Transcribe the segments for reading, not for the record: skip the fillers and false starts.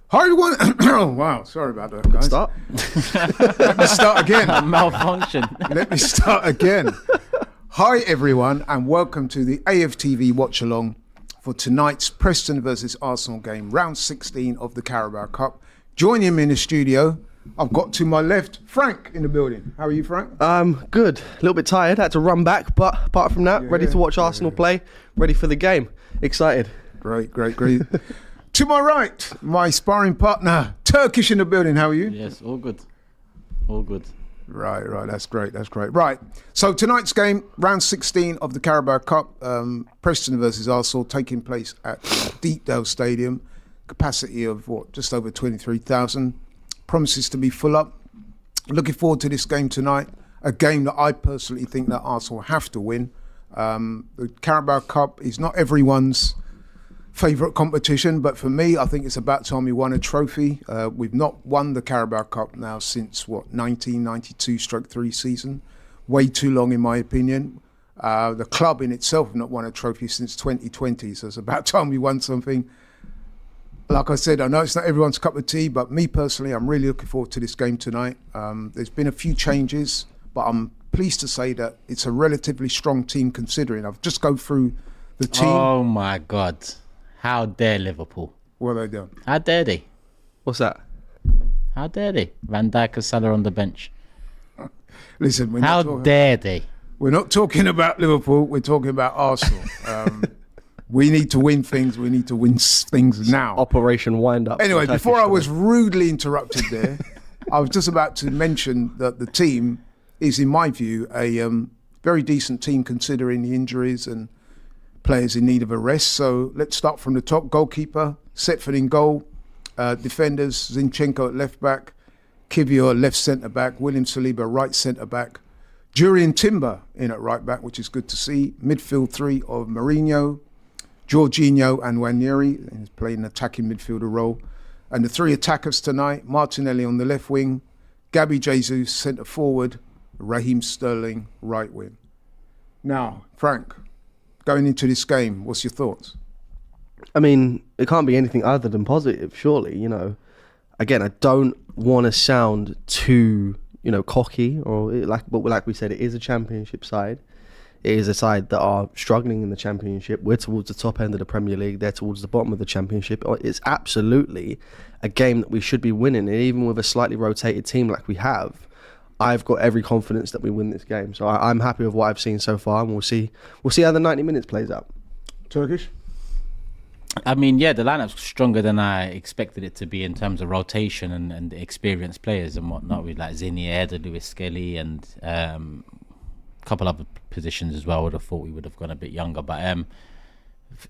Hi everyone. Oh, wow, sorry about that, guys. Start. Let me start again. Malfunction. Let me start again. Hi everyone, and welcome to the AFTV watch along for tonight's Preston versus Arsenal game, round 16 of the Carabao Cup. Joining me in the studio, I've got to my left Frank in the building. How are you, Frank? Good. A little bit tired. Had to run back, but apart from that, ready to watch Arsenal play. Ready for the game. Excited. Great. To my right, my sparring partner, Turkish in the building. How are you? Yes, all good. All good. Right. That's great. Right. So tonight's game, round 16 of the Carabao Cup, Preston versus Arsenal, taking place at Deepdale Stadium. Capacity of just over 23,000. Promises to be full up. Looking forward to this game tonight. A game that I personally think that Arsenal have to win. The Carabao Cup is not everyone's favourite competition, but for me, I think it's about time we won a trophy. We've not won the Carabao Cup now since 1992/3 season. Way too long, in my opinion. The club in itself have not won a trophy since 2020, so it's about time we won something. Like I said, I know it's not everyone's cup of tea, but me personally, I'm really looking forward to this game tonight. There's been a few changes, but I'm pleased to say that it's a relatively strong team considering. I've just go through the team. Oh my God. How dare Liverpool? What have they done? How dare they? What's that? How dare they? Van Dijk and Salah on the bench. Listen, How dare they? We're not talking about Liverpool, we're talking about Arsenal. We need to win things. We need to win things now. Operation Wind Up. Anyway, before I was rudely interrupted there, I was just about to mention that the team is, in my view, a very decent team considering the injuries and players in need of a rest. So let's start from the top. Goalkeeper, Setford in goal. Defenders, Zinchenko at left back. Kivior at left centre back. William Saliba right centre back. Jurriën Timber in at right back, which is good to see. Midfield three of Mourinho, Jorginho and Nwaneri, he's playing an attacking midfielder role. And the three attackers tonight, Martinelli on the left wing, Gabby Jesus centre forward, Raheem Sterling right wing. Now, Frank, going into this game, what's your thoughts? I mean, it can't be anything other than positive, surely, you know. Again, I don't want to sound too, cocky, but like we said, it is a championship side. It is a side that are struggling in the championship. We're towards the top end of the Premier League. They're towards the bottom of the championship. It's absolutely a game that we should be winning. And even with a slightly rotated team like we have, I've got every confidence that we win this game. So I'm happy with what I've seen so far, and we'll see how the 90 minutes plays out. Turkish? I mean, yeah, the lineup's stronger than I expected it to be in terms of rotation and experienced players and whatnot, with like Zinni, Eder, Lewis Skelly, and a couple other positions as well. I would have thought we would have gone a bit younger, but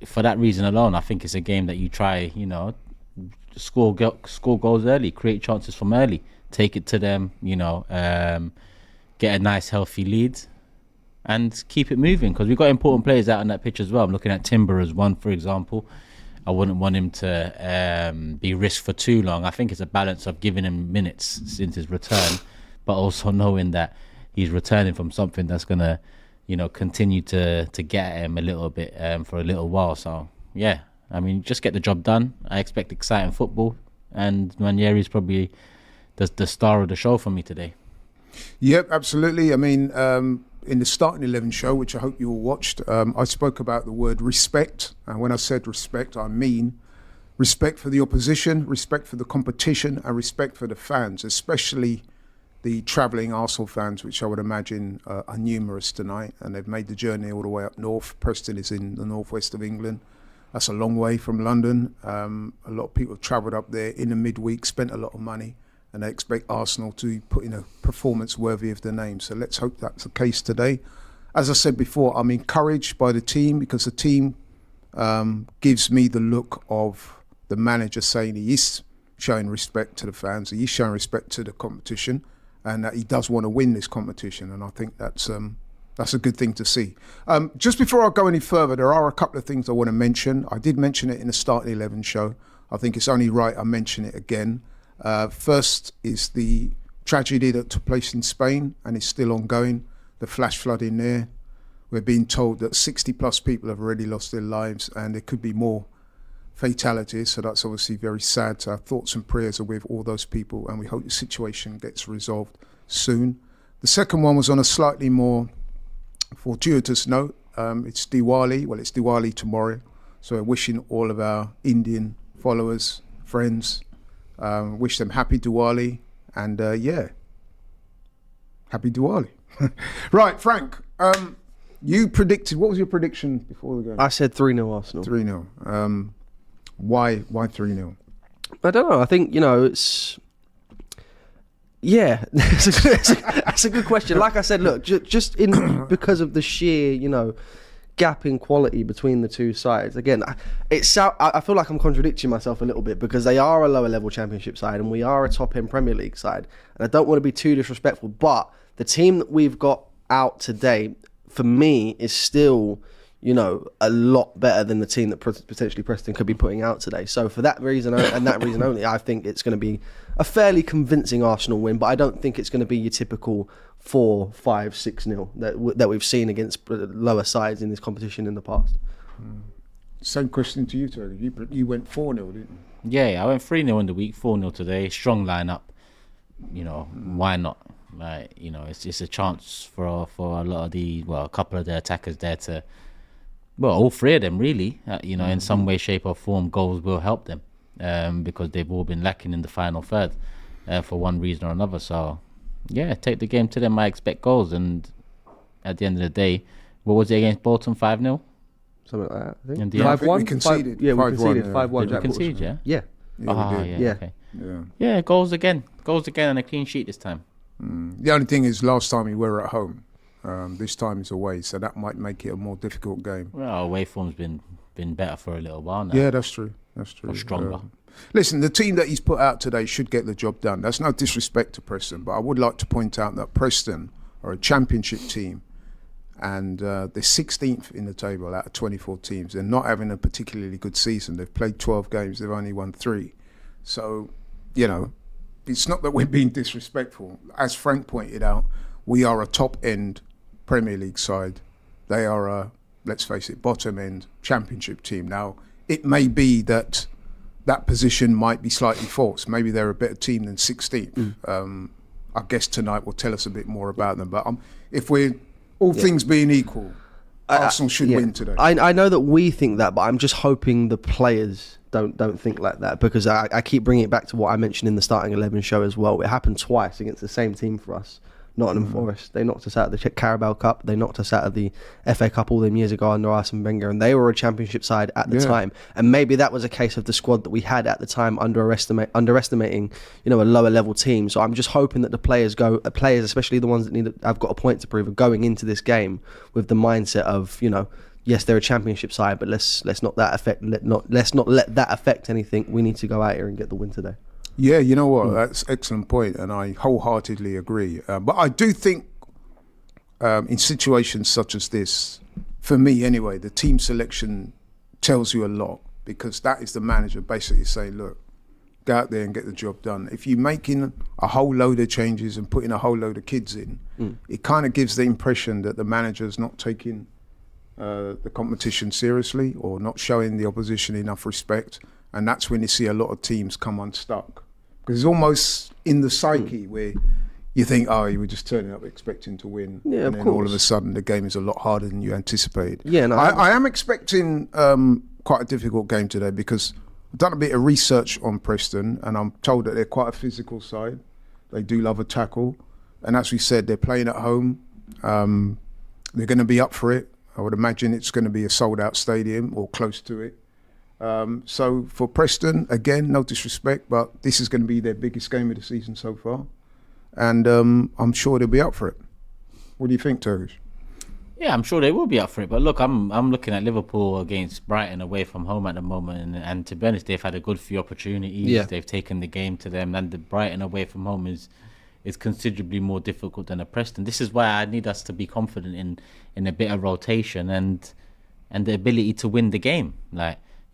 for that reason alone, I think it's a game that you try, score goals early, create chances from early, take it to them, get a nice healthy lead and keep it moving, because we've got important players out on that pitch as well. I'm looking at Timber as one, for example. I wouldn't want him to be risked for too long. I think it's a balance of giving him minutes since his return, but also knowing that he's returning from something that's going to, continue to get at him a little bit for a little while. So, yeah, I mean, just get the job done. I expect exciting football, and Nwaneri's probably the star of the show for me today. Yep, absolutely. I mean, in the Starting 11 show, which I hope you all watched, I spoke about the word respect. And when I said respect, I mean respect for the opposition, respect for the competition, and respect for the fans, especially the travelling Arsenal fans, which I would imagine are numerous tonight, and they've made the journey all the way up north. Preston is in the northwest of England. That's a long way from London. A lot of people have travelled up there in the midweek, spent a lot of money, and they expect Arsenal to put in a performance worthy of their name. So let's hope that's the case today. As I said before, I'm encouraged by the team, because the team gives me the look of the manager saying he is showing respect to the fans, he is showing respect to the competition, and that he does want to win this competition. And I think that's a good thing to see. Just before I go any further, there are a couple of things I want to mention. I did mention it in the Starting 11 show. I think it's only right I mention it again. First is the tragedy that took place in Spain and is still ongoing, the flash flood in there. We're being told that 60 plus people have already lost their lives, and there could be more fatalities. So that's obviously very sad. So our thoughts and prayers are with all those people, and we hope the situation gets resolved soon. The second one was on a slightly more fortuitous note. It's Diwali. Well, it's Diwali tomorrow. So we're wishing all of our Indian followers, friends, wish them happy Diwali. And happy Diwali. Right, Frank, you predicted, what was your prediction before the game? I said 3-0 Arsenal. 3-0. Why 3-0? I don't know. I think, it's... Yeah, that's a good question. Like I said, look, just because of the sheer, gap in quality between the two sides. Again, I feel like I'm contradicting myself a little bit because they are a lower level Championship side and we are a top end Premier League side. And I don't want to be too disrespectful, but the team that we've got out today, for me, is still, a lot better than the team that potentially Preston could be putting out today. So for that reason and that reason only, I think it's going to be a fairly convincing Arsenal win, but I don't think it's going to be your typical 4, 5, 6-0 that we've seen against lower sides in this competition in the past. Same question to you, Tony. You went 4-0, didn't you? Yeah, I went 3-0 in the week, 4-0 today. Strong lineup. Why not? It's a chance for a lot of a couple of the attackers there to, all three of them really. In some way, shape or form, goals will help them because they've all been lacking in the final third for one reason or another. So, take the game to them. I expect goals, and at the end of the day, what was it against Bolton? 5-0. Something like that. I think. 5-1. We conceded. We conceded 5-1. Did we concede? Yeah. Yeah. Yeah. Okay. Yeah, goals again, and a clean sheet this time. The only thing is, last time we were at home. This time is away, so that might make it a more difficult game. Well, our away form's been better for a little while now. Yeah, that's true. Or stronger. Listen, the team that he's put out today should get the job done. That's no disrespect to Preston, but I would like to point out that Preston are a Championship team, and they're 16th in the table out of 24 teams. They're not having a particularly good season. They've played 12 games. They've only won 3. So, it's not that we're being disrespectful. As Frank pointed out, we are a top-end Premier League side. They are a, let's face it, bottom-end Championship team. Now, it may be that position might be slightly false. Maybe they're a better team than 16th. I guess tonight will tell us a bit more about them. But if we're all things being equal, Arsenal should win today. I know that we think that, but I'm just hoping the players don't think like that, because I keep bringing it back to what I mentioned in the starting 11 show as well. It happened twice against the same team for us. Nottingham Forest, they knocked us out of the Carabao Cup, they knocked us out of the FA Cup all them years ago under Arsene Wenger, and they were a Championship side at the time. And maybe that was a case of the squad that we had at the time underestimating, a lower level team. So I'm just hoping that the players, especially the ones that have got a point to prove, are going into this game with the mindset of, yes, they're a Championship side, but let's not let that affect anything. We need to go out here and get the win today. Yeah, you know what? That's an excellent point, and I wholeheartedly agree. But I do think in situations such as this, for me anyway, the team selection tells you a lot, because that is the manager basically saying, look, go out there and get the job done. If you're making a whole load of changes and putting a whole load of kids in, it kind of gives the impression that the manager's not taking the competition seriously or not showing the opposition enough respect. And that's when you see a lot of teams come unstuck. Because it's almost in the psyche where you think, you were just turning up expecting to win. Yeah, and then all of a sudden the game is a lot harder than you anticipated. Yeah, no, I am expecting quite a difficult game today, because I've done a bit of research on Preston and I'm told that they're quite a physical side. They do love a tackle. And as we said, they're playing at home. They're going to be up for it. I would imagine it's going to be a sold-out stadium or close to it. So for Preston, again, no disrespect, but this is going to be their biggest game of the season so far. And I'm sure they'll be up for it. What do you think, Turkish? Yeah, I'm sure they will be up for it. But look, I'm looking at Liverpool against Brighton away from home at the moment. And to be honest, they've had a good few opportunities. Yeah. They've taken the game to them. And the Brighton away from home is considerably more difficult than a Preston. This is why I need us to be confident in a bit of rotation and the ability to win the game.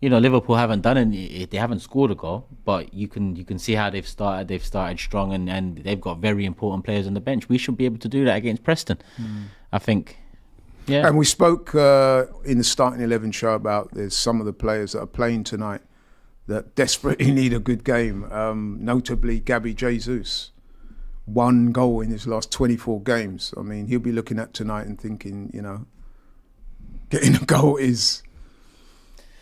Liverpool haven't done it. They haven't scored a goal, but you can see how they've started. They've started strong, and they've got very important players on the bench. We should be able to do that against Preston, I think. Yeah. And we spoke in the starting 11 show about there's some of the players that are playing tonight that desperately need a good game, notably Gabby Jesus. 1 goal in his last 24 games. I mean, he'll be looking at tonight and thinking, getting a goal is...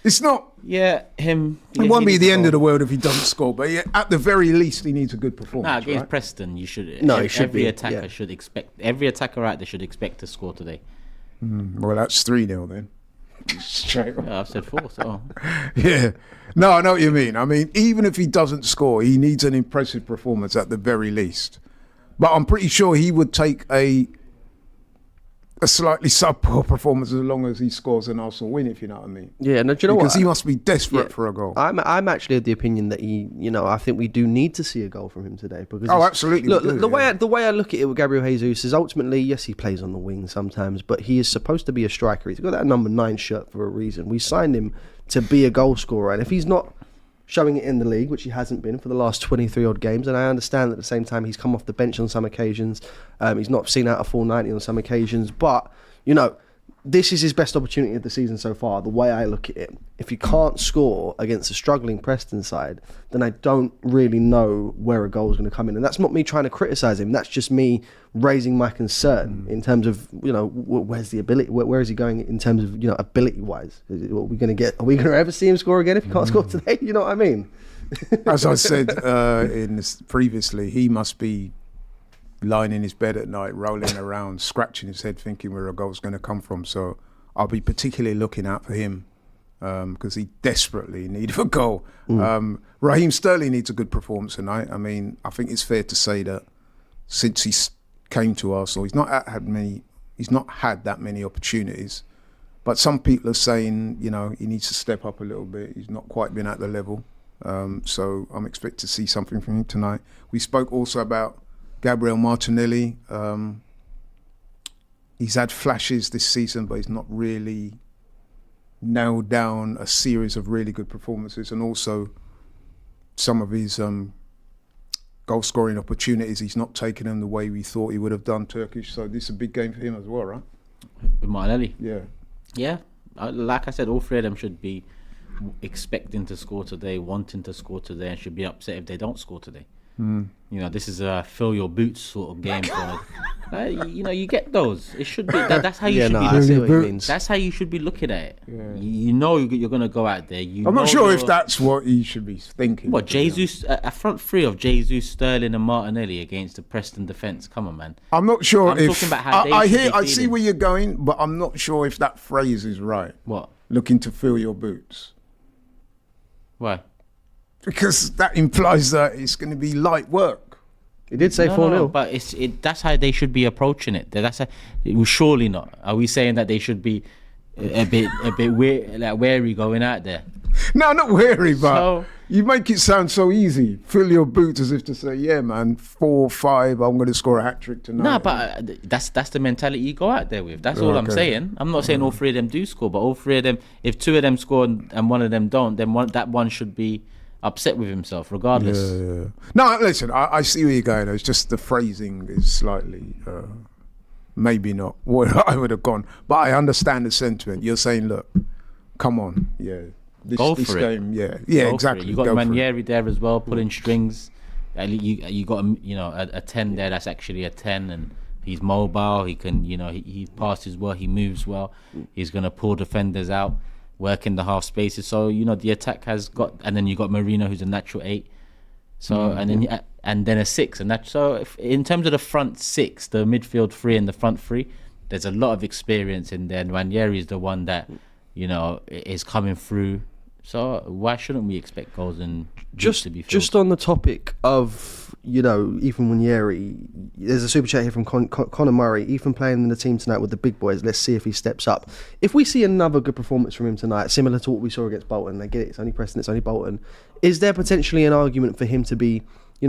It's not... Yeah, It won't be the end of the world if he doesn't score, but at the very least, he needs a good performance. Against right? Preston, you should... No, he should every be, attacker yeah. should expect... Every attacker out there should expect to score today. Well, that's 3-0 then. Straight up. Yeah, I've said 4, so... Yeah. No, I know what you mean. I mean, even if he doesn't score, he needs an impressive performance at the very least. But I'm pretty sure he would take a slightly subpar performance as long as he scores an Arsenal win, if you know what I mean. Yeah, no, do you know Because what? he must be desperate for a goal. I'm actually of the opinion that I think we do need to see a goal from him today. Because Absolutely. Look, we do, the way I look at it with Gabriel Jesus is ultimately, yes, he plays on the wing sometimes, but he is supposed to be a striker. He's got that number 9 shirt for a reason. We signed him to be a goal scorer, and if he's not showing it in the league, which he hasn't been for the last 23 odd games, and I understand that at the same time he's come off the bench on some occasions, he's not seen out a full 90 on some occasions, but this is his best opportunity of the season so far, the way I look at it. If you can't score against a struggling Preston side, then I don't really know where a goal is going to come in. And that's not me trying to criticise him. That's just me raising my concern in terms of, where's the ability? Where is he going in terms of, ability-wise? What are we going to get? Are we going to ever see him score again if he can't score today? You know what I mean? As I said previously, he must be lying in his bed at night, rolling around, scratching his head, thinking where a goal's going to come from. So I'll be particularly looking out for him because he desperately needs a goal. Raheem Sterling needs a good performance tonight. I mean, I think it's fair to say that since he came to Arsenal, he's not had that many opportunities. But some people are saying, he needs to step up a little bit. He's not quite been at the level. So I'm expecting to see something from him tonight. We spoke also about Gabriel Martinelli. He's had flashes this season, but he's not really nailed down a series of really good performances. And also some of his goal scoring opportunities, he's not taken them the way we thought he would have done. Turkish. So this is a big game for him as well, right? With Martinelli? Yeah. Yeah. Like I said, all 3 of them should be expecting to score today, wanting to score today, and should be upset if they don't score today. This is a fill your boots sort of game. You get those. It should be that's how you should be. I see what he means. That's how you should be looking at it. Yeah. You're going to go out there. I'm not sure if that's what he should be thinking. What, Jesus, a front 3 of Jesus, Sterling, and Martinelli against the Preston defence? Come on, man. I'm not sure I'm talking about how I see where you're going, but I'm not sure if that phrase is right. What? Looking to fill your boots. Why? Because that implies that it's going to be light work. He did say 4-0. No, but that's how they should be approaching it. Surely not. Are we saying that they should be a bit wary going out there? No, not wary, but you make it sound so easy. Fill your boots as if to say, yeah, man, 4-5, I'm going to score a hat-trick tonight. No, but that's the mentality you go out there with. That's all I'm saying. I'm not saying all 3 of them do score, but all 3 of them, if 2 of them score and 1 of them don't, then that one should be upset with himself regardless. Yeah. No, listen, I see where you're going. It's just the phrasing is slightly maybe not where I would have gone, but I understand the sentiment. You're saying, look, come on, go this for game, it. Exactly. You got Ranieri there as well, pulling strings. You got a 10 there that's actually a 10, and he's mobile. He can he passes well, he moves well. He's gonna pull defenders out, work in the half spaces. So the attack has got, and then you got Marino, who's a natural 8. So and then a 6, and in terms of the front 6, the midfield 3 and the front 3, there's a lot of experience in there. And Ranieri is the one that is coming through. So why shouldn't we expect goals and to be filled? Just on the topic of Ethan Wanyeri, there's a super chat here from Conor Murray. Ethan playing in the team tonight with the big boys. Let's see if he steps up. If we see another good performance from him tonight, similar to what we saw against Bolton, I get it, it's only Preston, it's only Bolton. Is there potentially an argument for him to be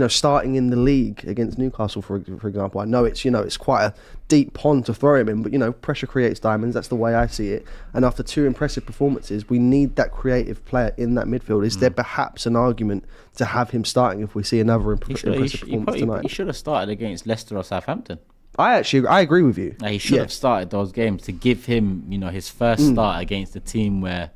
starting in the league against Newcastle, for example? I know it's quite a deep pond to throw him in, but pressure creates diamonds. That's the way I see it. And after 2 impressive performances, we need that creative player in that midfield. Is there perhaps an argument to have him starting if we see another impressive performance tonight? He should have started against Leicester or Southampton. I agree with you. He should have started those games to give him, his first start against a team where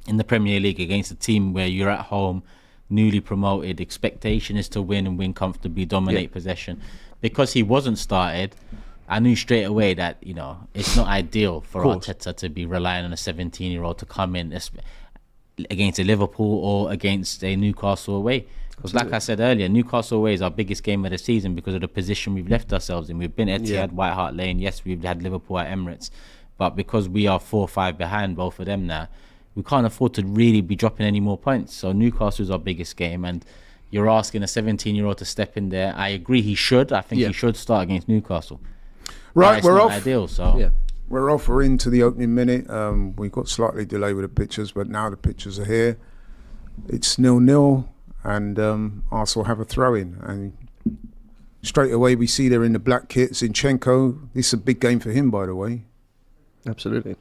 in the Premier League against a team where you're at home, newly promoted, expectation is to win and win comfortably, dominate possession. Because he wasn't started, I knew straight away that, you know, it's not ideal for Arteta to be relying on a 17-year-old to come in against a Liverpool or against a Newcastle away. Because like I said earlier, Newcastle away is our biggest game of the season because of the position we've left ourselves in. We've been Etihad, White Hart Lane. Yes, we've had Liverpool at Emirates. But because we are 4 or 5 behind both of them now, we can't afford to really be dropping any more points. So Newcastle is our biggest game, and you're asking a 17-year-old to step in there. I agree he should. I think he should start against Newcastle. Right, we're off. Ideal, so we're off. We're into the opening minute. We got slightly delayed with the pictures, but now the pictures are here. It's 0-0, and Arsenal have a throw-in. And straight away we see they're in the black kit. Zinchenko. This is a big game for him, by the way. Absolutely.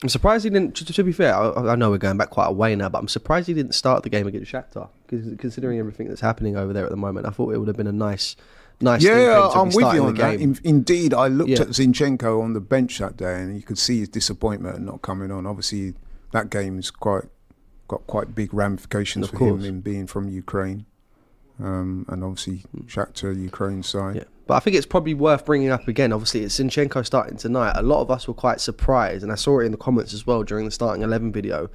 I'm surprised he didn't. To be fair, I know we're going back quite a way now, but I'm surprised he didn't start the game against Shakhtar, considering everything that's happening over there at the moment. I thought it would have been a nice. Yeah, I'm with you on that. Indeed, I looked at Zinchenko on the bench that day, and you could see his disappointment at not coming on. Obviously, that game's got quite big ramifications for him in being from Ukraine, and obviously Shakhtar, Ukraine side. Yeah. But I think it's probably worth bringing up again. Obviously, it's Zinchenko starting tonight. A lot of us were quite surprised, and I saw it in the comments as well during the starting 11 video.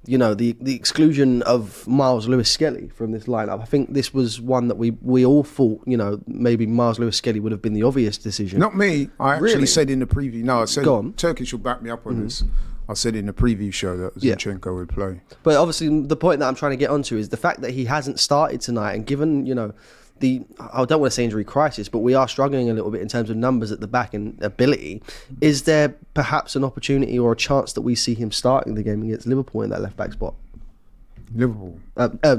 You know, the exclusion of Miles Lewis-Skelly from this lineup. I think this was one that we all thought, you know, maybe Miles Lewis-Skelly would have been the obvious decision. Not me. I actually said in the preview. No, I said Turkish will back me up on this. I said in the preview show that Zinchenko would play. But obviously, the point that I'm trying to get onto is the fact that he hasn't started tonight, and given, you know, I don't want to say injury crisis, but we are struggling a little bit in terms of numbers at the back and ability. Is there perhaps an opportunity or a chance that we see him starting the game against Liverpool in that left back spot? Liverpool,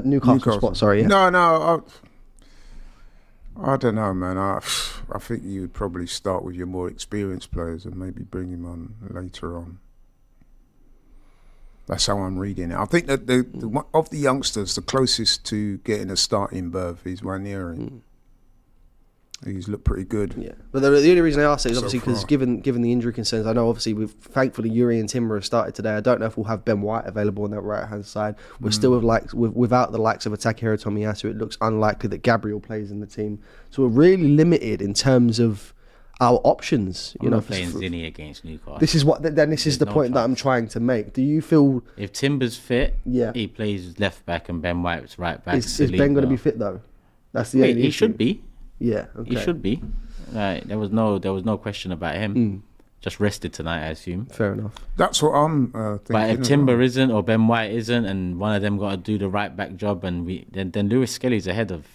Newcastle spot. Sorry, yeah. No. I don't know, man. I think you would probably start with your more experienced players and maybe bring him on later on. That's how I'm reading it. I think that of the youngsters, the closest to getting a starting berth is Ranieri. He's looked pretty good. Yeah, but the only reason I asked it is obviously because given the injury concerns, I know obviously thankfully Yuri and Timber have started today. I don't know if we'll have Ben White available on that right hand side. We're still without the likes of Takahiro Tomiyasu. It looks unlikely that Gabriel plays in the team, so we're really limited in terms of our options. You know, playing Zinni against Newcastle. This is the point that I'm trying to make. Do you feel if Timber's fit, he plays left back and Ben White's right back? Is Ben going to be fit though? That's the only he issue. Should be. Yeah, okay. He should be. Right, there was no question about him. Just rested tonight, I assume. Fair enough. That's what I'm thinking. But if Timber isn't or Ben White isn't, and one of them got to do the right back job, and then Lewis Skelly's ahead of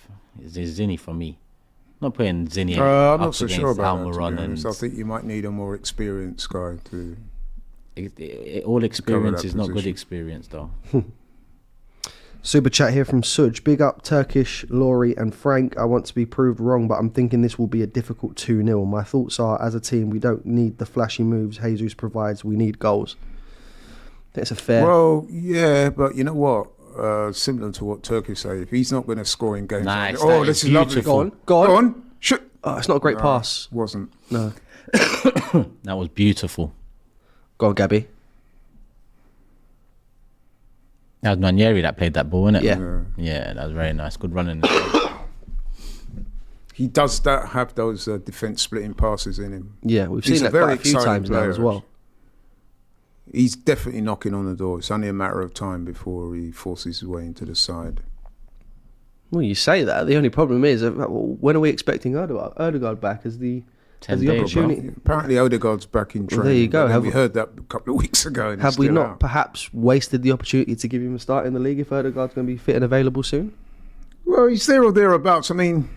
Zinni for me. Not putting Zinni I'm up not so sure about Almiron that. I think you might need a more experienced guy to. All experience is not good experience, though. Super chat here from Suj. Big up Turkish, Laurie and Frank. I want to be proved wrong, but I'm thinking this will be a difficult 2-0. My thoughts are, as a team, we don't need the flashy moves Jesus provides. We need goals. That's a fair... Well, yeah, but you know what? Similar to what Turkish say, if he's not going to score in games... Nice, this is beautiful. lovely. Go on. It's not a great pass. Wasn't. No. That was beautiful. Go on, Gabby. That was Nanieri that played that ball, wasn't it? Yeah, that was very nice. Good running. He does have those defence splitting passes in him. Yeah, we've seen that quite a few times now as well. He's definitely knocking on the door. It's only a matter of time before he forces his way into the side. Well, you say that. The only problem is, when are we expecting Odegaard back as the opportunity? Apparently Odegaard's back in training. Well, there you go. We heard that a couple of weeks ago. Have we not perhaps wasted the opportunity to give him a start in the league if Odegaard's going to be fit and available soon? Well, he's there or thereabouts. I mean,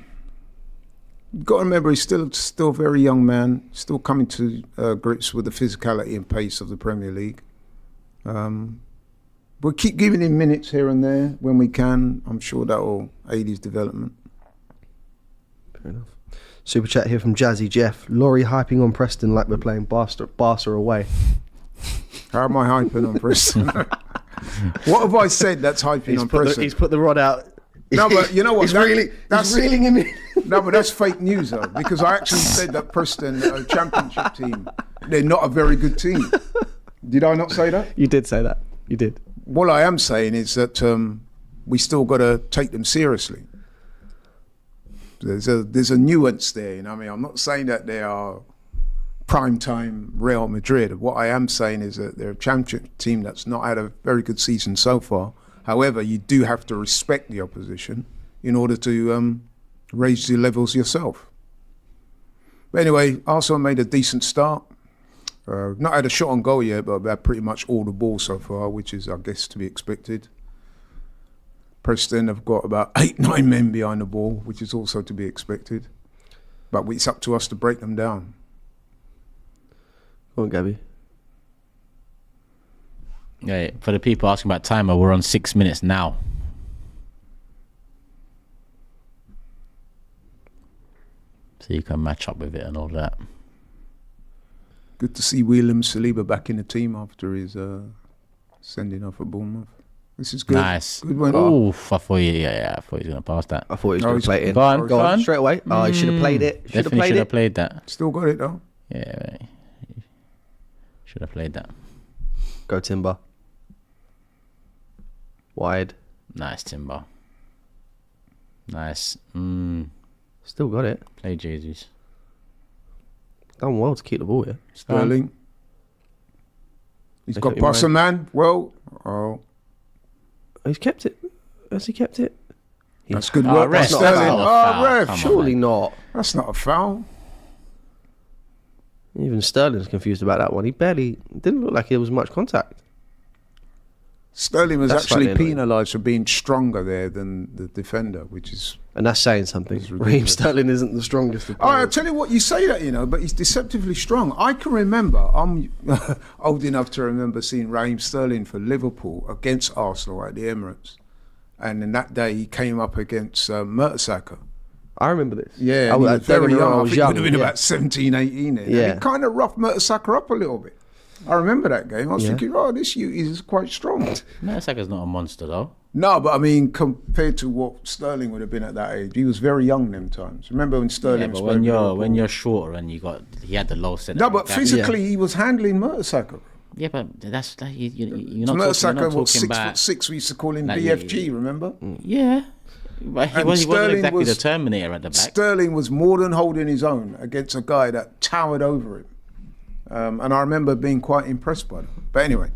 you've got to remember he's still a very young man, still coming to grips with the physicality and pace of the Premier League. We'll keep giving him minutes here and there when we can. I'm sure that will aid his development. Fair enough. Super chat here from Jazzy Jeff. Laurie hyping on Preston like we're playing Barca away. How am I hyping on Preston? What have I said that's hyping on Preston? He's put the rod out. No, but you know what? He's reeling him in. No, but that's fake news, though, because I actually said that Preston are a championship team. They're not a very good team. Did I not say that? You did say that. You did. What I am saying is that we still got to take them seriously. There's a nuance there, you know. I mean, I'm not saying that they are prime-time Real Madrid. What I am saying is that they're a championship team that's not had a very good season so far. However, you do have to respect the opposition in order to raise the levels yourself. But anyway, Arsenal made a decent start. Not had a shot on goal yet, but they've pretty much all the ball so far, which is, I guess, to be expected. Preston have got about 8-9 men behind the ball, which is also to be expected. But it's up to us to break them down. Go on, Gabby. Yeah, for the people asking about timer, we're on 6 minutes now. So you can match up with it and all that. Good to see William Saliba back in the team after his sending off at Bournemouth. This is good. Nice. Good one. Oh, I thought I thought he was going to pass that. I thought he was going to play it in. Go on, Go on, straight away. Oh, he should have played it. Should have Definitely played should it. have played that. Still got it though. Yeah, should have played that. Go Timber. Wide. Nice, Timber. Nice. Still got it. Play Jesus. Done well to keep the ball here. Sterling. He's They got got him past a man. Well, oh, He's kept it. Has he kept it? that's good Oh, work by ref. Sterling. That's not a foul. Oh, ref. Come on, Surely man. not. That's not a foul. Even Sterling's confused about that one. He barely didn't look like there was much contact. Sterling was That's actually slightly annoying. penalised for being stronger there than the defender, which is... And that's saying something. It's Raheem ridiculous. Sterling isn't the strongest of Oh, I players. tell you what, you say that, you know, but he's deceptively strong. I can remember, I'm old enough to remember seeing Raheem Sterling for Liverpool against Arsenal at the Emirates. And in that day, he came up against Mertesacker. I remember this. Yeah, I and he was was very young. I was think he young. would have been yeah. about 17, 18 then. Yeah. And he kind of roughed Mertesacker up a little bit. I remember that game. I was Yeah. thinking, oh, this youth is quite strong. Mertesacker's not a monster though. No, but I mean, compared to what Sterling would have been at that age, he was very young them times. Remember when Sterling Yeah, was but playing when Liverpool? you're shorter and he had the low centre. No, but back. physically he was handling Mertesacker. Yeah, but you're not Mertesacker talking was about. 6'6", we used to call him Like, BFG, remember? Yeah, but he And wasn't Sterling exactly was- the Terminator at the back. Sterling was more than holding his own against a guy that towered over him. And I remember being quite impressed by them. But anyway,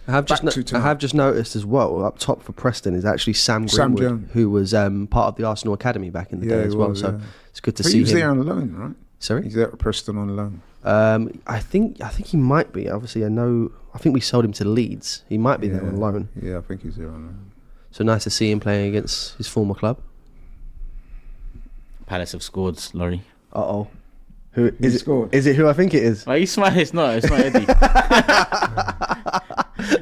I have back to tonight. just noticed as well, up top for Preston is actually Sam Sam Greenwood, Jones. who was part of the Arsenal Academy back in the day he as well. was, So yeah. it's good to But see he was him. there on loan, right? Sorry? He's there at Preston on loan. I think he might be. Obviously, I think we sold him to Leeds. He might be there on loan. Yeah, I think he's there on loan. So nice to see him playing against his former club. Palace have scored, Laurie. Uh-oh. Who is it? scored? Is it who I think it is? Why are you smiling? It's not Eddie.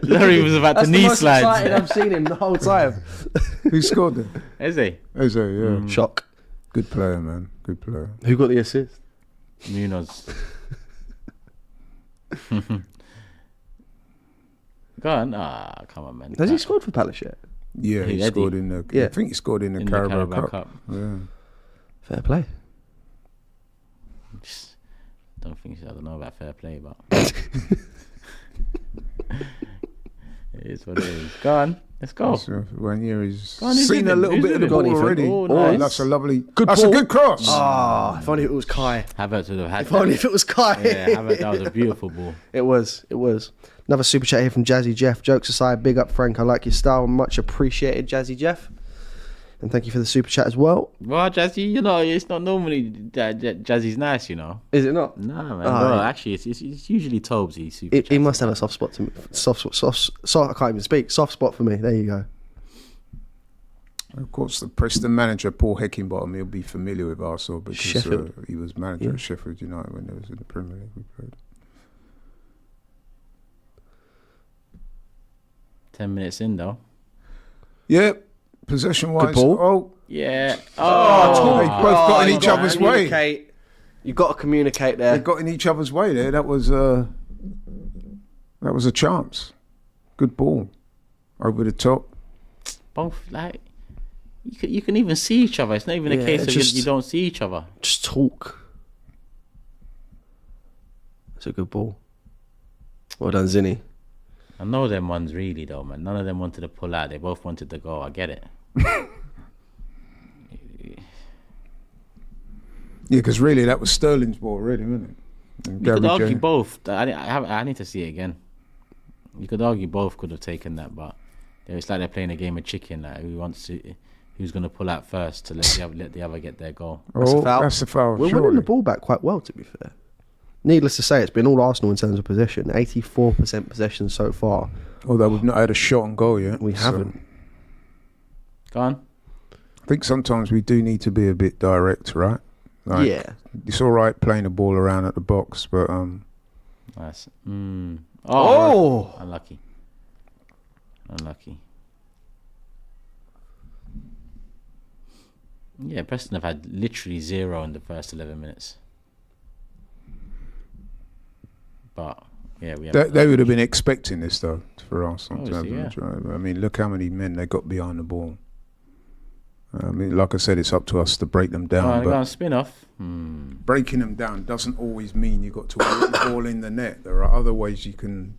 Laurie was about to knee slide. I've seen him the whole time. Who scored there? Is he? Eze, yeah. Shock. Good player, man. Good player. Who got the assist? Munoz. Go on. Ah, come on, man. Has he scored for Palace yet? Yeah, Who, he Eddie? scored in the... Yeah. I think he scored in the In the Carabao Carabao Cup. Cup. Yeah. Fair play. Just don't think I don't know about fair play, but it is what it is. Go on, let's go. So 1 year he's Go on, who's seen with a him? little Who's bit of the with him? ball Go on, Ethan. already. Oh, Oh, nice. that's a lovely... Good that's ball. a good cross. Ah, if only it was Kai. Havertz would have had If only that. if it was Kai. Yeah, Havertz, that was a beautiful ball. It was. Another super chat here from Jazzy Jeff. Jokes aside, big up Frank. I like your style. Much appreciated, Jazzy Jeff. And thank you for the super chat as well. Well, Jazzy, you know, it's not normally Jazzy's nice, you know. Is it not? Nah, man. Oh, Well, yeah. actually, it's usually Tobesy. Super He chats. must have a soft spot to me. I can't even speak. Soft spot for me. There you go. Of course, the Preston manager, Paul Heckingbottom, he'll be familiar with Arsenal because Sheffield. he was manager at Sheffield United when they was in the Premier League. We played. 10 minutes in, though. Yeah, possession-wise. Good ball. Oh, Yeah. they both got in you each gotta other's way. communicate. You've got to communicate They there. got in each other's way there. That was a chance. Good ball. Over the top. Both, like, you can even see each other. It's not even a Yeah, case of just- you don't see each other. Just talk. It's a good ball. Well done, Zinni. I know them ones really though, man. None of them wanted to pull out. They both wanted to go. I get it. Yeah, because really that was Sterling's ball, really, wasn't it? And You could Gary argue James. both. I need to see it again. You could argue both could have taken that, but it's like they're playing a game of chicken. Like who's going to pull out first to let the other get their goal. That's a foul. That's a foul. We're winning the ball back quite well, to be fair. Needless to say, it's been all Arsenal in terms of possession. 84% possession so far. Although we've not had a shot on goal yet. We haven't. Go on. I think sometimes we do need to be a bit direct, right? Like, Yeah. It's all right playing the ball around at the box, but Nice. Oh! Unlucky. Yeah, Preston have had literally 0 in the first 11 minutes. But yeah, they would have been expecting this though for Arsenal. Obviously, I mean, look how many men they got behind the ball. I mean, like I said, it's up to us to break them down. Go But on, spin off. breaking them down doesn't always mean you got to walk the ball in the net. There are other ways you can,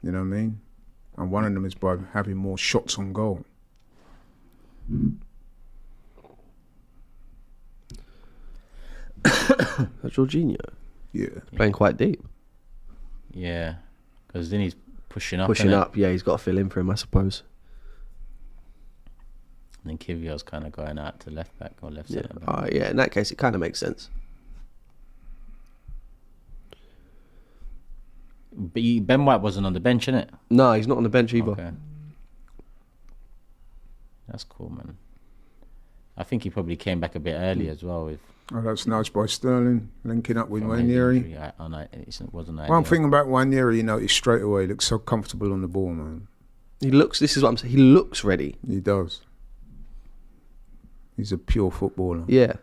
you know what I mean? And one of them is by having more shots on goal. Jorginho Yeah. playing quite deep. Yeah, because then he's pushing up. Pushing innit? up, yeah, he's got to fill in for him, I suppose. And then Kivio's kind of going out to left back or left Yeah, centre back. yeah. In that case, it kind of makes sense. But Ben White wasn't on the bench, innit? No, he's not on the bench either. Okay. That's cool, man. I think he probably came back a bit early as well. With Oh, that's nice by Sterling, linking up with from his Wanyeri. injury. It wasn't ideal. One thing about Wanyeri, you notice straight away, he looks so comfortable on the ball, man. This is what I'm saying, he looks ready. He does. He's a pure footballer. Yeah.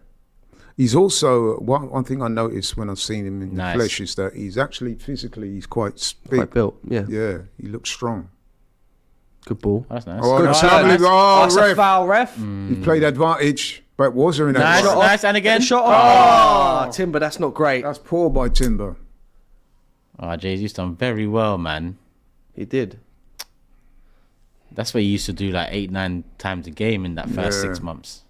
He's also, one thing I noticed when I've seen him in Nice. the flesh is that he's actually physically, he's quite big. Quite built, yeah. Yeah, he looks strong. Good ball. Oh, that's nice. Oh, Good that's turn. lovely. Oh, That's a ref. foul, ref. He played advantage, but was there an Nice, advantage? nice, and again. Shot. Oh, Timber, that's not great. That's poor by Timber. Oh, Jay's used done very well, man. He did. That's what he used to do like 8-9 times a game in that first Yeah. 6 months.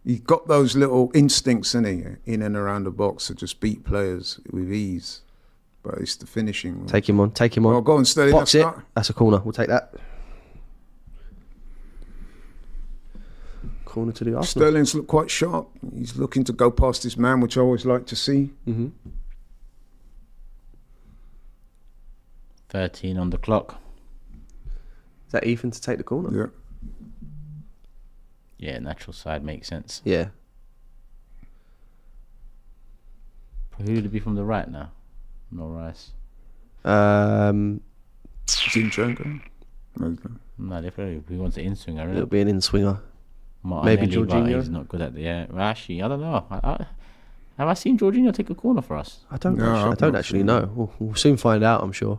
He's got those little instincts in and around the box to just beat players with ease. But it's the finishing. Take him on. Oh, go on, Sterling. Box That's it. not... That's a corner. We'll take that. Corner to the Arsenal. Sterling's look quite sharp. He's looking to go past his man, which I always like to see. 13 on the clock. Is that Ethan to take the corner? Yeah. Yeah, natural side makes sense. Yeah. Who would it be from the right now? No Rice. Zinchenko. No, definitely. He wants an in-swinger, It'll innit? be an in-swinger. Martinelli, maybe but Jorginho. He's not good at the... Yeah, well, actually, I don't know. Have I seen Jorginho take a corner for us? I don't No, actually, I I've don't not actually seen know. We'll soon find out, I'm sure.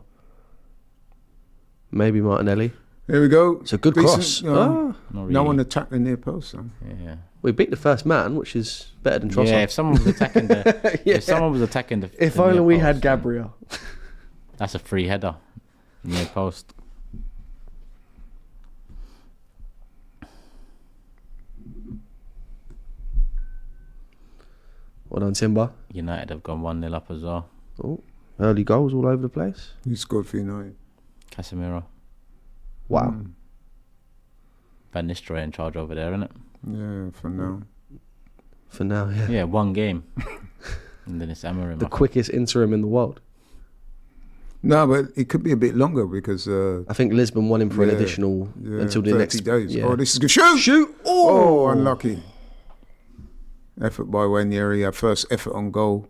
Maybe Martinelli. Here we go. It's a good Decent, cross. you know, Not really. No one attacked the near post. So. Yeah. We beat the first man, which is better than Trossard. Yeah, if someone was attacking the... Yeah. If someone was attacking the... If the only near we post, had then Gabriel. That's a free header. Near post. Well done, Timber. United have gone 1-0 up as well. Oh, early goals all over the place. He scored for United. Casemiro. Wow. Van Nistelrooy in charge over there, isn't it? Yeah, for now. For now, yeah. Yeah, one game. And then it's Amorim. The quickest interim in the world. No, but it could be a bit longer because... I think Lisbon won him for an Yeah, additional yeah, until the 30 next days. Yeah. Oh, this is good. Shoot! Shoot! Oh, unlucky. Effort by Wanyeri. Our first effort on goal.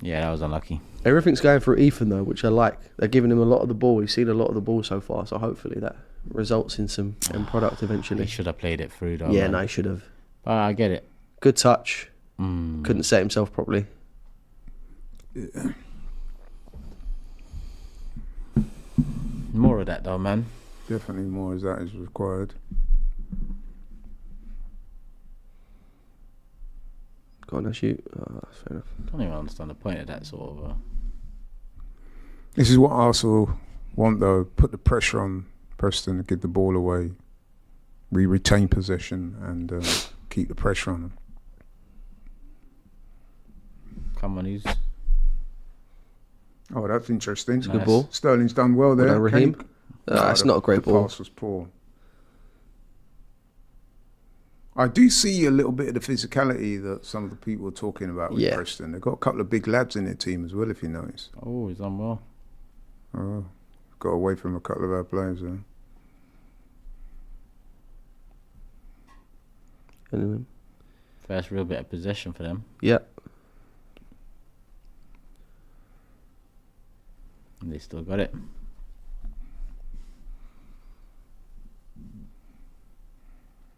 Yeah, that was unlucky. Everything's going through Ethan though, which I like. They're giving him a lot of the ball. We've seen a lot of the ball so far, so hopefully that results in some end product He eventually. should have played it through, though. Yeah, man. no, he should have. But I get it. Good touch. Couldn't set himself properly. More of that, though, man. Definitely more as that is required. Go on, shoot. Fair enough. I don't even understand the point of that sort of. This is what Arsenal want, though. Put the pressure on Preston to give the ball away. We retain possession and keep the pressure on them. Come on, who's Oh, that's interesting. Nice. Good ball. Sterling's done well there. Well done, Raheem. Kane- It's not a great the ball. pass was poor. I do see a little bit of the physicality that some of the people are talking about with Yeah. Preston. They've got a couple of big lads in their team as well, if you notice. Oh, he's done well. Oh, got away from a couple of our players there. Anyway. First real bit of possession for them. Yeah. And they still got it.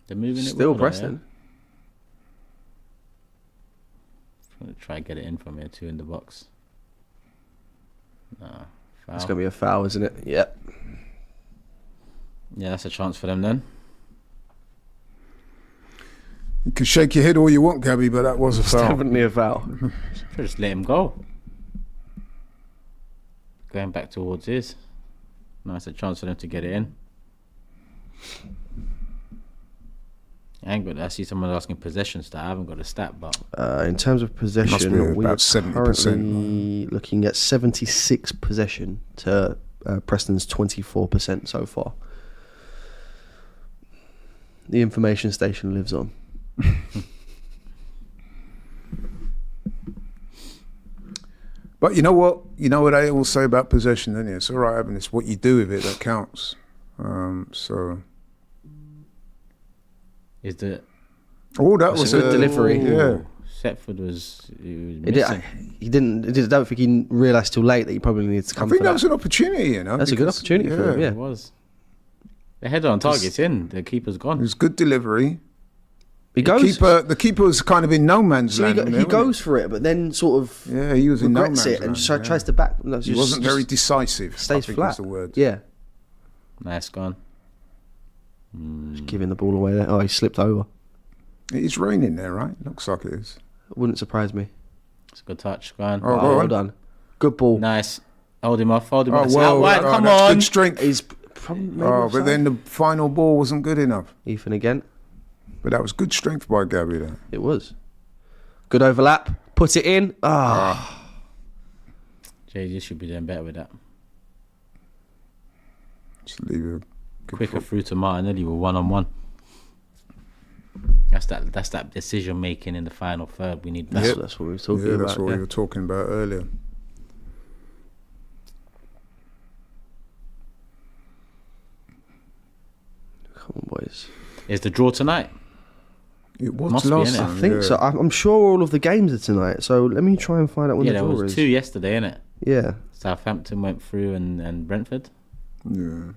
They're moving it Still well, Preston. I'm going to try and get it in from here, 2 in the box. Nah, foul. It's going to be a foul, isn't it? Yeah. Yeah, that's a chance for them then. You can shake your head all you want, Gabby, but that was a It's foul. definitely a foul. Should just let him go. Going back towards his. Nice, a chance for them to get it in. I ain't got. I see someone asking possession stat. I haven't got a stat, but In terms of Must be possession, we are about 70%. currently looking at 76 possession to Preston's 24% so far. The information station lives on. But you know what? You know what I always say about possession, don't you? It's all right having this. What you do with it that counts. So is the oh, that That's was a good delivery. Yeah, Setford was He missing. don't think he realised till late that he probably needs to I come think for that that. was an opportunity. You know, That's a good because- opportunity for him, yeah. It was. The header on target's in. The keeper's It gone. was good delivery. He goes. The keeper was kind of in no man's So land. he wasn't goes for it, but then sort of Yeah, he was in no regrets man's it and land. just yeah. tries to back. No, He just- wasn't very just decisive. I stays think flat. was the word. Yeah, Nice gone. just giving the ball away there. Oh, he slipped over. It is raining there, right? Looks like it is. Wouldn't surprise me. It's a good touch. Go on. Oh, Oh, go well on. done. Good ball. Nice. Hold him off. Hold him Oh, off. It's well, out wide. Come that's on. good strength. He's probably maybe Oh, offside. but then the final ball wasn't good enough. Ethan again. But that was good strength by Gabby there. It was. Good overlap. Put it in. Ah. JJ should be doing better with that. Just leave a good Quicker foot. through to Martinelli with 1-on-1. That's that decision making in the final third. We need that. That's what we were talking Yeah, about. that's what we were talking about earlier. Come on, boys. Is the draw tonight? It was Must be, last innit? time. I think yeah. so. I'm sure all of the games are tonight. So let me try and find out when Yeah, the there draw was is. 2 yesterday, innit? Yeah. Southampton went through and Brentford. Yeah.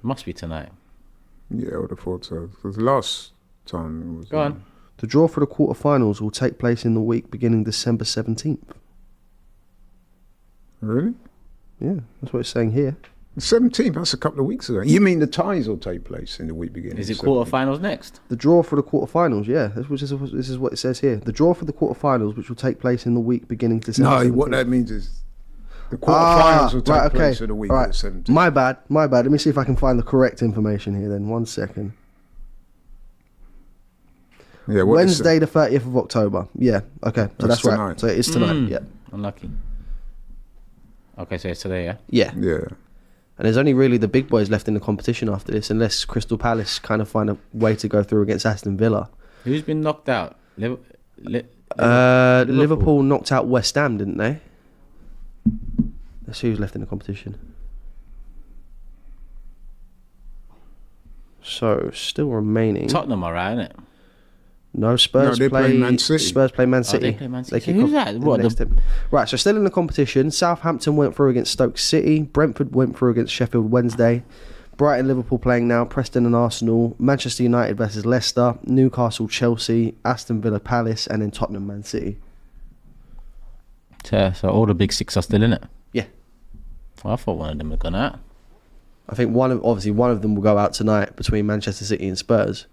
Must be tonight. Yeah, I would have thought so. Because last time it was. Go on. The draw for the quarterfinals will take place in the week beginning December 17th. Really? Yeah, that's what it's saying here. The 17th, that's a couple of weeks ago. You mean the ties will take place in the week beginning? Is it 17th? quarterfinals next? The draw for the quarterfinals, yeah. This is what it says here. The draw for the quarterfinals, which will take place in the week beginning December No, 17th. what that means is the quarterfinals will take place in the week Right. of the 17th. My bad. Let me see if I can find the correct information here then. 1 second. Yeah, what is it? Wednesday the 30th of October. Yeah, okay. So That's that's right. tonight. So it is tonight, Mm. yeah. Unlucky. Okay, so it's today, yeah? Yeah. Yeah. And there's only really the big boys left in the competition after this, unless Crystal Palace kind of find a way to go through against Aston Villa. Who's been knocked out? Liverpool knocked out West Ham, didn't they? Let's see who's left in the competition. So, still remaining. Tottenham are right, innit? No, Spurs No, they play Man City. Spurs play Man Oh, City. they play Man City. kick Who's off that? in What, the next the- team. Right, so still in the competition. Southampton went through against Stoke City. Brentford went through against Sheffield Wednesday. Brighton, Liverpool playing now. Preston and Arsenal. Manchester United versus Leicester. Newcastle, Chelsea. Aston Villa, Palace, and then Tottenham, Man City. So all the big 6 are still in it. Yeah. Well, I thought one of them had gone out. I think one of them will go out tonight between Manchester City and Spurs.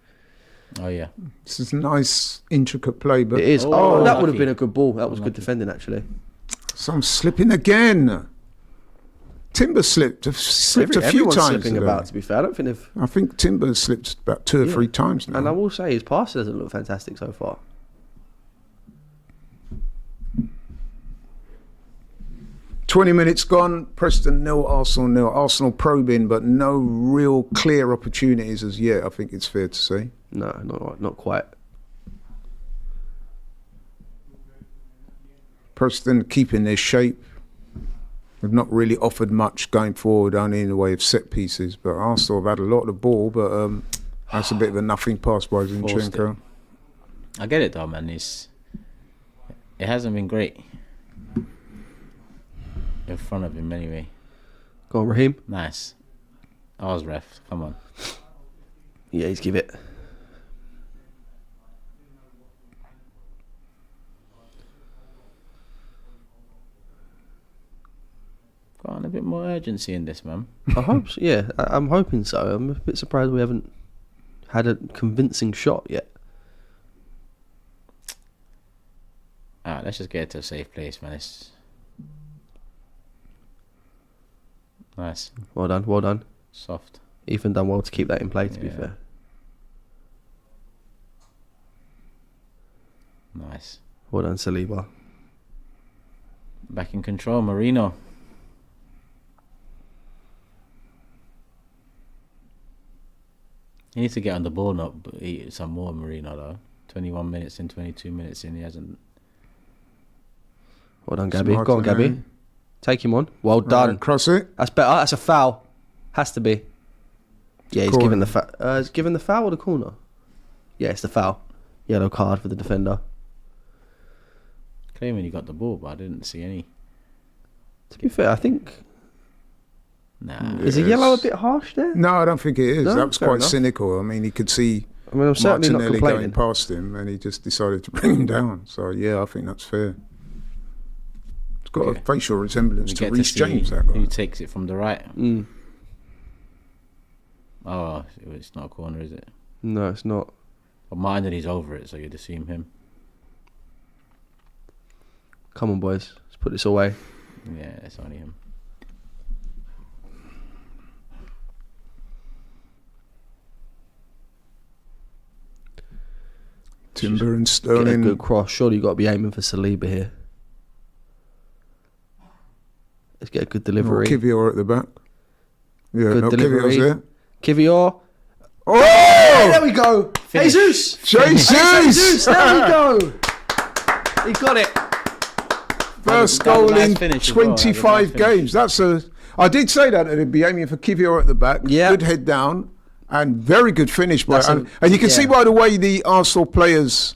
Oh yeah. This is a nice, intricate play, but It is. Oh, Oh, that lucky. would have been a good ball. That was good defending, actually. some slipping again. Timber slipped a few Everyone's times slipping today. about, to be fair. I don't think they've... I think Timber slipped about 2 or 3 times now. And I will say his pass doesn't look fantastic so far. "20 minutes gone. Preston 0, Arsenal 0. Arsenal probing, but no real clear opportunities as yet. I think it's fair to say. No, not quite. Preston keeping their shape. They've not really offered much going forward, only in the way of set pieces. But Arsenal have had a lot of the ball, but that's a bit of a nothing pass by Zinchenko. I get it though, man. It hasn't been great in front of him anyway. Go on, Raheem. Nice. I was ref. Come on. Yeah, he's give it. Go on, a bit more urgency in this, man. I hope so. Yeah, I'm hoping so. I'm a bit surprised we haven't had a convincing shot yet. Alright, let's just get it to a safe place, man. It's nice. Well done, well done. Soft. Ethan done well to keep that in play, to be Yeah. fair. Nice. Well done, Saliba. Back in control, Marino. He needs to get on the ball, not eat some more, Marino, though. 21 minutes in, 22 minutes in, he hasn't. Well done, Gabby. Smart Go on, today. Gabby. Take him on. Well done. Cross it. That's better. That's a foul. Has to be. Yeah, he's Corner. given the he's given the foul or the corner? Yeah, it's the foul. Yellow card for the defender. Claiming he got the ball, but I didn't see any. To be fair, I think... Nah. Is a yellow a bit harsh there? No, I don't think it is. No? That was Fair quite enough. cynical. I mean, he could see I mean, I'm certainly not Martinelli complaining. going past him, and he just decided to bring him down. So yeah, I think that's fair. It's got Okay. a facial resemblance We to get Reece see James. That guy. who takes it from the right. Mm. Oh, it's not a corner, is it? No, it's not. But Martinelli's over it, so you'd assume him. Come on, boys. Let's put this away. Yeah, it's only him. Timber and Get a Sterling. good cross. Surely you've got to be aiming for Saliba here. Let's get a good delivery. Kivior at the back. Yeah, Good no, delivery. Kivior's there. Kivior. Oh! There we go. Finish. Jesus. Jesus! There we go. He got it. First That was goal a nice in finish as well. That was a nice 25 finish. games. That's a. I did say that it'd be aiming for Kivior at the back. Yeah. Good head down and very good finish. By, That's a- and you can see yeah. by the way the Arsenal players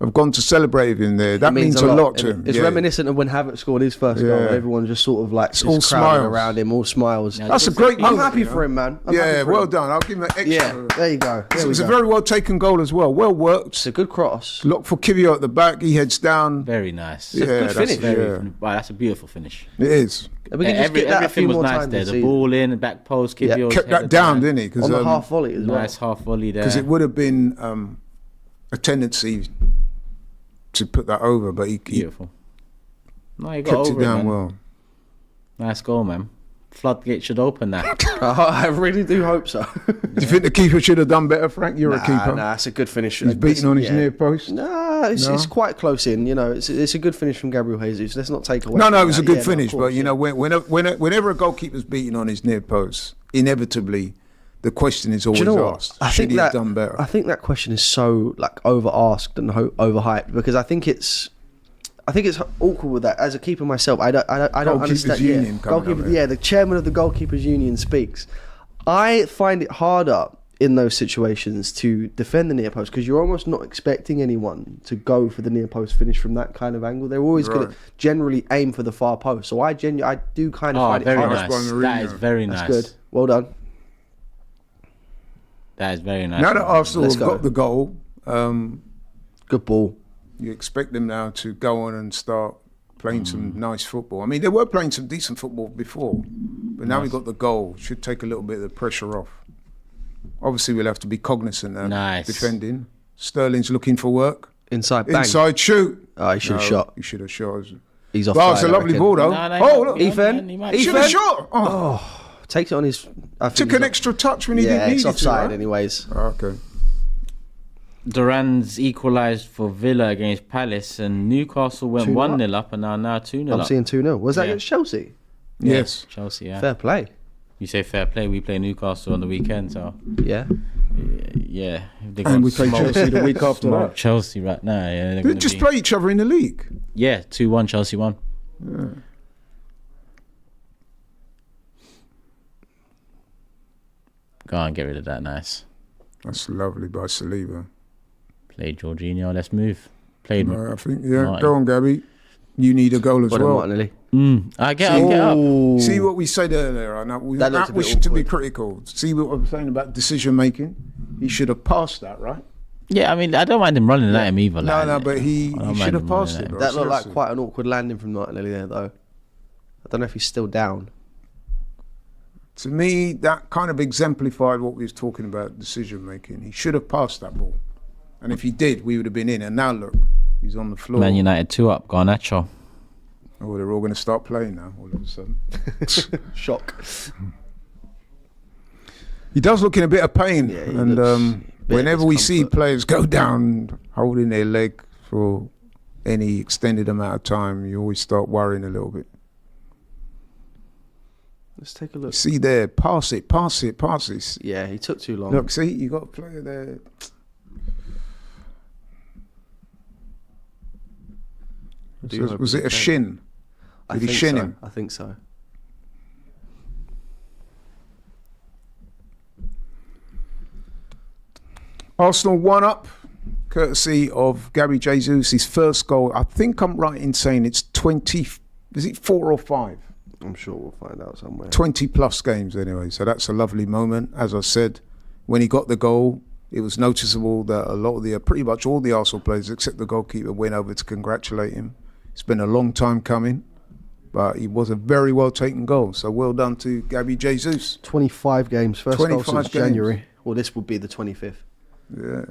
have gone to celebrate with him there. That It means a lot to him. It's Yeah. reminiscent of when Havertz scored his first goal. Yeah. Everyone just sort of like It's just all crowding smiles. around him, all smiles. Yeah, That's a great I'm moment, happy you know. for him, man. I'm Yeah, happy for well him. done. I'll give him an extra. Yeah, there you go. There It we was a go. very well taken goal as well. Well worked. It's a good cross. Look for Kivior at the back. He heads down. Very nice. Yeah, good that's, finish. yeah. Wow, that's a beautiful finish. It is. We can just get that a Everything few was more nice times there. this The season. ball in, the back post, Yeah. Kivior Kept that down, didn't he? Because On the half volley as well. Nice half volley there. it would have been a tendency to put that over, but he Beautiful. No, you got kept over it down man. well. Nice goal, man. Floodgate should open now. I really do hope so. Do you think the keeper should have done better, Frank? You're a keeper. Nah, it's a good finish. He's beating on his near post. Nah, it's quite close in. You know, it's a good finish from Gabriel Jesus. Let's not take away. No, from it was a that. good Yeah, no, finish, of course, but you know, whenever a goalkeeper's beating on his near post, inevitably the question is always Do you know what? asked: I should think he that have done better? I think that question is so like over asked and overhyped because I think it's awkward with that. As a keeper myself, I don't Goalkeepers understand. Union coming up here. The chairman of the Goalkeepers Union speaks. I find it harder in those situations to defend the near post because you're almost not expecting anyone to go for the near post finish from that kind of angle. They're always going to Right. generally aim for the far post. So I do kind of Oh, find it very harder. nice. by Mourinho. That is very nice. That's good. Well done. That is very nice. Now that Arsenal Let's have go. got the goal, Good ball. you expect them now to go on and start playing some nice football. I mean, they were playing some decent football before, But now Nice. we've got the goal. Should take a little bit of the pressure off. Obviously, we'll have to be cognizant of Nice. defending. Sterling's looking for work. Inside bang. Inside shoot. Oh, he should have shot. He should have shot. He's off. Oh, it's a lovely ball, though. Look. Ethan? He should have shot. Oh. Takes it on his. I think Took he's an extra touch when he Yeah, didn't need it's it offside to, right? anyways. Okay. Duran's equalised for Villa against Palace, and Newcastle went 2-0 1-0 up and are now 2-0 I'm up. seeing 2-0. Was that Yeah. against Chelsea? Yes. Chelsea, yeah. Fair play. You say fair play, we play Newcastle on the weekend, so Yeah. yeah. They And got we play smoked- Chelsea the week after smoked that. Chelsea right now, yeah. They just play each other in the league. Yeah, 2-1, Chelsea won. Yeah. Go on, get rid of that, nice. That's lovely by Saliba. Play Jorginho, let's move. Played I think, yeah. Martin. Go on, Gabby. You need a goal as Well done, well. Martinelli. I get up. See what we said earlier. I know we That looks a bit wish to be awkward. critical. See what I'm saying about decision making. He should have passed that, right? Yeah, I mean, I don't mind him running at him either. No, like, but he I don't should mind have him passed running it. at Bro. That looked like Seriously. quite an awkward landing from Martinelli there, though. I don't know if he's still down. To me, that kind of exemplified what we was talking about decision making. He should have passed that ball, and if he did, we would have been in. And now look, he's on the floor. Man United 2 up, Garnacho. Oh, they're all going to start playing now all of a sudden. Shock. He does look in a bit of pain, Yeah, he and looks a bit whenever we see discomfort. players go down holding their leg for any extended amount of time, you always start worrying a little bit. Let's take a look. See there, pass it. Yeah, he took too long. Look, see, you got a player there. Do hope Was he's it a okay. shin? I Did he think shin so. him? I think so. Arsenal 1 up, courtesy of Gabby Jesus. His first goal. I think I'm right in saying it's 20. Is it 4 or 5? I'm sure we'll find out somewhere. 20 plus games anyway. So that's a lovely moment. As I said, when he got the goal, it was noticeable that a lot of pretty much all the Arsenal players, except the goalkeeper, went over to congratulate him. It's been a long time coming, but it was a very well taken goal. So well done to Gabby Jesus. 25 games. First goal 25 since games. January. Well, this will be the 25th. Yeah.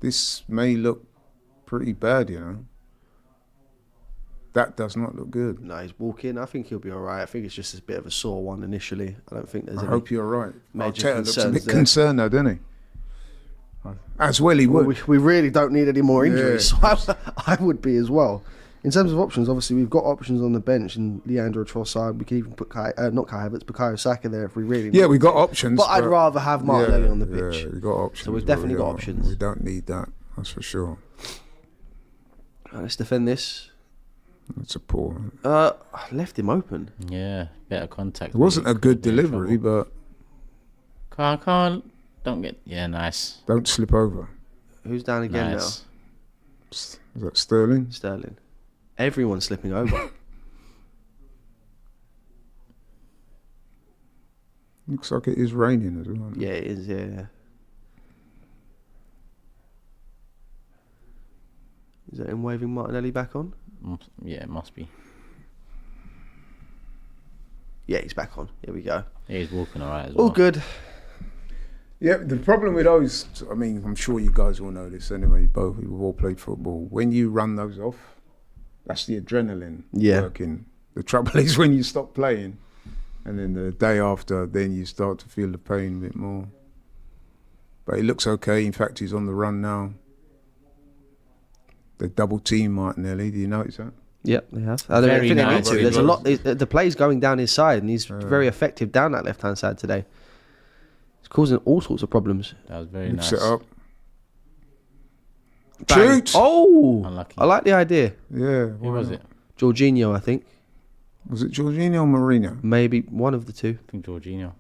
This may look pretty bad, you know. That does not look good. No, he's walking. I think he'll be all right. I think it's just a bit of a sore one initially. I don't think there's I any... hope you're right. major Arteta looks a concerns bit there. concerned now, doesn't he? As well he Well, would. we really don't need any more injuries. Yeah. So I would be as well. In terms of options, obviously we've got options on the bench in Leandro Trossard. We can even put not Kai Havertz, Bukayo Saka there if we really Yeah, need we to. got options. But I'd rather have Martinelli on the pitch. Yeah, we got options. So we've but definitely we got don't- options. We don't need that, that's for sure. Let's defend this. That's a poor. I left him open. Yeah, better contact. It wasn't a Could good be in delivery, trouble. but Can't. Don't get. Yeah, nice. don't slip over. Who's down again Nice. Is that Sterling? now? Sterling. Everyone's slipping over. Looks like it is raining as well. Yeah, it is. Yeah. Is that him waving Martinelli back on? Yeah, it must be. Yeah, he's back on. Here we go. Yeah, he's walking alright as well. All good. Yeah, the problem with those, I mean, I'm sure you guys all know this anyway, both, we've all played football. When you run those off, that's the adrenaline working. The trouble is when you stop playing, and then the day after, then you start to feel the pain a bit more. But he looks okay. In fact, he's on the run now. They double team Martinelli. Do you notice that? Yep, they have. Very I think they need nice. to. There's a Very lot. The play's going down his side, and he's very effective down that left-hand side today. It's causing all sorts of problems. That was very Mix nice. it up. Bang. Shoot! Oh, Unlucky. I like the idea. Yeah. Who was it? Jorginho, I think. Was it Jorginho or Mourinho? Maybe one of the two. I think Jorginho.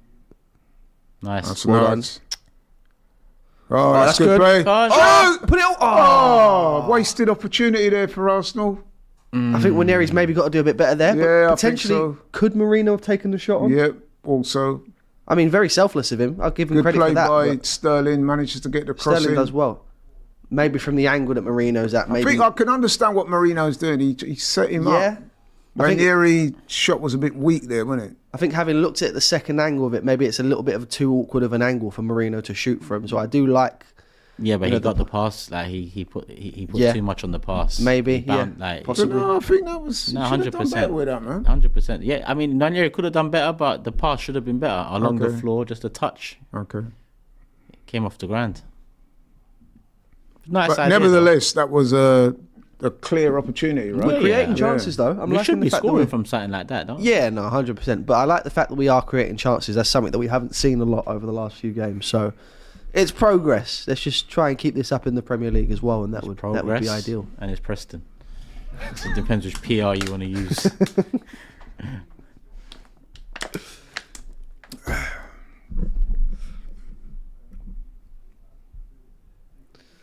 Nice. That's Well done. nice. Oh, that's that's good good. play. Go on, Oh! Put it. Oh, wasted opportunity there for Arsenal. I think Waneri's maybe got to do a bit better there. Yeah, I but think potentially, so. could Marino have taken the shot on? Yep, also. I mean, very selfless of him. I'll give him Good credit play for that. by but Sterling, manages to get the cross Sterling in. does well. Maybe from the angle that Marino's at. I Maybe. think I can understand what Marino's doing. He set him Yeah. up. Ranieri's shot was a bit weak there, wasn't it? I think having looked at the second angle of it, maybe it's a little bit of too awkward of an angle for Marino to shoot from. So I do like. Yeah, but he got the pass. Like he put too much on the pass. Maybe, He bound, like, possibly. No, I think that was. No, he should have done 100%. better with that, man. 100%. Yeah, I mean, Ranieri could have done better, but the pass should have been better along the Okay. floor, just a touch. Okay. Came off the ground. Nice But idea, nevertheless, that was a clear opportunity, right? We're creating yeah. chances though. though. I'm We liking should the be fact that scoring we're- from something like that, don't we? Yeah, no, 100%. But I like the fact that we are creating chances. That's something that we haven't seen a lot over the last few games. So it's progress. Let's just try and keep this up in the Premier League as well, and that would be ideal. And it's Preston. So it depends which PR you want to use.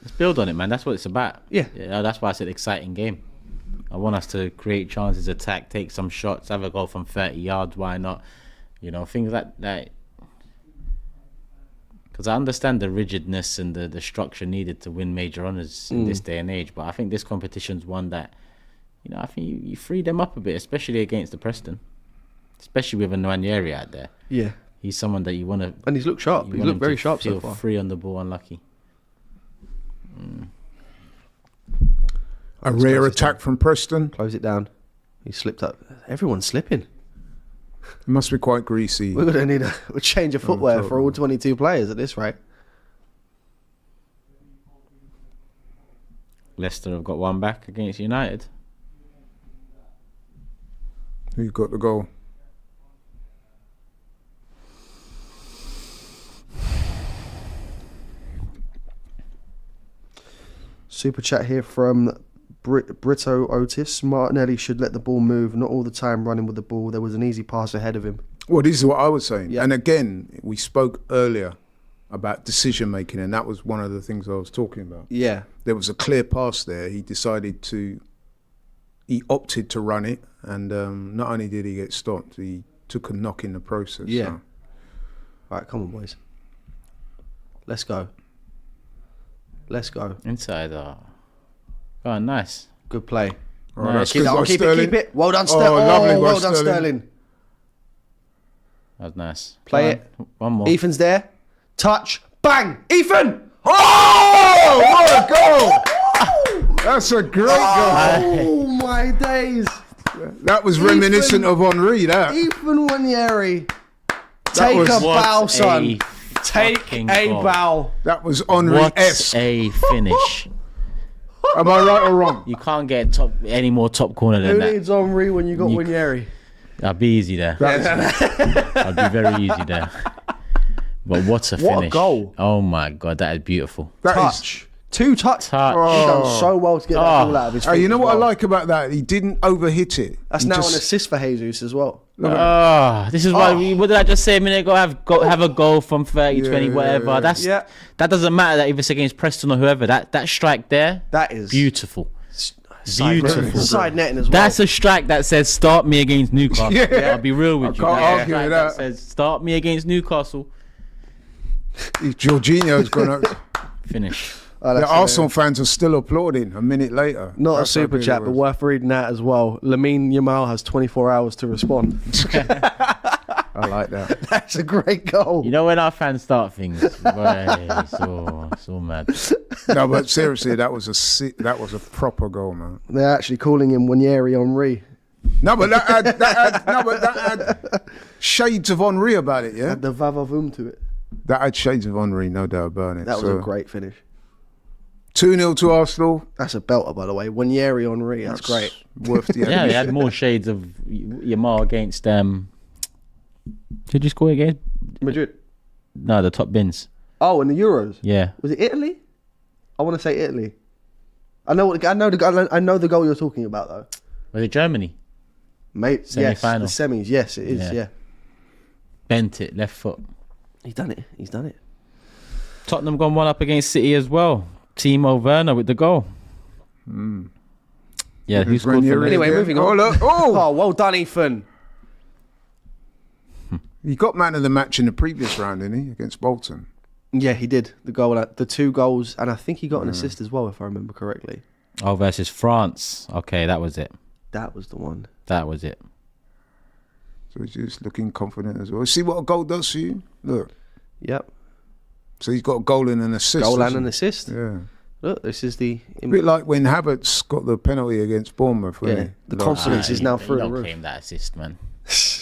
Let's build on it, man. That's what it's about. Yeah. That's why I said exciting game. I want us to create chances, attack, take some shots, have a goal from 30 yards. Why not? You know, things like that. Because I understand the rigidness and the structure needed to win major honours in this day and age. But I think this competition's one that, you know, I think you free them up a bit, especially against the Preston. Especially with a Nwaneri out there. Yeah. He's someone that you want to... And he's looked sharp. He's looked very sharp so feel far. free on the ball, unlucky. A rare attack from Preston. Close it down. He slipped up. Everyone's slipping. It must be quite greasy. We're going to need a change of footwear for all 22 players at this rate. Leicester have got one back against United. Who got the goal? Super chat here from Brito Otis. Martinelli should let the ball move, not all the time running with the ball. There was an easy pass ahead of him. Well, this is what I was saying. Yeah. And again, we spoke earlier about decision making, and that was one of the things I was talking about. Yeah. There was a clear pass there. He opted to run it, and not only did he get stopped, he took a knock in the process. Yeah. So. All right, come on, boys. Let's go. Let's go. Inside. Oh, nice. Good play. Oh, No, that's Keep good that by on, keep Sterling. it. Well done, Oh, Sterling. lovely by well done, Sterling. Sterling. That was nice. Play Go it. on. One more. Ethan's there. Touch. Bang. Ethan. Oh, what a goal! That's a great goal. Oh, my days. That was reminiscent of Henri, that. Ethan Wanieri. Take was- a What bow, a son. Take fucking a goal. bow. That was What Henri-esque. a finish. Am I right or wrong? You can't get any more top corner Who than that. needs Henri when you got You- Wanieri? I'd be easy there. I'd be very easy there. But what a finish. What a goal. Oh my God, that is beautiful. That is- Touch. Two touch. Touch. He's done so well to get that ball out of his feet. you know as what I well. like about that? He didn't overhit it. That's He now just- an assist for Jesus as well. This is why what did I just say a minute ago? Have a goal from 30, 20, Yeah, whatever. yeah. That doesn't matter that if it's against Preston or whoever. That strike there, That is beautiful. side beautiful. netting. Side netting as well. That's a strike that says start me against Newcastle. Yeah. I'll be real with you. can't That's a argue strike with that that. says start me against Newcastle. Jorginho's gone out. Finish. Oh, The that's Arsenal fans are still applauding a minute later. not That's a super how good chat, it but was. worth reading that as well. Lamine Yamal has 24 hours to respond. I like that. That's a great goal. You know when our fans start things, boy, so mad. No, but seriously, that was a proper goal, man. They're actually calling him Wanieri Henri. No, but that had shades of Henri about it, yeah. Had the vavavoom to it. That had shades of Henri, no doubt about it. That was a great finish. 2-0 to Arsenal. That's a belter, by the way. Wanieri Henri. That's great. Worth the Yeah, they admission. had more shades of Yamal against Did you score against? Madrid. No, the top bins. Oh, in the Euros. Yeah. Was it Italy? I want to say Italy. I know the goal you're talking about though. Was it Germany? Mate, yes, the Semi-final. semis. Yes, it is. Yeah. Yeah. Bent it, left foot. He's done it. He's done it. Tottenham gone one up against City as well. Timo Werner with the goal. Yeah, who scored for Ranieri me? Anyway, again. moving on. Oh, look. Oh, Oh, well done, Ethan. he got man of the match in the previous round, didn't he, against Bolton? Yeah, he did the goal, the 2 goals, and I think he got an assist as well, if I remember correctly. Oh, versus France. Okay, that was it. That was the one. That was it. So he's just looking confident as well. See what a goal does for you? Look. Yep. So he's got a goal and an assist. Goal and hasn't an he? assist. Yeah. Look, this is the... A bit like when Havertz got the penalty against Bournemouth. Yeah, the confidence is now through You the don't roof. claim that assist, man.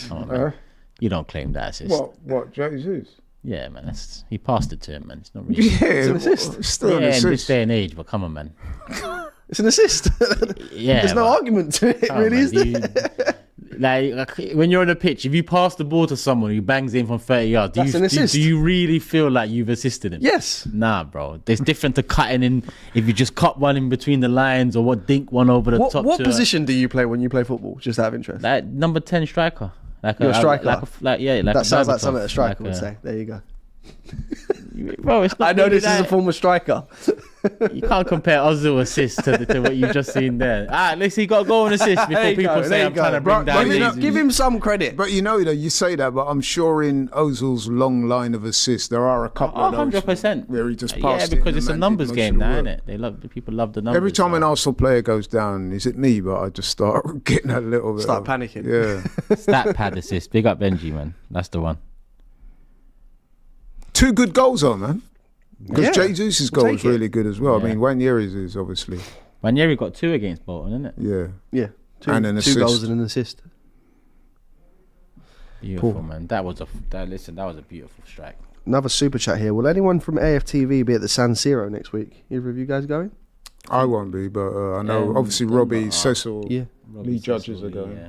Come on, man. You don't claim that assist. What, Jesus? Yeah, man. He passed it to him, man. It's not really. Yeah, It's an assist. It's still an Yeah, in this assist. day and age, but come on, man. It's an assist. Yeah, There's no but- argument to it, Come on, really, man. is there? Like when you're on a pitch, if you pass the ball to someone who bangs in from 30 yards, That's an assist. do you really feel like you've assisted him? Yes. Nah, bro. It's different to cutting in. If you just cut one in between the lines or dink one over the top. What to position do you play when you play football? Just out of interest. Like number 10 striker. You're a striker? Like That sounds like Berbatov. something a striker Like would say. There you go. Bro, it's not I know really this is a that. former striker. You can't compare Ozil assist to what you've just seen there. At least he got a goal and assist before There you people go, say there I'm you trying go. to bring Bro, down but you know- these. Give him some credit. But you say that, but I'm sure in Ozil's long line of assists, there are a couple of those 100%. where he just Yeah, passed it because and it's the a man did numbers most game of the now, work. isn't it? People love the numbers. Every time an so. Arsenal player goes down, is it me? But I just start getting a little bit. Start panicking. Yeah. Stat pad assist. Big up Benji, man. That's the one. 2 good goals on, man. Because Yeah. Jesus' We'll goal take was it. really good as well. Yeah. I mean, Wanyeri's is obviously. Ranieri got 2 against Bolton, isn't it? Yeah. Yeah. And an two assist. goals and an assist. Beautiful, Cool. man. That was a beautiful strike. Another super chat here. Will anyone from AFTV be at the San Siro next week? Either of you guys going? I won't be, but I know obviously Robbie, Cecil, Yeah. Robbie Lee Judges Cecil, are going. yeah.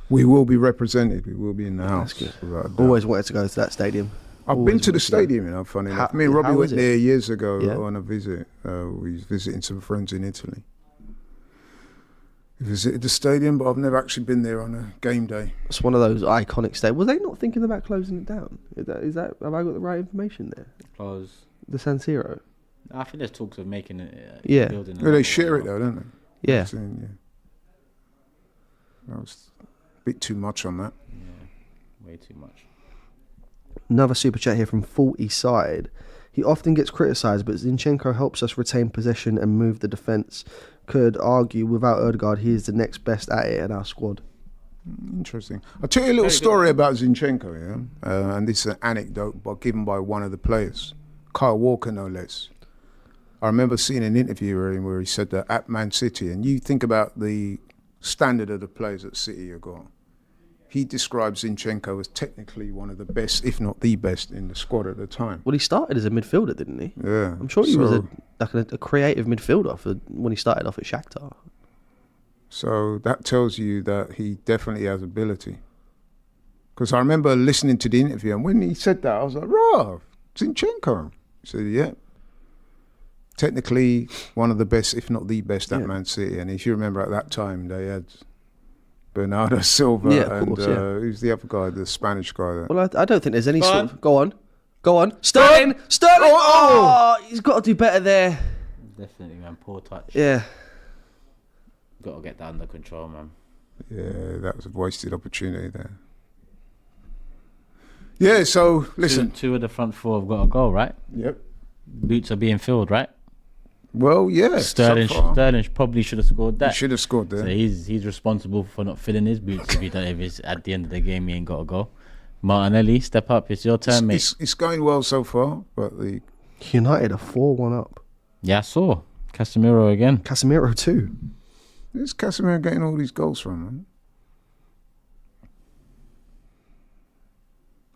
we will be represented. We will be in the house. good. without a doubt. Always wanted to go to that stadium. I've always been to the wanted to go. stadium, funny enough. Me and How Robbie was went it? there years ago Yeah. on a visit. We was visiting some friends in Italy. We visited the stadium, but I've never actually been there on a game day. It's one of those iconic stadiums. Were they not thinking about closing it down? Is that have I got the right information there? Close. The San Siro. I think there's talks of making it. Yeah. Building Yeah, they share it though, don't they? Yeah. I've seen, That was a bit too much on that. Way too much. Another super chat here from 40 Side. He often gets criticised, but Zinchenko helps us retain possession and move the defence. Could argue without Odegaard, he is the next best at it in our squad. Interesting. I'll tell you a little story about Zinchenko, and this is an anecdote given by one of the players, Kyle Walker, no less. I remember seeing an interview where he said that at Man City, and you think about the standard of the players at City have got. He describes Zinchenko as technically one of the best, if not the best, in the squad at the time. Well, he started as a midfielder, didn't he? Yeah. I'm sure he was a creative midfielder when he started off at Shakhtar. So that tells you that he definitely has ability. Because I remember listening to the interview, and when he said that, I was like, "Rah, Zinchenko." He said, "Yeah, technically one of the best, if not the best, at Man City." And if you remember at that time, they had Bernardo Silva and who's the other guy, the Spanish guy? Well, I don't think there's any Go sort on. of... Go on. Sterling! Oh, he's got to do better there. Definitely, man. Poor touch. Yeah. Got to get that under control, man. Yeah, that was a wasted opportunity there. Yeah, so listen. Two of the front 4 have got a goal, right? Yep. Boots are being filled, right? Well, yeah. Sterling so far. probably should have scored He that. should have scored there. So he's responsible for not filling his boots if it's at the end of the game he ain't got a goal. Martinelli, step up. It's your turn, mate. It's going well so far, but the United are 4-1 up. Yeah, I saw Casemiro again. Casemiro too. where's Casemiro getting all these goals from, man?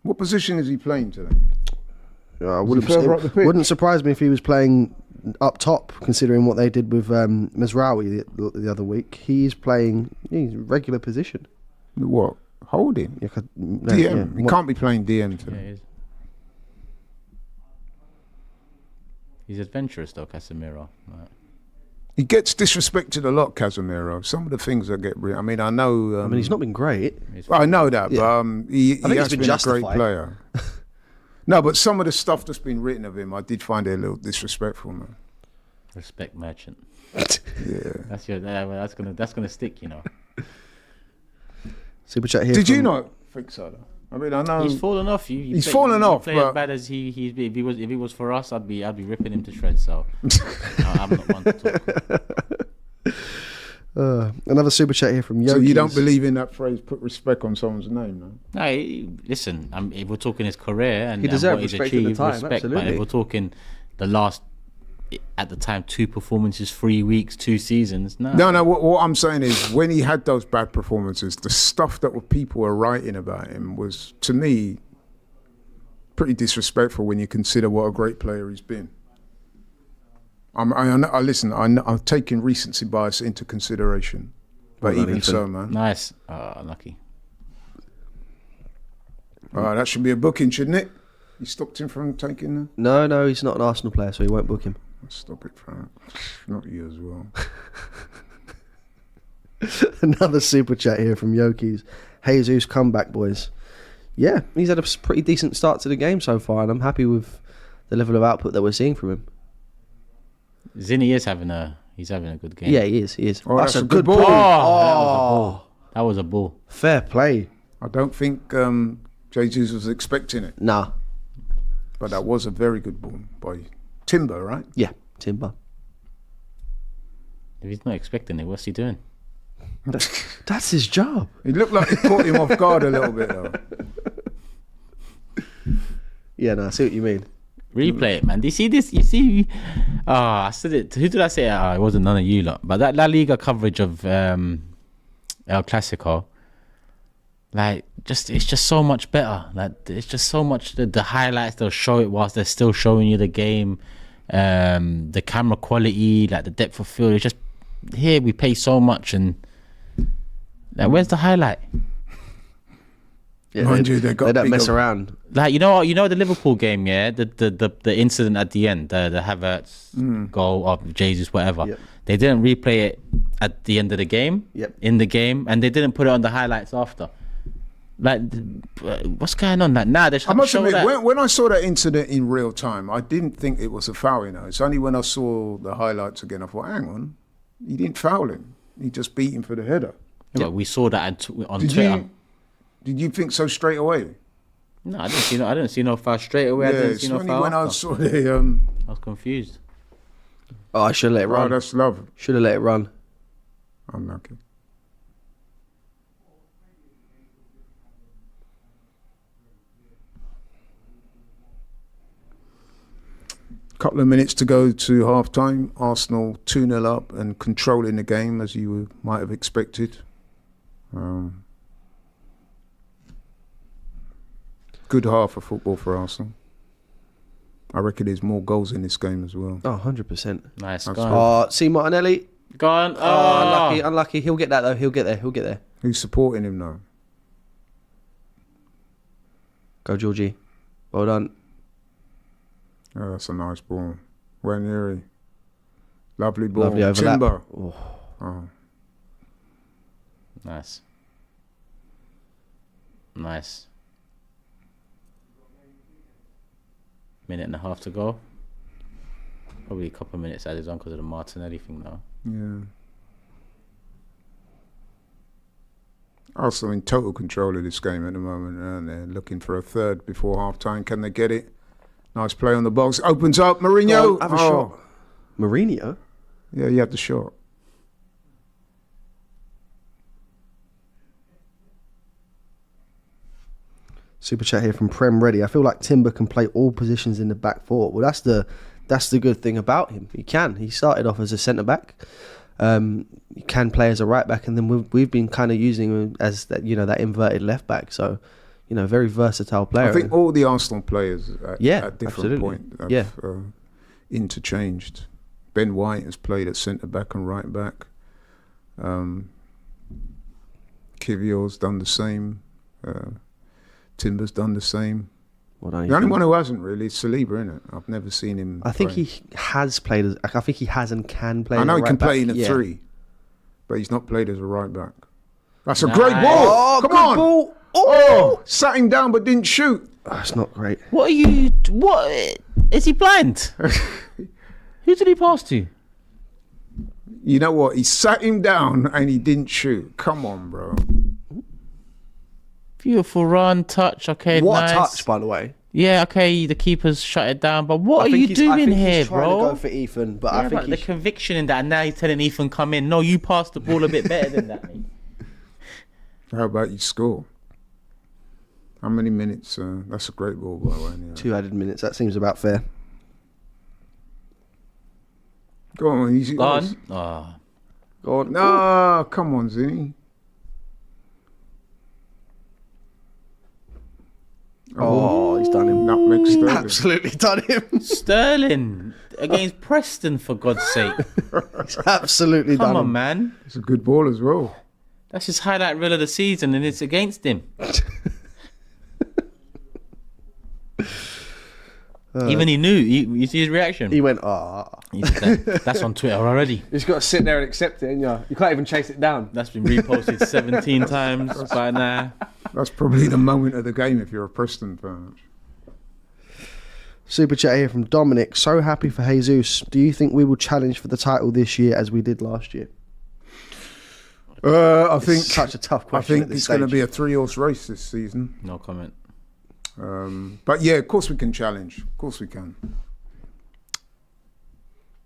What position is he playing today? further up the pitch? Wouldn't surprise me if he was playing up top, considering what they did with Mazraoui the other week. He's playing regular position. What? Holding? Yeah, DM. He can't be playing DM Yeah, today. he is. He's adventurous though, Casemiro. Right. He gets disrespected a lot, Casemiro. Some of the things that get... I mean, I know... I mean, he's not been great. I know that, Yeah. but he think has it's been been a great justified. player. No, but some of the stuff that's been written of him, I did find it a little disrespectful, man. Respect merchant. Yeah. That's gonna stick, you know. Super chat here. Did you from- not think so, though? I mean, I know... He's fallen off. He's fallen off, Play but- as bad as if he was for us, I'd be ripping him to shreds. So I'm not one to talk. Another super chat here from Yoki. So you don't believe in that phrase, put respect on someone's name, no? No, listen, if we're talking his career and, He deserved what he's respect at the achieved, time, respect. But absolutely. if we're talking the last, at the time, 2 performances, 3 weeks, 2 seasons, no. No. What I'm saying is, when he had those bad performances, the stuff that people were writing about him was, to me, pretty disrespectful when you consider what a great player he's been. I'm taking recency bias into consideration, but Well, even Ethan. so, man. Nice. Lucky. That should be a booking, shouldn't it? You stopped him from taking. No, he's not an Arsenal player, so he won't book him. Stop it, Frank. Not you as well. Another super chat here from Yoki's. Jesus comeback, boys. Yeah, he's had a pretty decent start to the game so far, and I'm happy with the level of output that we're seeing from him. Zinni is having a good game. Yeah, he is. Oh, that's a good ball. ball. That was a ball. Fair play. I don't think Jesus was expecting it, Nah. but that was a very good ball by Timber, right? Yeah, Timber. If he's not expecting it, what's he doing? That's his job. It looked like it caught him off guard a little bit, though. Yeah, no, I see what you mean. Replay it, man. Do you see this? You see? I said it. Who did I say? It wasn't none of you lot. But that La Liga coverage of El Clasico, like, it's just so much better. Like, it's just so much. The highlights, they'll show it whilst they're still showing you the game. The camera quality, like the depth of field. It's just, here we pay so much, and like, where's the highlight? Yeah, Mind you, they don't mess around. Like, you know the Liverpool game, yeah, the incident at the end, the Havertz goal of Jesus, whatever. Yep. They didn't replay it at the end of the game, in the game, and they didn't put it on the highlights after. Like, what's going on? Like, nah, they should I must show admit, that. when I saw that incident in real time, I didn't think it was a foul. It's only when I saw the highlights again, I thought, hang on, he didn't foul him. He just beat him for the header. Yeah, we saw that on Twitter. Did you think so straight away? No, I didn't see no foul straight away. I didn't see no only foul when I after. saw the. I was confused. Oh, I should have let it Oh, run. that's love. Should have let it run. Unlucky. Couple of minutes to go to half time. Arsenal 2-0 up and controlling the game as you might have expected. Good half of football for Arsenal. I reckon there's more goals in this game as well. Oh, 100%. Nice. That's Go on. Oh, see Martinelli. Go on. Oh, unlucky. He'll get that though. He'll get there. Who's supporting him now? Go, Georgie. Well done. Oh, that's a nice ball. Ranieri. Lovely ball. Lovely overlap. Timber. Oh. Oh. Nice. Minute and a half to go. Probably a couple of minutes added on because of the Martinelli thing now. Yeah. Arsenal in total control of this game at the moment, and they're looking for a third before half time. Can they get it? Nice play on the box. Opens up. Mourinho. Go on, have a shot. Mourinho? Yeah, he had the shot. Super chat here from Prem Ready. I feel like Timber can play all positions in the back four. Well, that's the good thing about him. He can. He started off as a centre back. He can play as a right back, and then we've been kind of using him as that that inverted left back. So, very versatile player. I think all the Arsenal players at different absolutely. point have interchanged. Ben White has played at centre back and right back. Kivior's done the same. Timber's done the same. Well done, The only one who hasn't really is Saliba, isn't it? I've never seen him. I think play. he has played as. I think he has and can play. I know as a he can right play back. in a three, but he's not played as a right back. That's a Nice. great ball. Oh, Come good on. ball. Oh, sat him down but didn't shoot. Oh, it's not great. What is he blind? Who did he pass to? You know what? He sat him down and he didn't shoot. Come on, bro. Beautiful run, touch. Okay, What nice. a touch, by the way. Yeah, okay, the keeper's shut it down, but what I are think you he's- doing I think here, he's trying bro? to go for Ethan, but Yeah, I think but the conviction in that, and now he's telling Ethan come in. No, you passed the ball a bit better than that, mate. How about you score? How many minutes? That's a great ball, by the way. Yeah. 2 added minutes. That seems about fair. Go on, easy. Gone. Oh. Go on. No, come on, Zinni. Oh, he's done him. Nutmeg Sterling. Absolutely done him. Sterling against Preston, for God's sake. He's absolutely Come done on, him. man. It's a good ball as well. That's his highlight reel of the season, and it's against him. Even he knew. You see his reaction? He went, ah. He said that's on Twitter already. He's got to sit there and accept it, and you can't even chase it down. That's been reposted 17 times by now. That's probably the moment of the game if you're a Preston fan. Super chat here from Dominic. So happy for Jesus. Do you think we will challenge for the title this year as we did last year? I think It's such a tough I question. think it's going to be a 3-horse race this season. No comment. But yeah, of course we can challenge. Of course we can.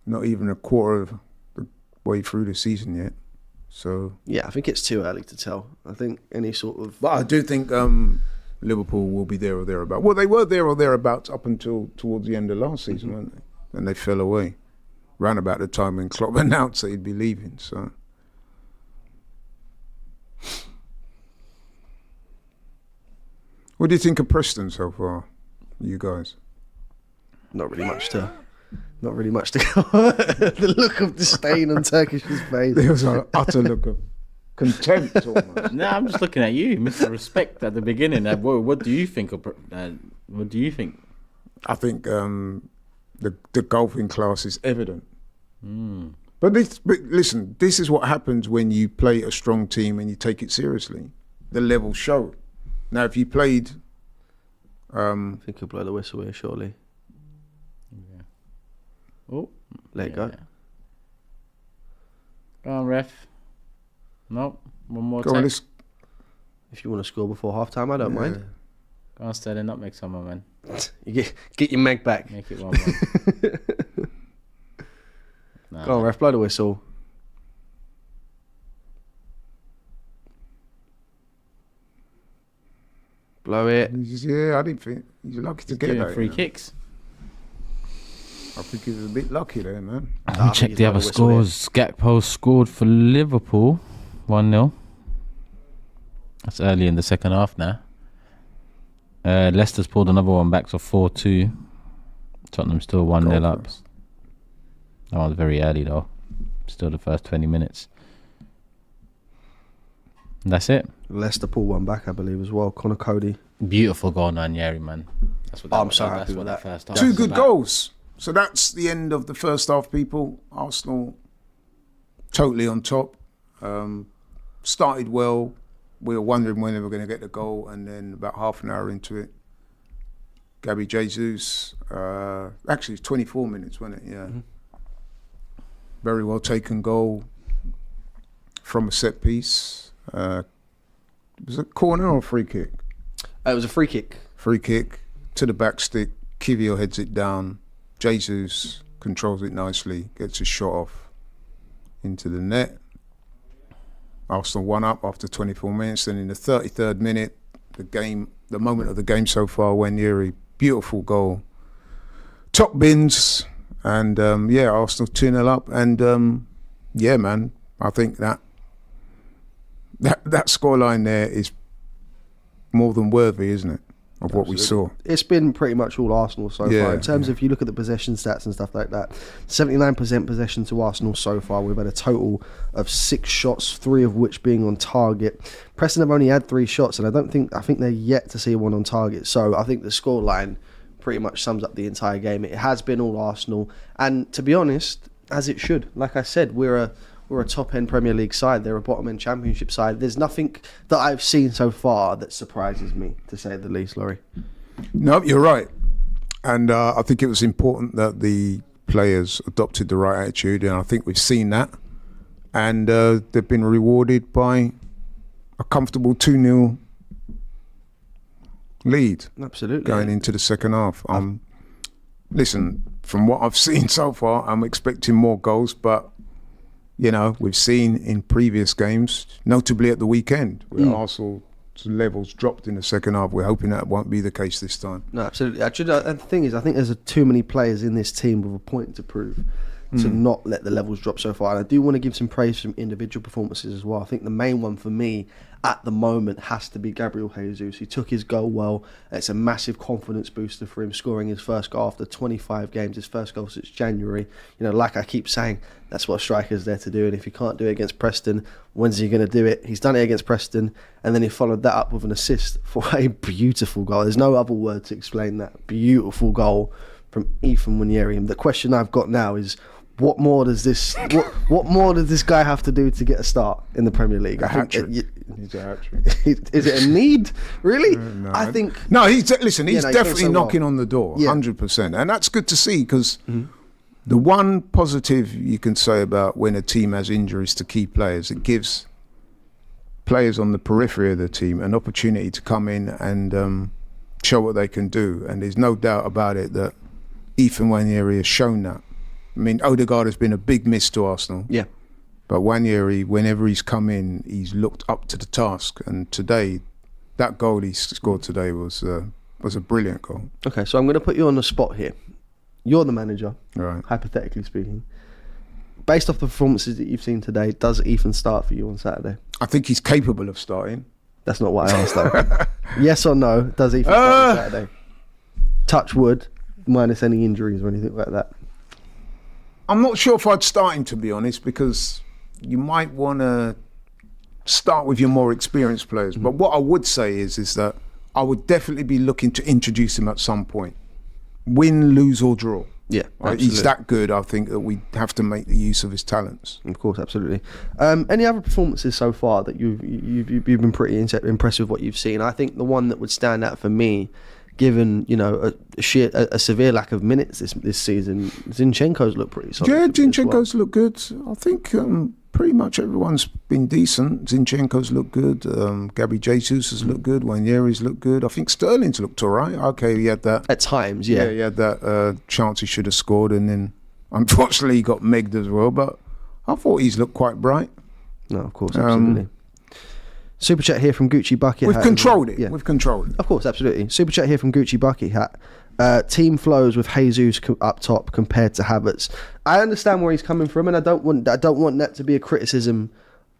Not even a quarter of the way through the season yet. So, Yeah, I think it's too early to tell. I think any sort of... but I do think Liverpool will be there or thereabouts. Well, they were there or thereabouts up until towards the end of last season, weren't they? And they fell away. Round about the time when Klopp announced that he'd be leaving. So, what do you think of Preston so far, you guys? Not really much to go. The look of disdain on Turkish's face. There was an utter look of contempt almost. No, I'm just looking at you, Mr. Respect, at the beginning. What do you think of? What do you think? I think the golfing class is evident. But listen, this is what happens when you play a strong team and you take it seriously. The levels show. Now, if you played, I think he'll blow the whistle here shortly. Oh, Let it go. Go on, ref. Nope. One more go on, time. let's, If you want to score before half time, I don't mind. Go on, Sterling. Not make someone, man. You get your meg back. Make it 1-1. Nah. Go on, ref, blow the whistle. Blow it. yeah, I didn't think he's lucky to get Giving that. free you know. kicks. I think he was a bit lucky there, man. Let I me think check he's the got other a whistle here. scores. Gakpo scored for Liverpool, 1-0. That's early in the second half now. Leicester's pulled another one back, so 4-2. Tottenham still 1-0 up. Goal That one's very early though. Still the first 20 minutes. And that's it. Leicester pull one back, I believe, as well. Connor Cody. Beautiful goal, Nanieri, man. That's what I'm so happy with that. First half Two was good about. goals. So that's the end of the first half, people. Arsenal totally on top. Started well. We were wondering when they were going to get the goal, and then about half an hour into it, Gabby Jesus, actually it's 24 minutes, wasn't it? Yeah. Mm-hmm. Very well taken goal from a set piece. Was it a corner or a free kick? It was a free kick. Free kick to the back stick. Kivio heads it down. Jesus controls it nicely, gets a shot off into the net. Arsenal 1 up after 24 minutes. Then in the 33rd minute, the moment of the game so far, Nanieri, beautiful goal. Top bins, and Arsenal 2-0 up. And man, I think that scoreline there is more than worthy, isn't it, of what we saw? It's been pretty much all Arsenal so Yeah, far. In terms of, if you look at the possession stats and stuff like that, 79% possession to Arsenal so far. We've had a total of 6 shots, 3 of which being on target. Preston have only had 3 shots, and I think they're yet to see one on target. So I think the scoreline pretty much sums up the entire game. It has been all Arsenal, and to be honest, as it should. Like I said, we're a top-end Premier League side. They're a bottom-end Championship side. There's nothing that I've seen so far that surprises me, to say the least, Laurie. No, you're right. And I think it was important that the players adopted the right attitude, and I think we've seen that. And they've been rewarded by a comfortable 2-0 lead Absolutely. going into the second half. Listen, from what I've seen so far, I'm expecting more goals, but you know, we've seen in previous games, notably at the weekend, where Arsenal's levels dropped in the second half. We're hoping that won't be the case this time. No, absolutely. Actually, the thing is, I think there's too many players in this team with a point to prove to not let the levels drop so far. And I do want to give some praise from individual performances as well. I think the main one for me at the moment has to be Gabriel Jesus. He took his goal well. It's a massive confidence booster for him, scoring his first goal after 25 games, his first goal since January. You know, like I keep saying, that's what a striker's there to do. And if he can't do it against Preston, when's he going to do it? He's done it against Preston, and then he followed that up with an assist for a beautiful goal. There's no other word to explain that. Beautiful goal from Ethan Nwaneri. And the question I've got now is, what more does this guy have to do to get a start in the Premier League? A hat-trick. He's a hat-trick. Is it a need, really? No, I think. No, he's definitely so knocking well. on the door, Yeah. 100%, and that's good to see because the one positive you can say about when a team has injuries to key players, it gives players on the periphery of the team an opportunity to come in and show what they can do, and there's no doubt about it that Ethan Nwaneri has shown that. I mean, Odegaard has been a big miss to Arsenal. Yeah. But Nwaneri, whenever he's come in, he's looked up to the task. And today, that goal he scored today was a brilliant goal. Okay, so I'm going to put you on the spot here. You're the manager, Right. hypothetically speaking. Based off the performances that you've seen today, does Ethan start for you on Saturday? I think he's capable of starting. That's not what I asked, though. Yes or no, does Ethan start on Saturday? Touch wood, minus any injuries or anything like that. I'm not sure if I'd start him, to be honest, because you might want to start with your more experienced players. But what I would say is that I would definitely be looking to introduce him at some point. Win, lose or draw. Yeah, Right? He's that good, I think, that we have to make the use of his talents. Of course, absolutely. Any other performances so far that you've been pretty impressed with what you've seen? I think the one that would stand out for me, given a severe lack of minutes this season, Zinchenko's looked pretty solid. Yeah, to me as well. Zinchenko's looked good. I think pretty much everyone's been decent. Zinchenko's looked good. Gabriel Jesus has looked good. Nwaneri's looked good. I think Sterling's looked all right. Okay, he had that. At times, yeah. He had that chance he should have scored, and then unfortunately he got megged as well. But I thought he's looked quite bright. No, of course, absolutely. Super chat here from Gucci Bucket We've Hat. controlled it. Yeah. We've controlled it. Of course, absolutely. Super chat here from Gucci Bucket Hat. Team flows with Jesus up top compared to Havertz. I understand where he's coming from, and I don't want that to be a criticism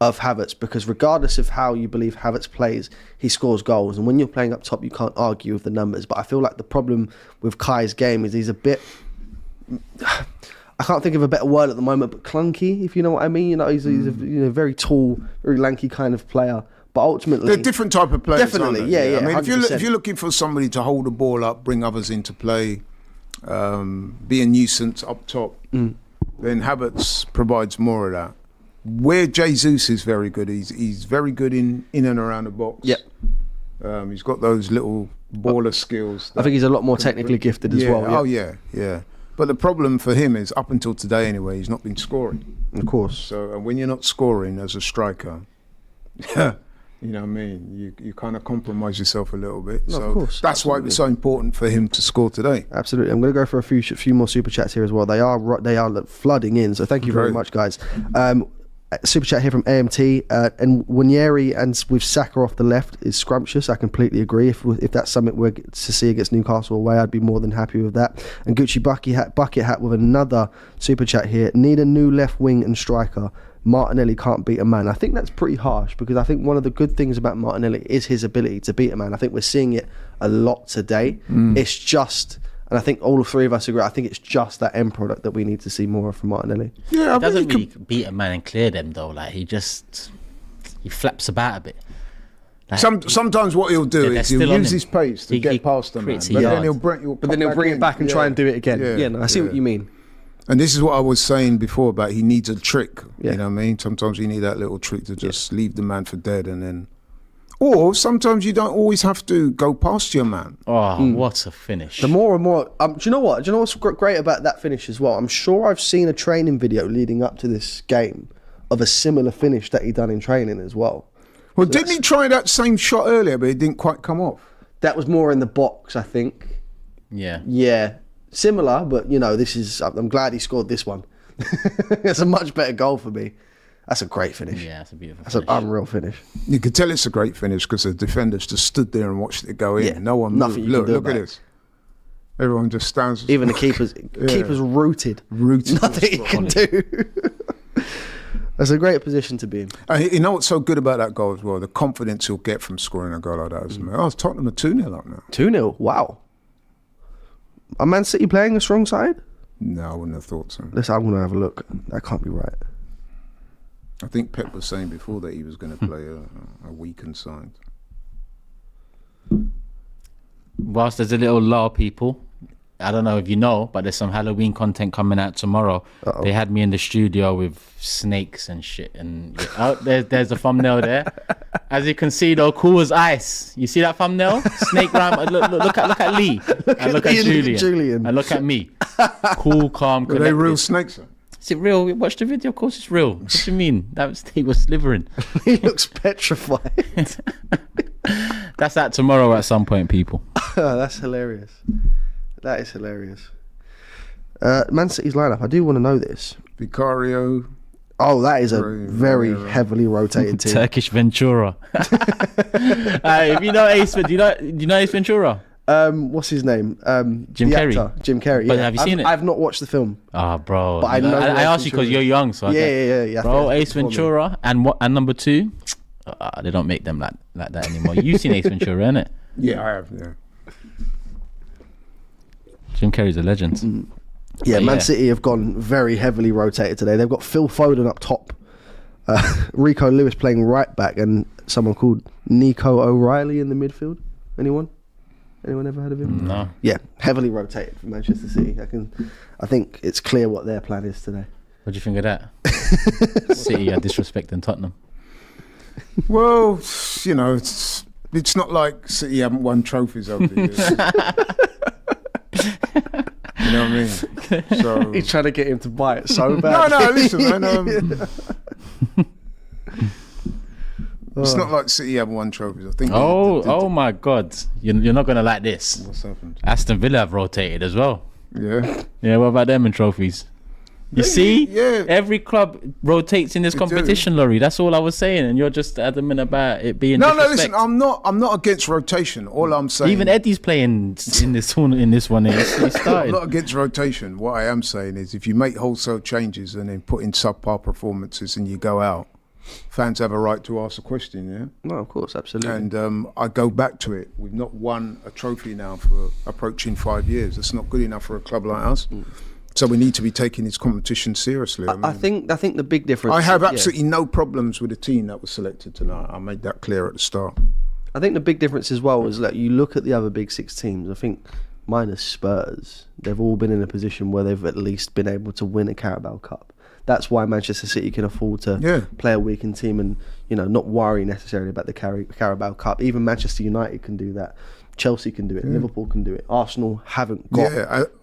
of Havertz, because regardless of how you believe Havertz plays, he scores goals, and when you're playing up top, you can't argue with the numbers. But I feel like the problem with Kai's game is he's a bit. I can't think of a better word at the moment, but clunky, if you know what I mean. He's a very tall, very lanky kind of player. But ultimately, they're different type of players. Definitely, aren't they? yeah. I mean, 100%. if you're looking for somebody to hold the ball up, bring others into play, be a nuisance up top, then Havertz provides more of that. Where Jesus is very good, he's very good in and around the box. Yep. He's got those little baller skills. I think he's a lot more technically gifted as well. Oh yeah. But the problem for him is, up until today anyway, he's not been scoring. Of course. So when you're not scoring as a striker, you know what I mean? You kind of compromise yourself a little bit. No, so of course, that's why it was so important for him to score today. Absolutely. I'm going to go for a few more super chats here as well. They are flooding in, so thank you very Great. much, guys. Super chat here from AMT. And Nwaneri and with Saka off the left is scrumptious. I completely agree. If that's something we're to see against Newcastle away, I'd be more than happy with that. And Gucci Bucket Hat with another super chat here. Need a new left wing and striker. Martinelli can't beat a man. I think that's pretty harsh, because I think one of the good things about Martinelli is his ability to beat a man. I think we're seeing it a lot today. It's just, and I think all three of us agree, I think it's just that end product that we need to see more of from Martinelli. Yeah, He doesn't really beat a man and clear them though. Like he flaps about a bit. Like, sometimes what he'll do they're is he'll still on use him. his pace to He get past the man, creates a but then yard. he'll bring it back and in. try and do it again. Yeah, I see what you mean. And this is what I was saying before about he needs a trick. Yeah. You know what I mean? Sometimes you need that little trick to just leave the man for dead, and then, or sometimes you don't always have to go past your man. Oh, what a finish! The more and more, do you know what? Do you know what's great about that finish as well? I'm sure I've seen a training video leading up to this game of a similar finish that he done in training as well. Well, didn't he try that same shot earlier, but it didn't quite come off? That was more in the box, I think. Yeah. Yeah, similar, but you know, this is. I'm glad he scored this one. It's a much better goal for me. That's a great finish. Yeah, that's a beautiful That's finish. an unreal finish. You could tell it's a great finish because the defenders just stood there and watched it go in. Yeah, No one nothing moved. you can Look, do look at about it. this. Everyone just stands. Even the keeper's rooted. Rooted. Nothing he can do. That's a great position to be in. And you know what's so good about that goal as well? The confidence he'll get from scoring a goal like that. Oh, Tottenham are 2-0 up now. 2-0. Wow. Are Man City playing a strong side? No, I wouldn't have thought so. Listen, I'm gonna have a look. That can't be right. I think Pep was saying before that he was going to play a weakened side. Whilst there's a little lull, people, I don't know if you know, but there's some Halloween content coming out tomorrow. Uh-oh. They had me in the studio with snakes and shit, and there's a thumbnail there. As you can see, though, cool as ice. You see that thumbnail? Snake rhyme. Look at Lee. And look at Julian. And look at me. Cool, calm, Are they collected. real snakes? Is it real? We watched the video. Of course, it's real. What do you mean? That snake was slithering. He looks petrified. That's that tomorrow at some point, people. That's hilarious. That is hilarious. Man City's lineup. I do want to know this. Vicario. Oh, that is a Very very heavily rotated team. Turkish Ventura. If you know Ace, do you know Ace Ventura? What's his name? Jim the Carrey. actor, Jim Carrey. But Yeah. have you seen it? I've not watched the film. Ah, bro. But I know I Ace asked you because Ventura. you're young, so I get- Yeah. Bro, I think Ace that's before me. Ventura and number 2. They don't make them like that anymore. You've seen Ace Ventura, innit? Yeah, I have. Yeah. Jim Carrey's a legend. Yeah, But Man yeah. City have gone very heavily rotated today. They've got Phil Foden up top, Rico Lewis playing right back, and someone called Nico O'Reilly in the midfield. Anyone ever heard of him? No. Yeah, heavily rotated for Manchester City. I think it's clear what their plan is today. What do you think of that? City are disrespecting Tottenham. Well, you know, it's not like City haven't won trophies over the years. You know what I mean? So He's trying to get him to buy it so bad. no, listen, man. It's not like City haven't won trophies. I think. Oh my God! You're not gonna like this. What's happened? Aston Villa have rotated as well. Yeah. Yeah, what about them in trophies? You see, yeah. every club rotates in this They do. competition, Laurie. That's all I was saying, and you're just adamant about it being. No, disrespect. listen. I'm not against rotation. All I'm saying. Even Eddie's playing in this one. In this one, he I'm started. not against rotation. What I am saying is, if you make wholesale changes and then put in subpar performances and you go out, fans have a right to ask a question. Yeah. No, of course, absolutely. And I go back to it. We've not won a trophy now for approaching 5 years. That's not good enough for a club like us. So we need to be taking this competition seriously. I think the big difference. I have yeah. absolutely no problems with the team that was selected tonight. I made that clear at the start. I think the big difference as well is that you look at the other big 6 teams. I think minus Spurs, they've all been in a position where they've at least been able to win a Carabao Cup. That's why Manchester City can afford to play a weakened team and not worry necessarily about the Carabao Cup. Even Manchester United can do that. Chelsea can do it. Liverpool can do it. Arsenal haven't got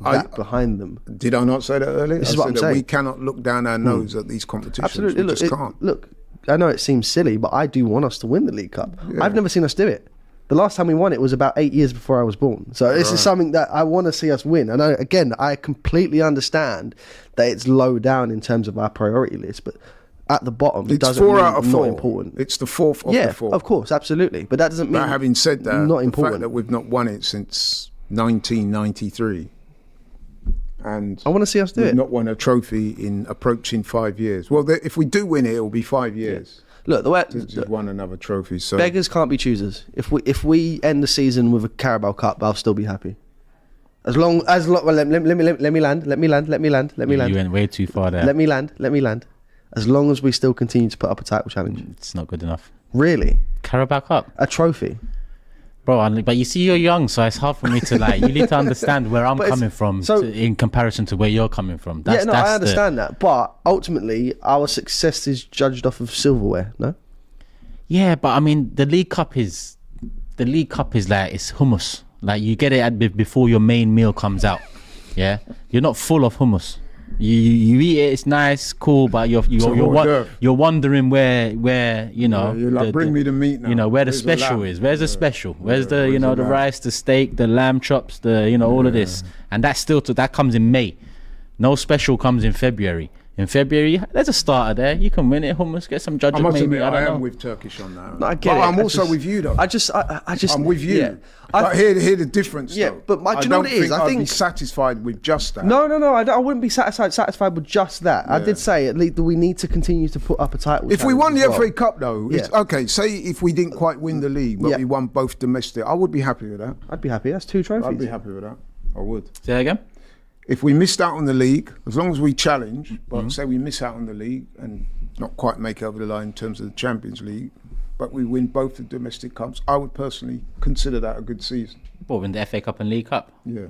that behind them. Did I not say that earlier? This is I what said I'm that saying. we cannot look down our nose at these competitions. Absolutely. We just can't. Look, I know it seems silly, but I do want us to win the League Cup. I've never seen us do it. The last time we won it was about 8 years before I was born. So this is something that I want to see us win. And I completely understand that it's low down in terms of our priority list, but at the bottom, it It's doesn't 4 mean out of not 4. important. It's the 4th of Yeah, the 4. of course, absolutely. But that doesn't mean But having said that, not the important. fact that we've not won it since 1993, and I want to see us do we've it. not won a trophy in approaching 5 years. Well, if we do win it, it'll be 5 years. Look, the way Just won another trophy. So beggars can't be choosers. If we end the season with a Carabao Cup, I'll still be happy. As long well, let me land. You went way too far there. Let me land. As long as we still continue to put up a title challenge. It's not good enough. Really? Carabao Cup, A trophy? bro. But you see, you're young, so it's hard for me to like. You need to understand where I'm But it's- coming from so- in comparison to where you're coming from. I understand that. But ultimately, our success is judged off of silverware, no? Yeah, but I mean, the League Cup is like it's hummus. Like you get it before your main meal comes out. Yeah, you're not full of hummus. You eat it, it's nice, cool, but a hors d'oeuvre. you're wondering where you know. You're like, bring me the meat now. You know where the Where's special lamb? is. Where's the special? Where's the where's the the lamb? rice, the steak, the lamb chops, the all of this, and that's still that comes in May. No special comes in February. In February, there's a starter there. You can win it. Hummus, get some I judgment. must Maybe admit, I I don't am know. with Turkish on that. No, I get but it. I'm I also just- with you, though. I just, I'm with you. Yeah. But hear the difference. Yeah, though. but do I you know what don't it is? think I I'd be think- satisfied with just that. No, I wouldn't be satisfied with just that. I Yeah. did say at least that we need to continue to put up a title. If we challenge won the as well. FA Cup, though, it's, Yeah. okay. Say if we didn't quite win the league, but Yeah. we won both domestic, I would be happy with that. I'd be happy. That's 2 trophies. I'd be happy with that. I would. Say that again. If we missed out on the league, as long as we challenge, but Mm-hmm. say we miss out on the league and not quite make it over the line in terms of the Champions League, but we win both the domestic cups, I would personally consider that a good season. Well, win the FA Cup and League Cup. Yeah.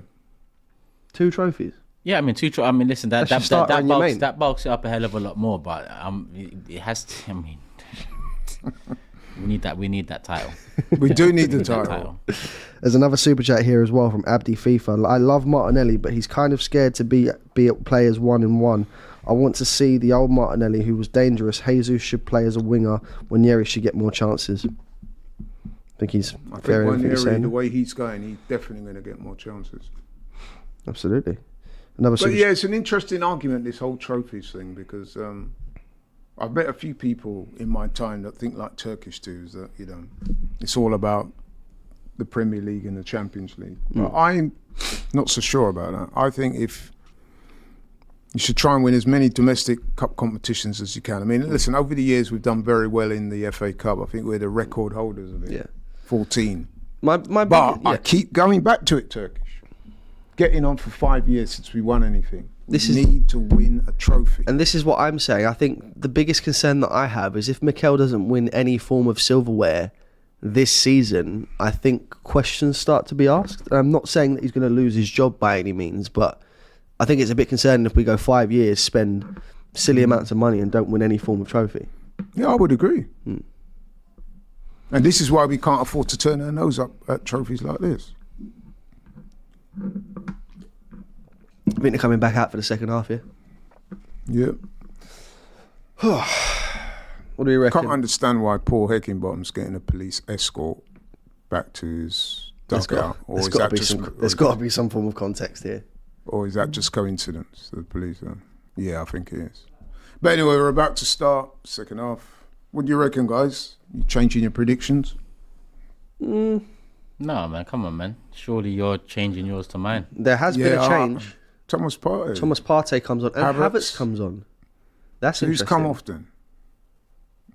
2 trophies. Yeah, I mean, I mean, listen, That's your starter and your main. that bulks it up a hell of a lot more. But it has to. I mean, we need that title. We do need the That title. There's another super chat here as well from Abdi FIFA. I love Martinelli, but he's kind of scared to be players 1-in-1. I want to see the old Martinelli who was dangerous. Jesus should play as a winger. Wanyeri should get more chances. I think he's I think fair in everything he's Ranieri, the saying. way he's going, he's definitely going to get more chances. Absolutely. Another But super yeah, it's an interesting argument, this whole trophies thing, because I've met a few people in my time that think like Turkish do, is that, you know, it's all about the Premier League and the Champions League. But I'm not so sure about that. I think if you should try and win as many domestic cup competitions as you can. I mean, listen, over the years we've done very well in the FA Cup. I think we're the record holders of it. Yeah. 14. My But yeah. I keep going back to it, Turkish. Getting on for 5 years since we won anything. We need to win a trophy. And this is what I'm saying. I think the biggest concern that I have is if Mikel doesn't win any form of silverware this season, I think questions start to be asked. And I'm not saying that he's going to lose his job by any means, but I think it's a bit concerning if we go 5 years, spend silly amounts of money and don't win any form of trophy. Yeah, I would agree. And this is why we can't afford to turn our nose up at trophies like this. I think they're coming back out for the second half, yeah? Yeah. What do you reckon? Can't understand why Paul Heckingbottom's getting a police escort back to his dugout. There's got to be some form of context here. Or is that just coincidence? The police are? Yeah, I think it is. But anyway, we're about to start second half. What do you reckon, guys? You changing your predictions? No, man, come on, man. Surely you're changing yours to mine. There has been a change. Thomas Partey. Thomas Partey comes on and Havertz. Havertz comes on. That's Who's interesting. come off then?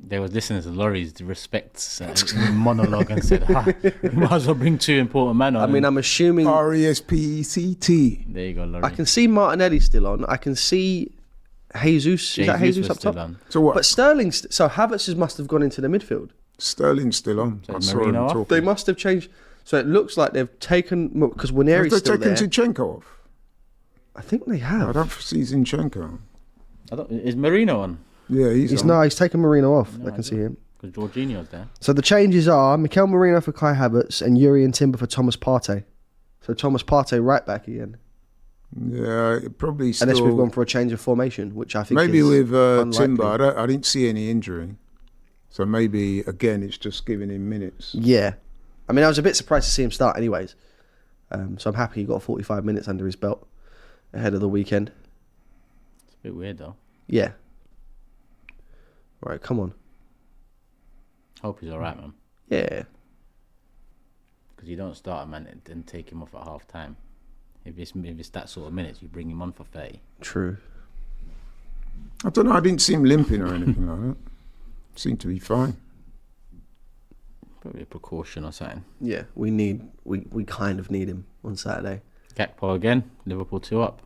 They was listening to Laurie's respects monologue and said, you might as well bring 2 important men on. I mean, I'm assuming... RESPECT. There you go, Laurie. I can see Martinelli still on. I can see Jesus. Is that Jesus was up still top? on. So what? But Sterling... So Havertz must have gone into the midfield. Sterling's still on. So I saw him Marino off? talking. They must have changed... So it looks like they've taken... Because Wanyeri's Have they still taken there. Zinchenko off? I think they I have. don't see Zinchenko. Is Marino on? Yeah, he's on. No, he's taken Marino off. No, I can see him. Because Jorginho's there. So the changes are Mikel Merino for Kai Havertz and Yuri and Timber for Thomas Partey. So Thomas Partey right back again. Yeah, it probably still... Unless we've gone for a change of formation, which I think Maybe is with unlikely. Timber, I didn't see any injury. So maybe, again, it's just giving him minutes. Yeah. I mean, I was a bit surprised to see him start anyways. So I'm happy he got 45 minutes under his belt ahead of the weekend. It's a bit weird, though. Yeah. All right, come on. Hope he's all right, man. Yeah. Because you don't start a man and take him off at half time. If it's that sort of minutes, you bring him on for 30. True. I don't know, I didn't see him limping or anything like that. Seemed to be fine. Probably a precaution or something. Yeah, we kind of need him on Saturday. Gakpo again. Liverpool 2 up.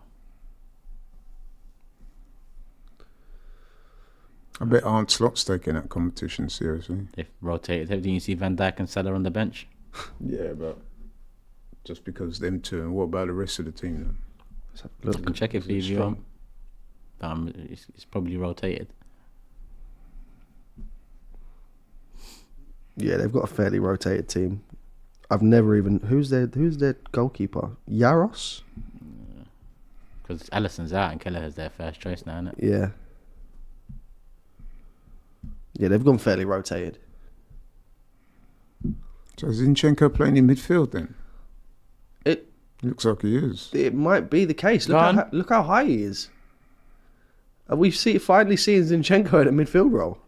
I bet Arne Slot's taking that competition seriously. They've rotated. Didn't you see Van Dijk and Salah on the bench? Yeah, but just because them two, and what about the rest of the team then? Let's have a You look. can check if Is it you strong? it's probably rotated. Yeah, they've got a fairly rotated team. I've never even... Who's their goalkeeper? Yaros? Because because Allison's out and Kelleher's their first choice now, isn't it? Yeah. Yeah, they've gone fairly rotated. So is Zinchenko playing in midfield then? It Looks like he is. it might be the case. Go on. Look how high he is. Are we finally seeing Zinchenko in a midfield role?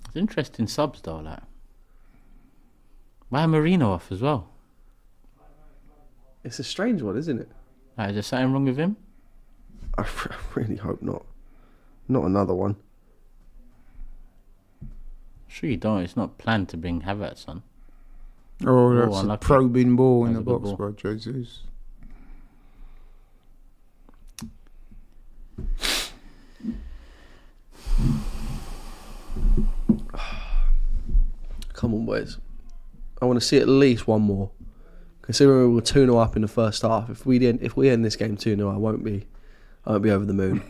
It's interesting subs though, like. Why Marino off as well? It's a strange one, isn't it? Like, is there something wrong with him? I really hope not. Not another one. Sure you don't. It's not planned to bring Havertz on. Oh, that's a unlucky. probing ball in That the was a box good by Jesus. Come on, boys. I want to see at least one more. Considering we were 2-0 up in the first half, if we end this game 2-0, I won't be over the moon.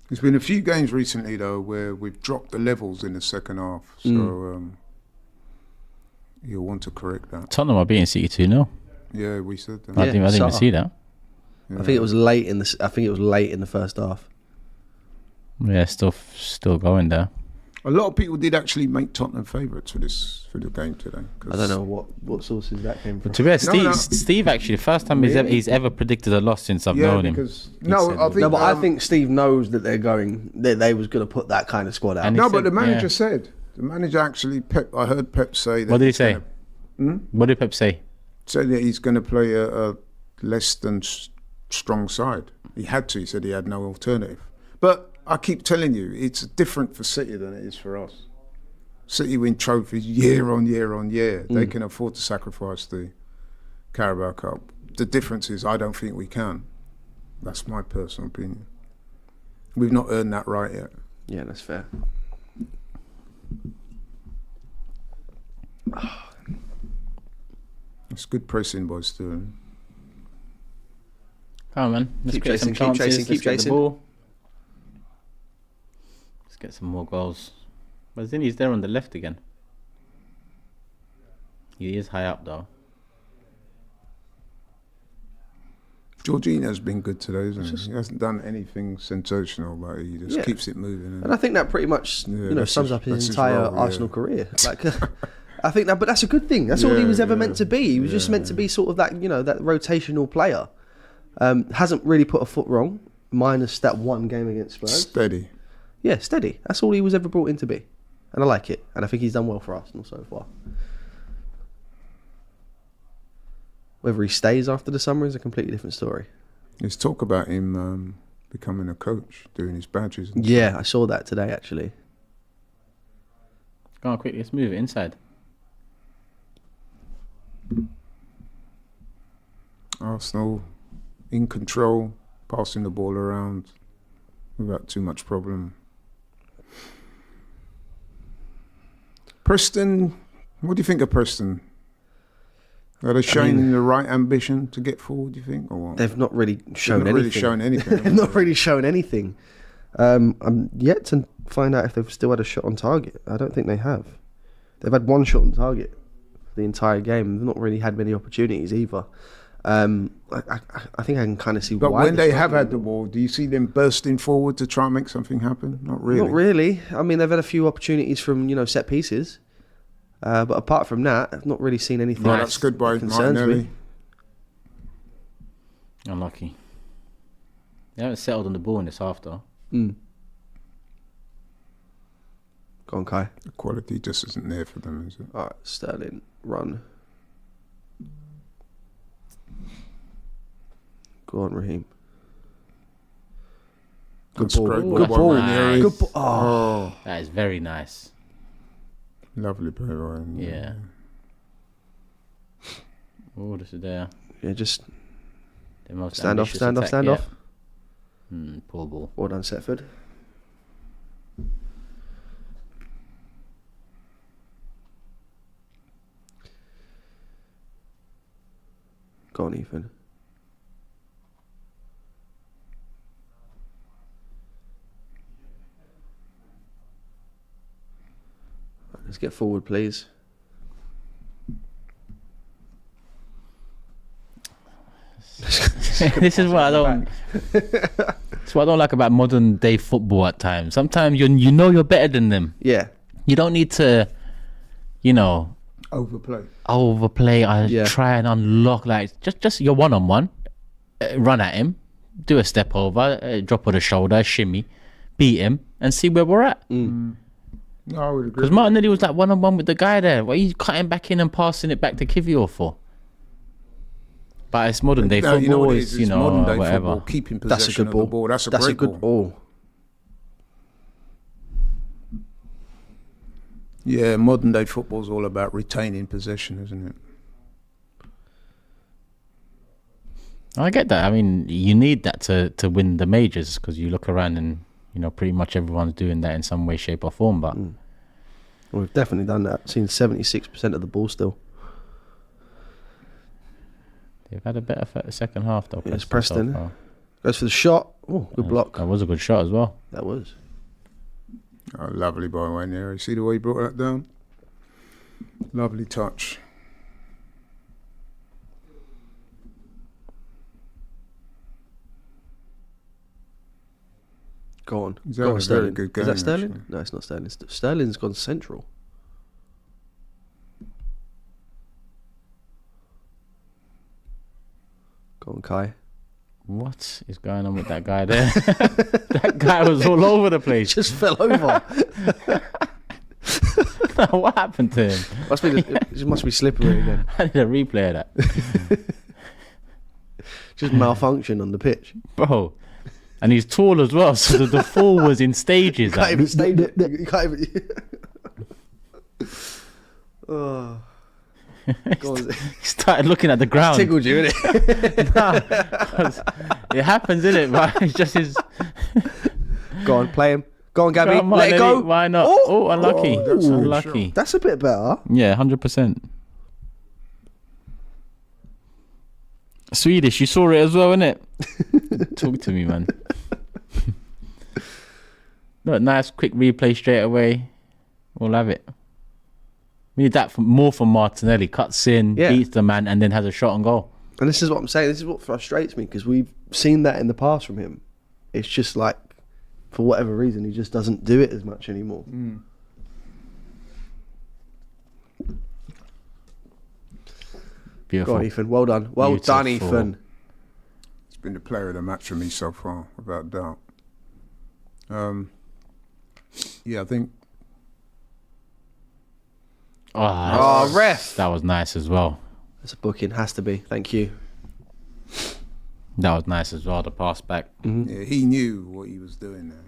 There's been a few games recently though where we've dropped the levels in the second half, so you'll want to correct that. Tottenham are beating City 2-0. Yeah, we said that. I didn't even Salah. see that. Yeah. I think it was late in the first half. Yeah, still going there. A lot of people did actually make Tottenham favourites for the game today. I don't know what sources that came from. But to be honest, No. Steve actually, the first time Really? he's ever predicted a loss since I've Yeah, known him. because He said I think No, but I think Steve knows that they was going to put that kind of squad out. And he no, said- but the manager yeah. said the manager actually I heard Pep say that. What did he he's say? What did Pep say? Said that he's going to play a less than strong side. He had to. He said he had no alternative. But I keep telling you, it's different for City than it is for us. City win trophies year on year on year. They can afford to sacrifice the Carabao Cup. The difference is I don't think we can. That's my personal opinion. We've not earned that right yet. Yeah, that's fair. It's good pressing by Sterling. Come on, man. Let's Keep get chasing, some keep chances. chasing, Let's keep get the chasing. ball. Let's get some more goals. But then he's there on the left again. He is high up though. Jorginho's been good today, isn't he? He hasn't done anything sensational, but he just Yeah. keeps it moving. And I think that pretty much that's sums his- up his that's his entire role, yeah. Arsenal career. Like, I think that, but that's a good thing. That's all he Yeah, was ever yeah, meant to be. He was just meant to be sort of that, that rotational player. Hasn't really put a foot wrong, minus that one game against Spurs. Steady. Yeah, steady. That's all he was ever brought in to be, and I like it. And I think he's done well for Arsenal so far. Whether he stays after the summer is a completely different story. There's talk about him becoming a coach, doing his badges. And Yeah, I saw that today actually. Go on quickly, let's move it inside. Arsenal in control, passing the ball around without too much problem. Preston, what do you think of Preston? Are they showing the right ambition to get forward, do you think? Or what? They've not really shown They've not anything. really shown anything. They've not really shown anything. I'm yet to find out if they've still had a shot on target. I don't think they have. They've had one shot on target the entire game. They've not really had many opportunities either. I think I can kind of see But why. when they're they have struggling. had the ball, do you see them bursting forward to try and make something happen? Not really. Not really. I mean, they've had a few opportunities from set pieces, but apart from that, I've not really seen anything. Well, Nice. that's good by That concerns Martinelli. me. Unlucky. They haven't settled on the ball in this half though. Go on, Kai. The quality just isn't there for them, is it? All right, Sterling, run. Go on, Raheem. Good That's ball. great Good by ball. Ranieri. Good ball. Oh. That is very nice. Lovely play by him. Yeah. Oh, this is there. Yeah, just The most stand off, ambitious stand off, attack stand yet. off. Poor ball. Well done, Setford. Go on, Ethan. Let's get forward, please. This is what I don't. It's what I don't like about modern day football. At times, sometimes you know you're better than them. Yeah. You don't need to, Overplay. Try and unlock, like just your one-on-one, run at him, do a step over, drop on the shoulder, shimmy, beat him, and see where we're at. No, I would agree. Because Martinelli was like one-on-one with the guy there. What are you cutting back in and passing it back to Kivior for? But it's modern day football. You know what it is? It's modern day whatever. football. Keeping possession of the ball. That's a great ball. Yeah, modern day football's all about retaining possession, isn't it? I get that. I mean, you need that to win the majors, because you look around and pretty much everyone's doing that in some way, shape, or form. But well, we've definitely done that. Seen 76% of the ball still. they've had a better second half though. It's Preston. So goes for the shot. Oh, good block. That was a good shot as well. That was. Oh, lovely by Wayne there. You see the way he brought that down? Lovely touch. Go on. He's Go having on, a Sterling. very good game, Is that Sterling? actually. No, it's not Sterling. Sterling's gone central. Go on, Kai. What is going on with that guy there? That guy was all over the place. Just fell over. What happened to him? It must be slippery again. I need a replay of that. Just malfunction on the pitch. Bro. And he's tall as well, so the fall was in stages. Can't even stay there. You can't even. Oh. Go on. He started looking at the ground. Tickled you, innit? Nah, 'cause it happens, innit? But it's just his. Go on, play him. Go on, Gabby. Come on, Let it go. Why not? Oh, Oh, unlucky. that's a good Unlucky. That's a bit better. Yeah, 100%. Swedish, you saw it as well, innit? Talk to me, man. Look, nice, quick replay straight away. We'll have it. We need that more from Martinelli. Cuts in, beats the man, and then has a shot on goal. And this is what I'm saying. This is what frustrates me, because we've seen that in the past from him. It's just like, for whatever reason, he just doesn't do it as much anymore. Beautiful. Go on, Ethan. Well done. Well done, Beautiful. Ethan. He's been the player of the match for me so far, without doubt. Yeah, I think. Oh, ref. That was nice as well. That's a booking. Has to be. Thank you. That was nice as well, the pass back. Yeah, he knew what he was doing there.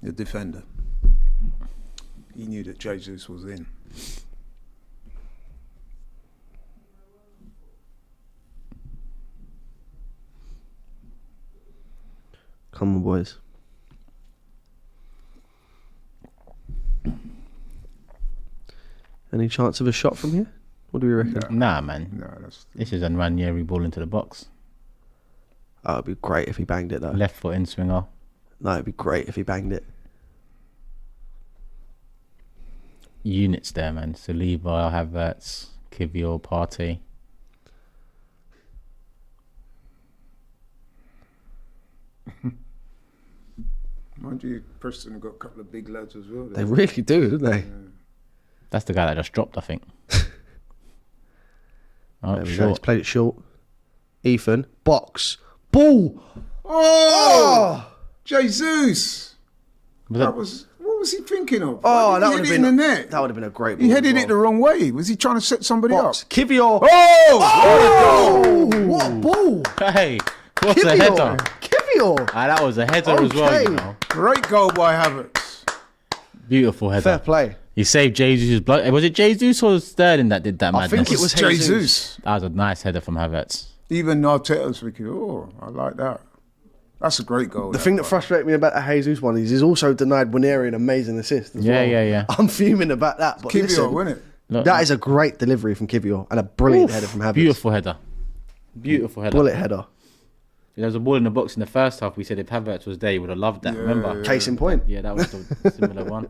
The defender. He knew that Jesus was in. Come on, boys. Any chance of a shot from here? What do we reckon? Nah, man. No, that's. This is a Ranieri ball into the box. Oh, it'd be great if he banged it, though. Left foot in swinger. No, it'd be great if he banged it. Units there, man. Saliba, Havertz, Kivior, Partey. Mind you, Preston have got a couple of big lads as well. They really do, don't they? That's the guy that just dropped, I think. Oh, There we go. He's short. played it short. Ethan. Box. Ball. Oh! Jesus! Was That that- was. What was he thinking of? Oh, Why that did would he have hit it been in the net. That would have been a great ball. He as headed well. it the wrong way. Was he trying to set somebody Box. up? Kivior. Oh! What a ball. Hey, what's a Kivior. header? Kivior. Ah, that was a header as well, you Okay. know. Great goal by Havertz. Beautiful header. Fair play. He saved Jesus' blood. Was it Jesus or Sterling that did that I madness? think it was Jesus. That was a nice header from Havertz. Even Arteta's thinking, oh, I like that. That's a great goal. The thing that frustrated me about the Jesus one is he's also denied Ranieri an amazing assist as well. Yeah. I'm fuming about that. But Kivior, listen, wasn't it? Look, that is a great delivery from Kivior and a brilliant header from Havertz. beautiful header. Beautiful header. Bullet header. There was a ball in the box in the first half. We said if Havertz was there, he would have loved that. Yeah, Remember? yeah. Case in point. Yeah, that was the similar one.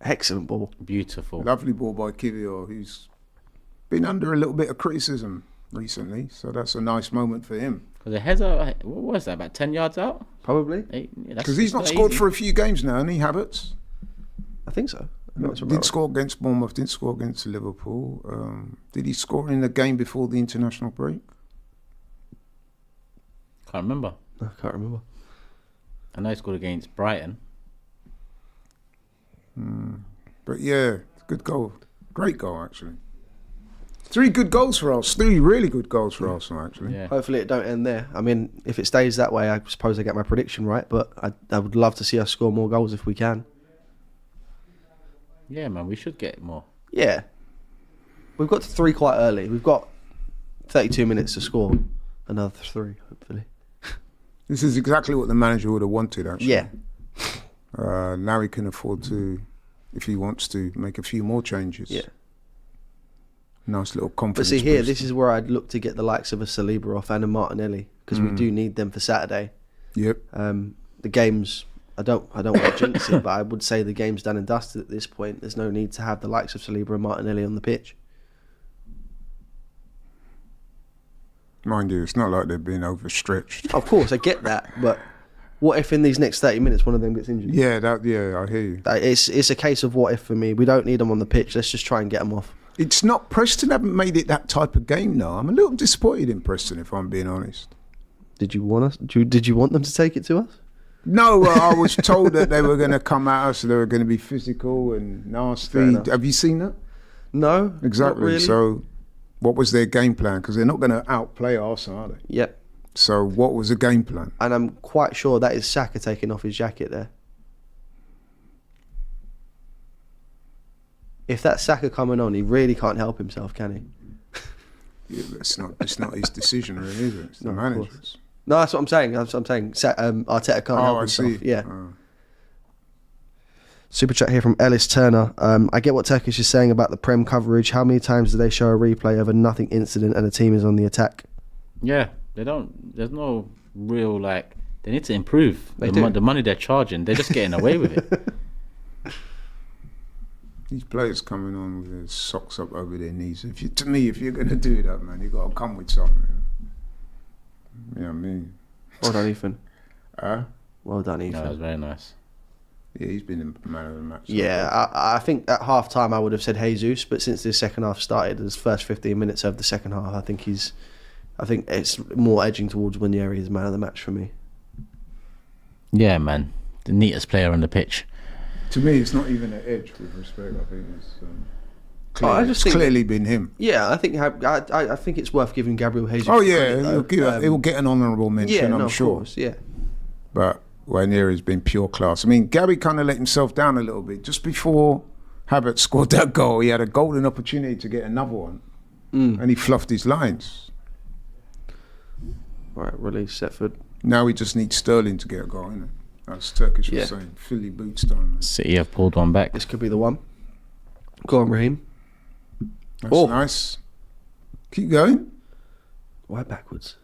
Excellent ball. Beautiful. Lovely ball by Kivior, who's been under a little bit of criticism recently. So that's a nice moment for him. Because the header, what was that, about 10 yards out? Probably. Because he's not scored for a few games now, and he Havertz. I think so. Didn't score against Bournemouth, didn't score against Liverpool. Did he score in the game before the international break? Can't remember. I can't remember. I know he scored against Brighton. But yeah, good goal. Great goal, actually. 3 good goals for us. 3 really good goals for Arsenal, actually. Yeah. Hopefully it don't end there. I mean, if it stays that way, I suppose I get my prediction right, but I would love to see us score more goals if we can. Yeah, man, we should get more. Yeah. We've got to 3 quite early. We've got 32 minutes to score another 3, hopefully. This is exactly what the manager would have wanted, actually. Yeah. Now he can afford to, if he wants to, make a few more changes. Yeah. Nice little But confidence see here, boost. this is where I'd look to get the likes of a Saliba off and a Martinelli, because we do need them for Saturday. Yep. The game's, I don't want to jinx it, but I would say the game's done and dusted at this point. There's no need to have the likes of Saliba and Martinelli on the pitch. Mind you, it's not like they're being overstretched. Of course, I get that, but what if in these next 30 minutes one of them gets injured? Yeah, I hear you. It's a case of what if for me. We don't need them on the pitch. Let's just try and get them off. It's not, Preston haven't made it that type of game now. I'm a little disappointed in Preston, if I'm being honest. Did you want us? Did you want them to take it to us? No, I was told that they were going to come at us, they were going to be physical and nasty. Have you seen that? No, Exactly. not really. So what was their game plan? Because they're not going to outplay Arsenal, are they? Yep. So what was the game plan? And I'm quite sure that is Saka taking off his jacket there. If that's Saka coming on, he really can't help himself, can he? Yeah, it's not his decision, really, is it? It's the No, of course. manager's. No, that's what I'm saying. Arteta can't help I himself. see. Yeah. Oh. Super chat here from Ellis Turner. I get what Turkish is saying about the Prem coverage. How many times do they show a replay of a nothing incident and a team is on the attack? Yeah, they don't. There's no real, like, they need to improve. They do. The money they're charging, they're just getting away with it. These players coming on with their socks up over their knees. If you're going to do that, man, you got to come with something. You know what I mean? Well done, Ethan. Well done, No, that was Ethan. very nice. Yeah, he's been the man of the match. Yeah, I think at half time I would have said Jesus, but since the second half started, his first 15 minutes of the second half, I think it's more edging towards Winieri as man of the match for me. Yeah, man. The neatest player on the pitch. To me, it's not even an edge, with respect. I think it's I just think- clearly been him. Yeah, I think it's worth giving Gabriel Jesus. Oh yeah, credit, though. he'll get an honourable mention, Yeah, I'm no, of sure. course, yeah. But Winieri's been pure class. I mean, Gary kind of let himself down a little bit. Just before Havertz scored that goal, he had a golden opportunity to get another one, and he fluffed his lines. Right, release Setford. Now he just needs Sterling to get a goal, innit? As Turkish was Yeah. saying, Philly boots time. Man. City have pulled one back. This could be the one. Go on, Raheem. That's Oh. nice. Keep going. Why backwards?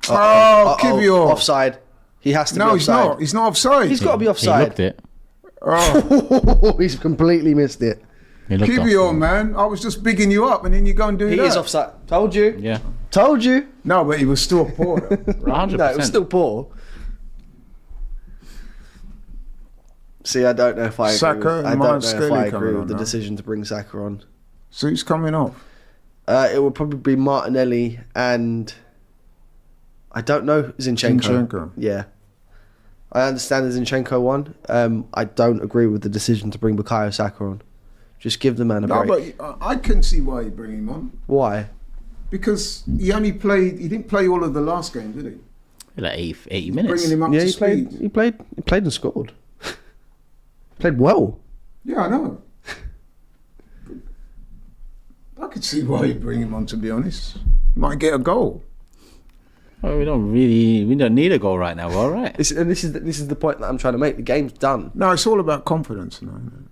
Oh, Kivior. Offside. He has to be No, he's offside. not. He's not offside. He's got to be He offside. looked it. Oh, He's completely missed it. He looked Kivior, off. man. I was just bigging you up, and then you go and do He that. is offside. Told you. Yeah. Told you. No, but he was still poor. though. 100%. No, it was still poor. See, I don't know if I agree. Saka With, and I don't know if Skelly I agree coming with on the now. decision to bring Saka on. So who's coming off? It would probably be Martinelli and I don't know Zinchenko. Zinchenko. Yeah, I understand the Zinchenko one. I don't agree with the decision to bring Bukayo Saka on. Just give the man a No, break. but I can see why you bring him on. Why? Because he didn't play all of the last game, did he? Like 80 minutes. Bringing him up Yeah, to he speed. played and scored. Played well. Yeah, I know. I could see why you bring him on, to be honest. Might get a goal. Well, we don't need a goal right now. We're all right. This is the point that I'm trying to make. The game's done. No, it's all about confidence now. Isn't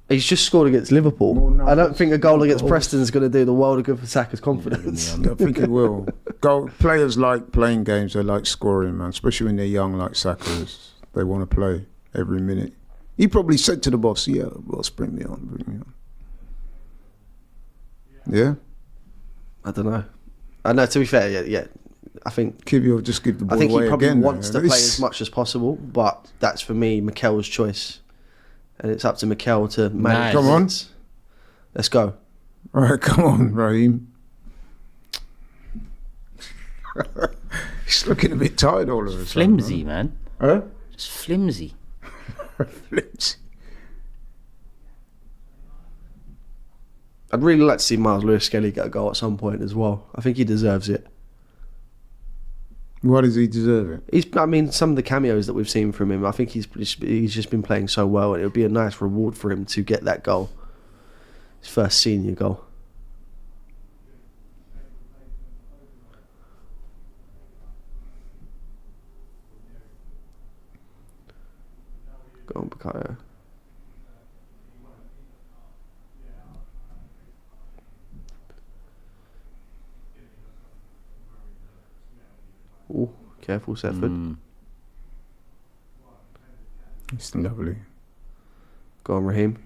He's just scored against Liverpool. More numbers. I don't think a goal against Goals. Preston is going to do the world of good for Saka's confidence. it? I think it will. Players like playing games. They like scoring, man. Especially when they're young, like Saka is. They want to play every minute. He probably said to the boss, "Yeah, boss, bring me on." Yeah. I don't know. I know. To be fair, yeah. I think Kibio will just give the ball I think away he probably again. wants to play as much as possible, but that's for me Mikel's choice, and it's up to Mikel to manage. Nice. Come on. minutes. Let's go. All right, come on, Raheem. He's looking a bit tired all of a sudden. Flimsy, man. Huh? Just flimsy. Flimsy. I'd really like to see Miles Lewis-Skelly get a goal at some point as well. I think he deserves it. Why does he deserve it? I mean, some of the cameos that we've seen from him, I think he's just been playing so well, and it would be a nice reward for him to get that goal. His first senior goal. Go on, Bukayo. Oh, careful, Setford. It's lovely. Go on, Raheem.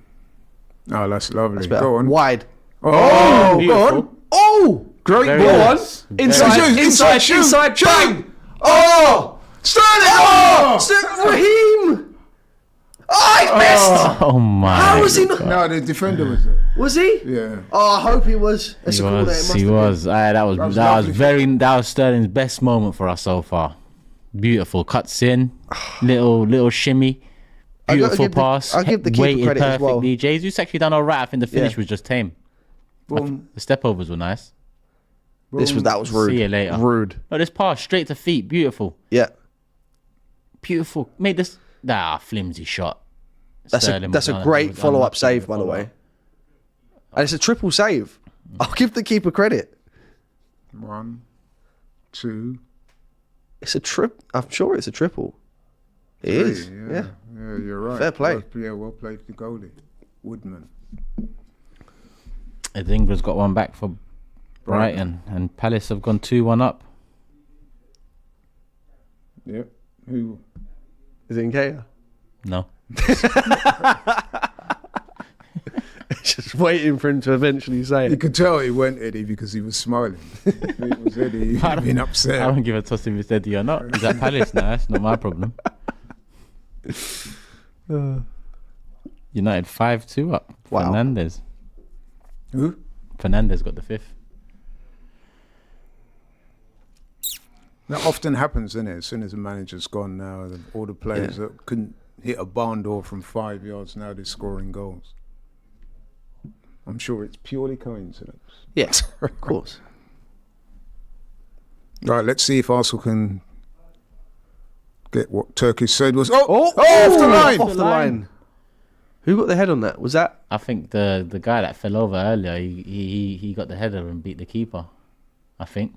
Oh, that's lovely. That's better. Go on. Wide. Oh, go Beautiful. on. Oh! Great Very ball. nice. Inside, Shoot. inside, Shoot. bang! Oh! Sterling! Oh! Raheem! Oh, he missed! Oh my! How was he not? No, the defender was there. Was he? Yeah. Oh, I hope he was. That's He a corner. was. It He must have was. That was lovely. that was Sterling's best moment for us so far. Beautiful cuts in, little shimmy, I gotta beautiful give the- pass. I'll give the keeper waited credit as well. perfectly. Jesus actually done all right. I think the finish Yeah. was just tame. Boom. The step overs were nice. been. That was rude. See you later. Rude. Oh, this pass straight to feet, beautiful, Yeah. beautiful. Made this flimsy shot. That's Sterling a was great was follow-up unlucky save, with by the follow-up. way. And it's a triple save. I'll give the keeper credit. 1, 2, It's a trip. I'm sure it's a triple. It 3. is. Yeah. Yeah, you're right. Fair play. Well played the goalie. Woodman. I think Ingram's got one back for Brighton, and Palace have gone 2-1 up. Yep. Who? Is it Nkea? No. Just waiting for him to eventually say You it. could tell he went Eddie because he was smiling. If it was Eddie, he'd have been I upset. don't give a toss if it's Eddie or not. He's at Palace now. That's not my problem. United 5-2 up. Wow. Fernandez. Who? Fernandez got the 5th. That often happens, isn't it? As soon as the manager's gone now, all the players that couldn't hit a barn door from 5 yards, now they're scoring goals. I'm sure it's purely coincidence. Yeah, of course. Right, let's see if Arsenal can get what Turkish said was off the line. Off the line. Who got the head on that? Was that? I think the guy that fell over earlier, he got the header and beat the keeper. I think.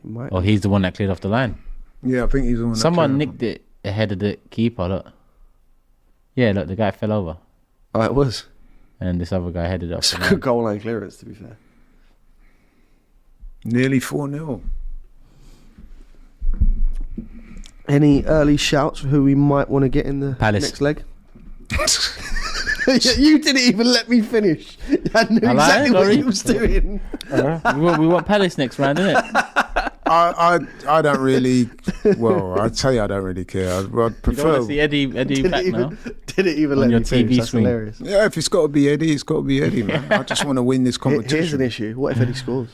Might. Or he's the one that cleared off the line. Yeah, I think he's the one. Someone nicked it ahead of the keeper. Look. Yeah, look, the guy fell over. Oh, it was. And this other guy headed it off It's the a line. good goal line clearance, to be fair. Nearly 4-0. Any early shouts for who we might want to get in the Palace. next leg? You didn't even let me finish. I knew I lied, exactly what sorry. you was doing. we want Palace next round, innit? I don't really. Well, I tell you, I don't really care. I'd You don't want prefer. to see Eddie back now? Didn't even On let your me finish. TV That's screen. hilarious. Yeah, if it's got to be Eddie, it's got to be Eddie, man. I just want to win this Here's an competition. issue. What if Eddie scores?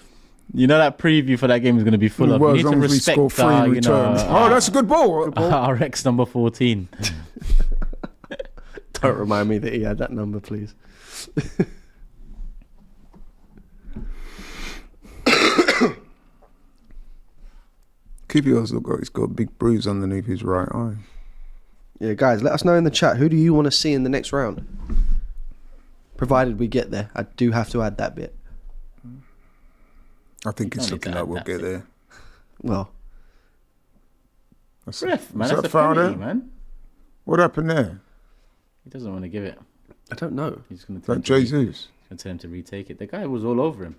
You know that preview for that game is going to be full of. Well, We as need to long as we respect score 3 our, returns. That's a good ball. our ex number 14. Don't remind me that he had that number, please. Kibio's he's got a big bruise underneath his right eye. Yeah, guys, let us know in the chat. Who do you want to see in the next round? Provided we get there. I do have to add that bit. I think it's Don't need looking to like add we'll that get bit. there. Well, That's Ref, man, is that's that a foul penalty, there? man. What happened there? He doesn't want to give it. I don't know. He's going Is that Jesus? to tell him to retake it. The guy was all over him.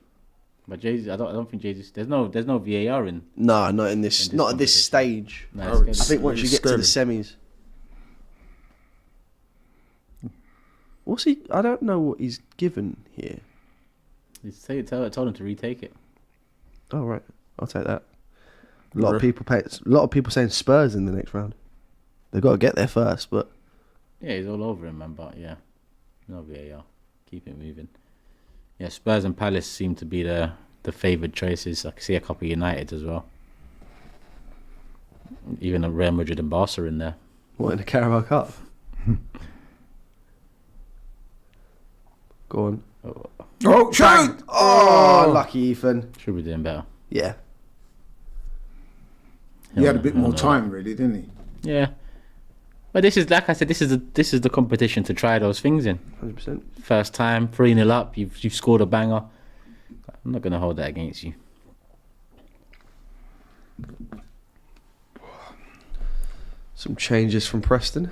But Jesus, I don't think Jesus. There's no VAR in. No, not in this. In this Not at this competition. stage. No, Oh, it's it's- I think once you get to the Scary. semis. What's he? I don't know what he's given here. Told him to retake it. Oh right, I'll take that. A lot of people saying Spurs in the next round. They've got to get there first, but Yeah, he's all over him, man. But yeah, no VAR. Keep it moving. Yeah, Spurs and Palace seem to be the favoured choices. I can see a couple of United as well. Even a Real Madrid and Barca in there. what in the Carabao Cup? Go on. Oh, shoot! Oh, lucky Ethan. Should be doing better. Yeah. He had a bit more time, really, didn't he? Yeah. But this is, like I said, this is the competition to try those things in. 100%. First time, 3-0 up, you've scored a banger. I'm not going to hold that against you. Some changes from Preston.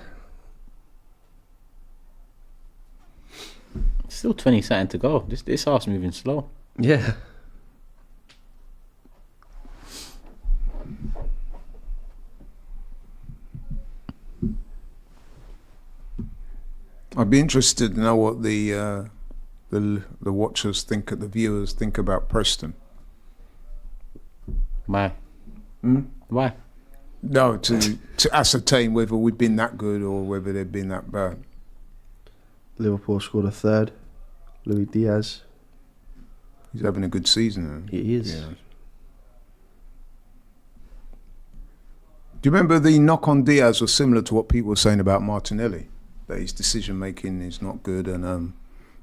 Still 20 something to go. This half's moving slow. Yeah. I'd be interested to know what the watchers think, the viewers think about Preston. Why? Why? No, to ascertain whether we've been that good or whether they've been that bad. Liverpool scored a third. Luis Diaz. He's having a good season. He is. Yeah. Do you remember the knock on Diaz was similar to what people were saying about Martinelli? That his decision making is not good and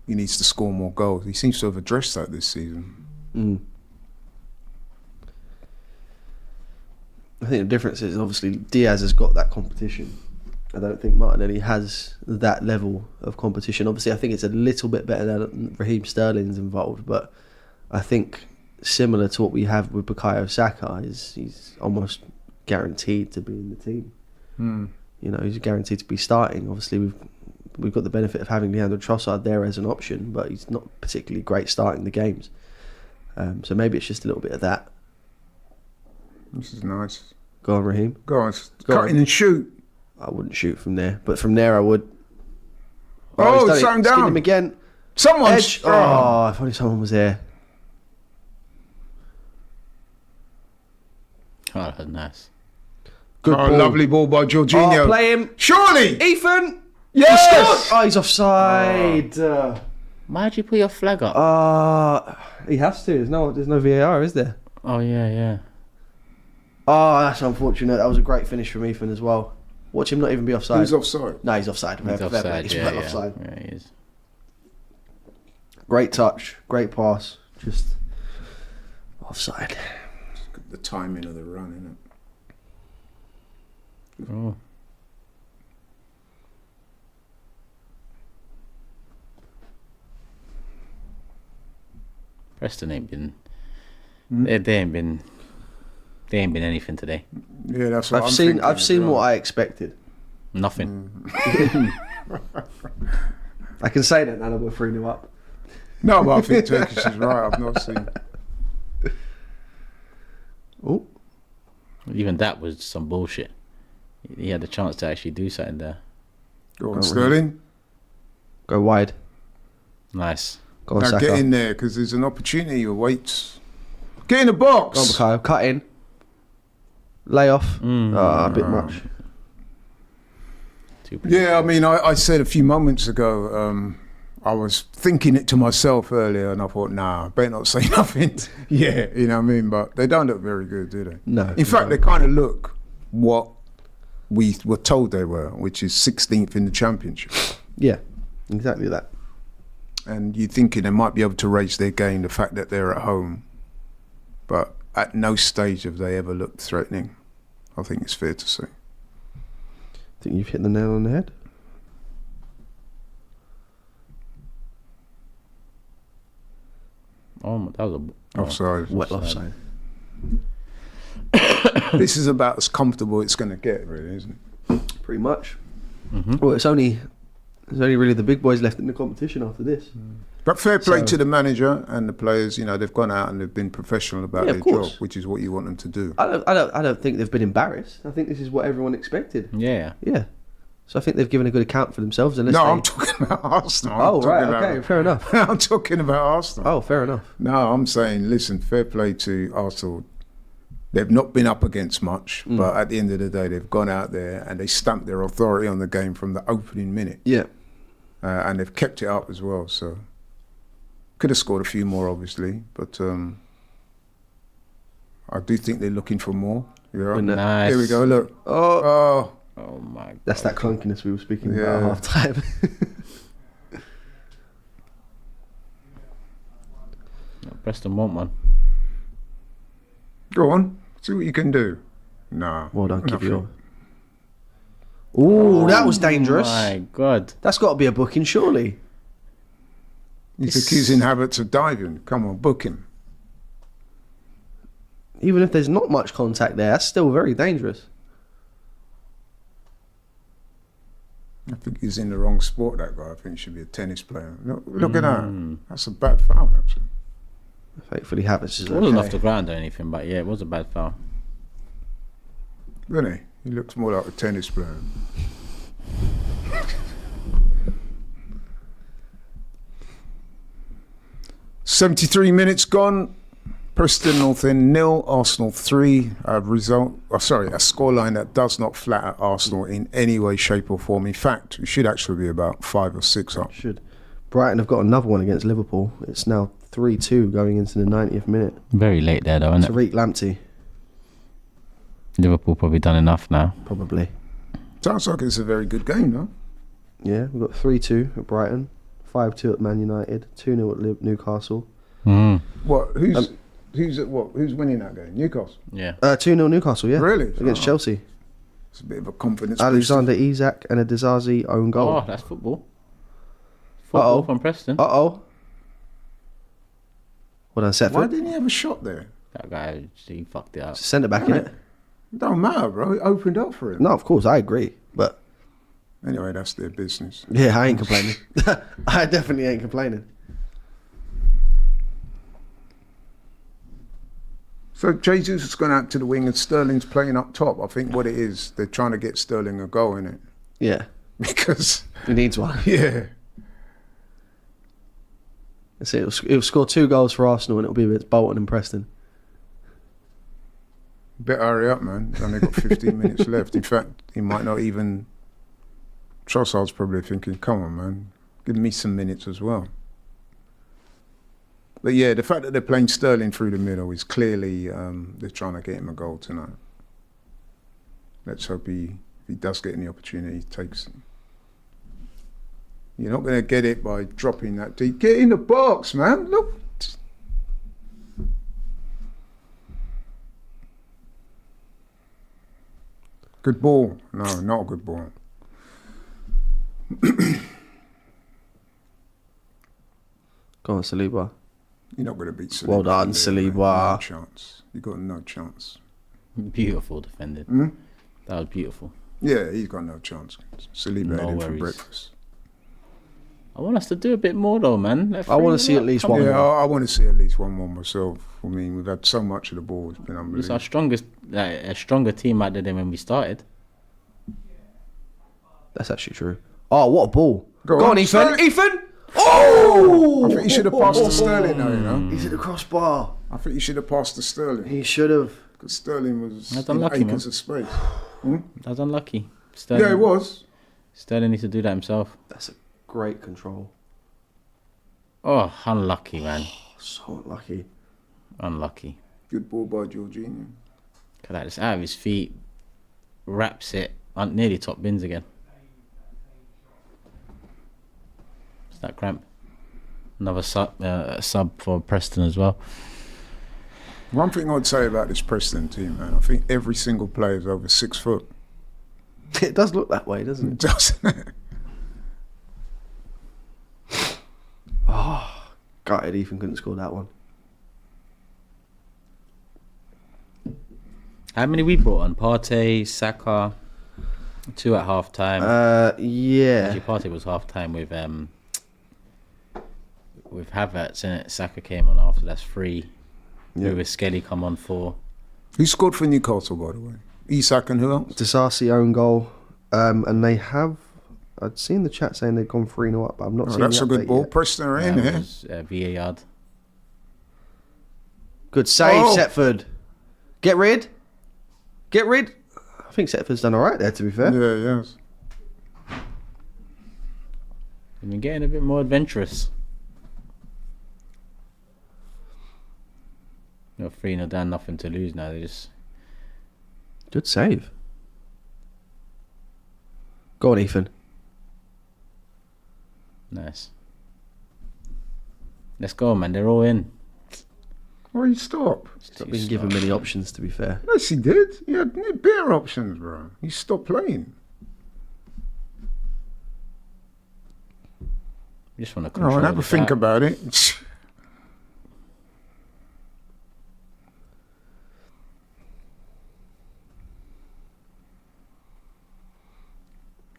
he needs to score more goals. He seems to have addressed that this season. I think the difference is obviously Diaz has got that competition. I don't think Martinelli has that level of competition. Obviously, I think it's a little bit better than Raheem Sterling's involved, but I think similar to what we have with Bukayo Saka, he's almost guaranteed to be in the team. You know, he's guaranteed to be starting. Obviously, we've got the benefit of having Leandro Trossard there as an option, but he's not particularly great starting the games. So maybe it's just a little bit of that. This is nice. Go on, Raheem. Go on, cut in and shoot. I wouldn't shoot from there, but from there I would. Oh, he's done it. down. Skinned him again. Someone's... Edge. Oh, if only someone was there. Oh, that's nice. Good ball. Lovely ball by Jorginho. Oh, play him. Surely! Ethan! Yes! He scored! Oh, he's offside. Why'd you put your flag up? He has to. There's no VAR, is there? Oh, yeah. Oh, that's unfortunate. That was a great finish from Ethan as well. Watch him not even be offside. He's offside. No, he's offside. He's offside, He's yeah. offside. Yeah, he is. Great touch. Great pass. Just offside. The timing of the run, isn't it? Oh. Preston ain't been... They ain't been anything today. Yeah, that's what I've seen what I expected. Nothing. I can say that now that we're 3-0 up. No, but I think Turkish is right. I've not seen... Oh. Even that was some bullshit. He had the chance to actually do something there. Go on, Sterling. Go wide. Nice. Go on, Now Saka. get in there because there's an opportunity awaits. Get in the box. Go on, Bukayo. Cut in. Lay off. A bit much. Yeah, I mean, I said a few moments ago, I was thinking it to myself earlier and I thought, nah, I better not say nothing. Yeah, you know what I mean? But they don't look very good, do they? No. In fact, they kind of look what we were told they were, which is 16th in the championship. Yeah, exactly that. And you're thinking they might be able to raise their game, the fact that they're at home. But at no stage have they ever looked threatening. I think it's fair to say. I think you've hit the nail on the head. Oh, that was a... Offside. Wet offside. This is about as comfortable it's going to get, really, isn't it? Pretty much. Well, there's only really the big boys left in the competition after this. But fair play So- to the manager and the players. You know, they've gone out and they've been professional about Yeah, their of course. job, which is what you want them to do. I don't think they've been embarrassed. I think this is what everyone expected. Yeah. Yeah. So I think they've given a good account for themselves. Unless No, they... I'm talking about Arsenal. Oh, right, okay, fair enough. I'm talking about Arsenal. Oh, fair enough. No, I'm saying, listen, fair play to Arsenal. They've not been up against much, but at the end of the day, they've gone out there and they stamped their authority on the game from the opening minute. Yeah. And they've kept it up as well. So could have scored a few more, obviously, but I do think they're looking for more. Yeah. Nice. Here we go. Look. Oh. Oh my God. That's that clunkiness we were speaking about at half time. Preston want one. Go on. See what you can do. Nah. Well done, keep it on. Ooh, that was dangerous. Oh my God. That's got to be a booking, surely. He's accusing Havertz of diving. Come on, book him. Even if there's not much contact there, that's still very dangerous. I think he's in the wrong sport, that guy. I think he should be a tennis player. Look at that. That's a bad foul, actually. Thankfully, Havertz is It wasn't off okay. the ground or anything, but yeah, it was a bad foul. Didn't he? He looks more like a tennis player. "73 minutes gone. Preston North End 0, Arsenal 3. A scoreline that does not flatter Arsenal in any way, shape or form. In fact, it should actually be about 5 or 6 up. Should. Brighton have got another one against Liverpool. It's now 3-2 going into the 90th minute. Very late there, though, isn't it? Tariq Lamptey, Liverpool probably done enough now. probably. Sounds like it's a very good game, no? Yeah, we've got 3-2 at Brighton, 5-2 at Man United, 2-0 at Newcastle. What? Who's at what? Who's winning that game? Newcastle. Yeah. 2-0 Newcastle, yeah. Really? Against Oh. Chelsea. It's a bit of a confidence booster. Alexander Isak and a Dizazi own goal. Oh, that's football. Football Uh-oh. from Preston. Uh-oh. Well done, Why Setford. didn't he have a shot there? That guy, he fucked it up. Send it back in it. Don't matter, bro. It opened up for him. No, of course, I agree. But, Anyway, that's their business. yeah, I ain't complaining. I definitely ain't complaining. So Jesus has gone out to the wing and Sterling's playing up top. I think what it is, they're trying to get Sterling a goal in it. Yeah, Because, he needs one. yeah. That's it. It'll score 2 goals for Arsenal and it'll be against Bolton and Preston. Better hurry up, man. He's only got 15 minutes left. In fact, he might not even... Trossard's probably thinking, come on, man. Give me some minutes as well. But yeah, the fact that they're playing Sterling through the middle is clearly they're trying to get him a goal tonight. Let's hope if he does get any opportunity, he takes it. You're not going to get it by dropping that deep. Get in the box, man. Look. Good ball. No, not a good ball. Go on, Saliba. You're not going to beat Saliba. Well done, from there, man. Saliba. No chance. You got no chance. Beautiful defended. Hmm? That was beautiful. Yeah, he's got no chance. Saliba No had him for worries. breakfast. I want us to do a bit more though, man. I want to see at least one Yeah, more. I want to see at least one more myself. I mean, we've had so much of the ball. It's been It's unbelievable. our strongest, a stronger team out there than when we started. That's actually true. Oh, what a ball. Go Go on, on, Ethan. Sterling. Ethan! Oh! I think he should have passed to Sterling now, you know. He's at the crossbar. I think he should have passed to Sterling. He should have. Because Sterling was That's in unlucky, acres of space. That was unlucky. Sterling, Yeah, it was. Sterling needs to do that himself. That's a great control. Oh, unlucky, man. So unlucky. Unlucky. Good ball by Jorginho. Look at that. It's out of his feet. Wraps it. Nearly top bins again. It's that cramp. Another sub for Preston as well. One thing I'd say about this Preston team, man, I think every single player is over 6 foot. It does look that way, doesn't it? Doesn't it? Gutted Ethan couldn't score that one. How many we brought on? Partey, Saka, 2 at half time. Yeah. Actually, Partey was half time with Havertz in it. Saka came on after. That's 3. Yeah. With Skelly come on 4. Who scored for Newcastle, by the way? Isak and who else? Disasi own goal And they have. I'd seen the chat saying they've gone 3-0 up, but I've not seen That's the a good update ball. yet. Preston are in It here. was VAR. Good save, Oh. Setford. Get rid. I think Setford's done all right there, to be fair. Yeah, yes. They've been getting a bit more adventurous. You're 3-0 down, nothing to lose now. They just Good save. Go on, Ethan. nice. Let's go, man. They're all in. Why you stop? Not been given many options, to be fair. Yes, he did. He had better options, bro. He stopped playing. You just want to Oh, control. and have a the think back. about it.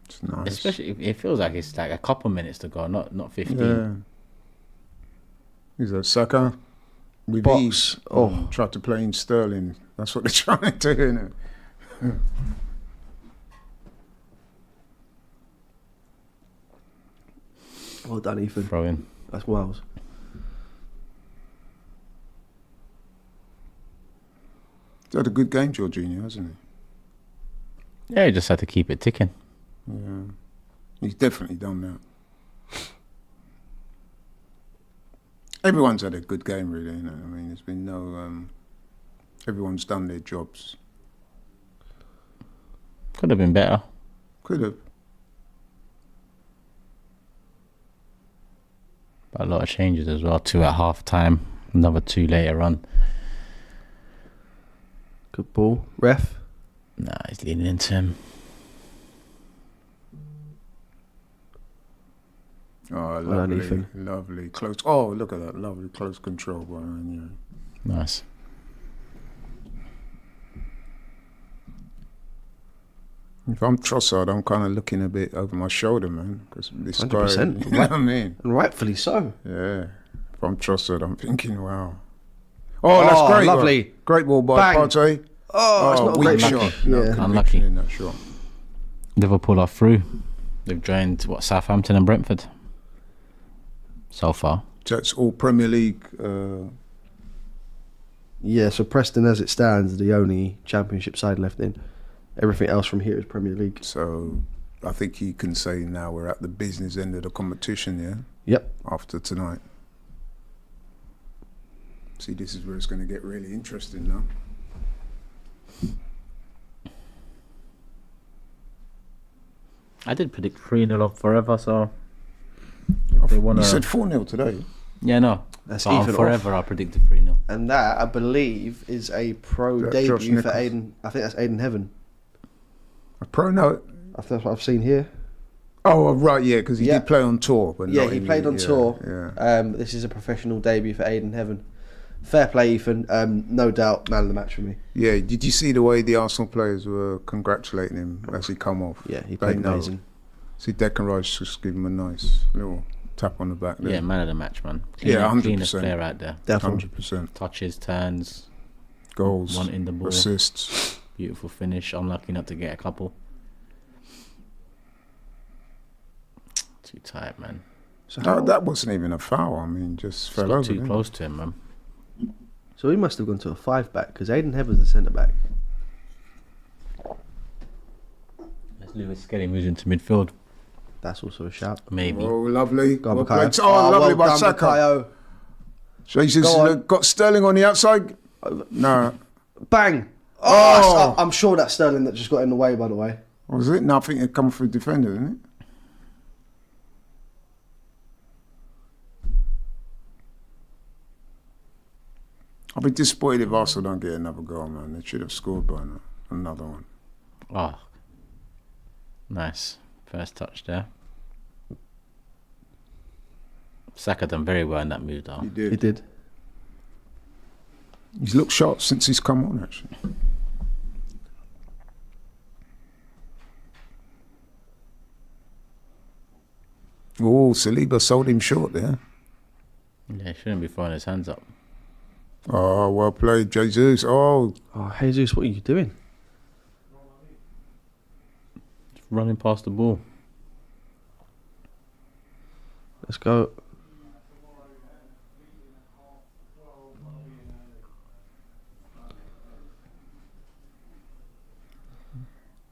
It's nice. Especially, it feels like it's like a couple minutes to go, not 15. Yeah. He's a sucker. With Box. ease. Oh. Tried to play in Sterling. That's what they're trying to do, innit? Well done, Ethan. Throw in. That's Wales. He's had a good game, Jorginho, hasn't Yeah, you just had to keep it ticking. he? Yeah. He's definitely done that. Everyone's had a good game, really, innit? I mean, there's been no... everyone's done their jobs. Could have been better. Could have. But a lot of changes as well. 2 at half time, another 2 later on. Good ball. Ref. Nah, he's leaning into him. Oh, done, lovely, Ethan. lovely. Close. Oh, look at that. Lovely close control by Anya. Nice. If I'm Trossard, I'm kind of looking a bit over my shoulder, man. Because this 100%. guy, you know what I mean? And rightfully so. Yeah. If I'm Trossard, I'm thinking, wow. Oh, that's great. lovely. Great ball by Bang. Partey. Oh, it's not a weak great shot. match. No Yeah. conviction Unlucky. in that shot. Liverpool are through. They've joined Southampton and Brentford. So far. So it's all Premier League. Yeah, so Preston, as it stands, the only Championship side left in. Everything else from here is Premier League. So I think you can say now we're at the business end of the competition, yeah? Yep. After tonight. See, this is where it's going to get really interesting now. I did predict 3-0 up forever, so if they want You to. said 4-0 today. Yeah, no. That's But on even forever, I predicted 3-0. And that, I believe, is a pro Is that Josh debut for Nichols? Aiden. I think that's Aiden Heaven. A pro note. That's what I've seen here. Oh, right, yeah, because he Yeah. did play on tour. But Yeah, not he in played the- on yeah, tour. Yeah. This is a professional debut for Aiden Heaven. Fair play, Ethan. No doubt, man of the match for me. Yeah, did you see the way the Arsenal players were congratulating him as he come off? Yeah, he They played know. amazing. See, Declan Rice just give him a nice little tap on the back there. Yeah, man of the match, man. Yeah, 100%. Cleanest player out there. Definitely. 100%. Touches, turns, Goals, wanting the ball. assists. Beautiful finish. Unlucky not to get a couple. Too tight, man. So, No, that wasn't even a foul. I mean, just It's fell got over. too didn't it? close to him, man. so he must have gone to a 5-back because Aiden Heaven's the centre back. As Lewis Skelly moves into midfield, That's also a shout. maybe. Oh, lovely. Go on, Well Bukayo. played. Oh, lovely well by done, Saka. Bukayo. Jesus, Go on. got Sterling on the outside. No. Bang! Oh. I'm sure that's Sterling that just got in the way, by the way. Was it? No, I think it come through defender, didn't it? I'll be disappointed if Arsenal don't get another goal, man. They should have scored by now. Another one. Oh, nice. First touch there. Saka done very well in that move, though. He did. He did. He's looked sharp since he's come on, actually. Oh, Saliba sold him short there. Yeah, he shouldn't be throwing his hands up. Oh, well played, Jesus. Oh, Oh, Jesus, what are you doing? running past the ball. Let's go.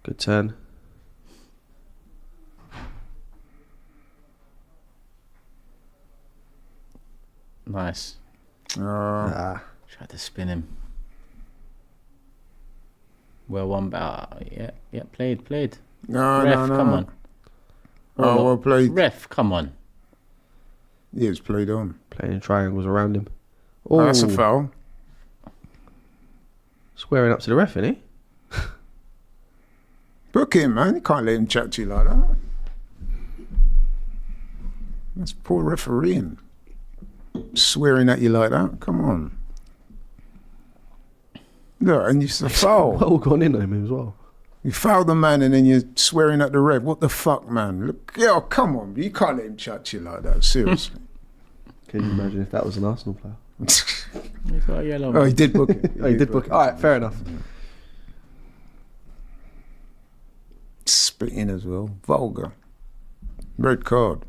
Good turn. Nice. Ah. Tried to spin him. Well, one back. Yeah, played. No, Ref, no, no. come on. Oh, well played. Ref, come on. Yeah, it's played on. Playing triangles around him. Oh, that's a Ooh. foul. Squaring up to the ref, innit? Book him, man. You can't let him chat to you like that. That's poor refereeing. Swearing at you like that. Come on. Look, and it's a foul. Well gone in on him as well. You foul the man and then you're swearing at the ref. What the fuck, man? Look, yo, come on. You can't let him chat to you like that. Seriously. Can you imagine if that was an Arsenal player? He's got a yellow. Oh, he did book it. Oh, he did book it. All right, fair enough. Spitting as well. Vulgar. Red card.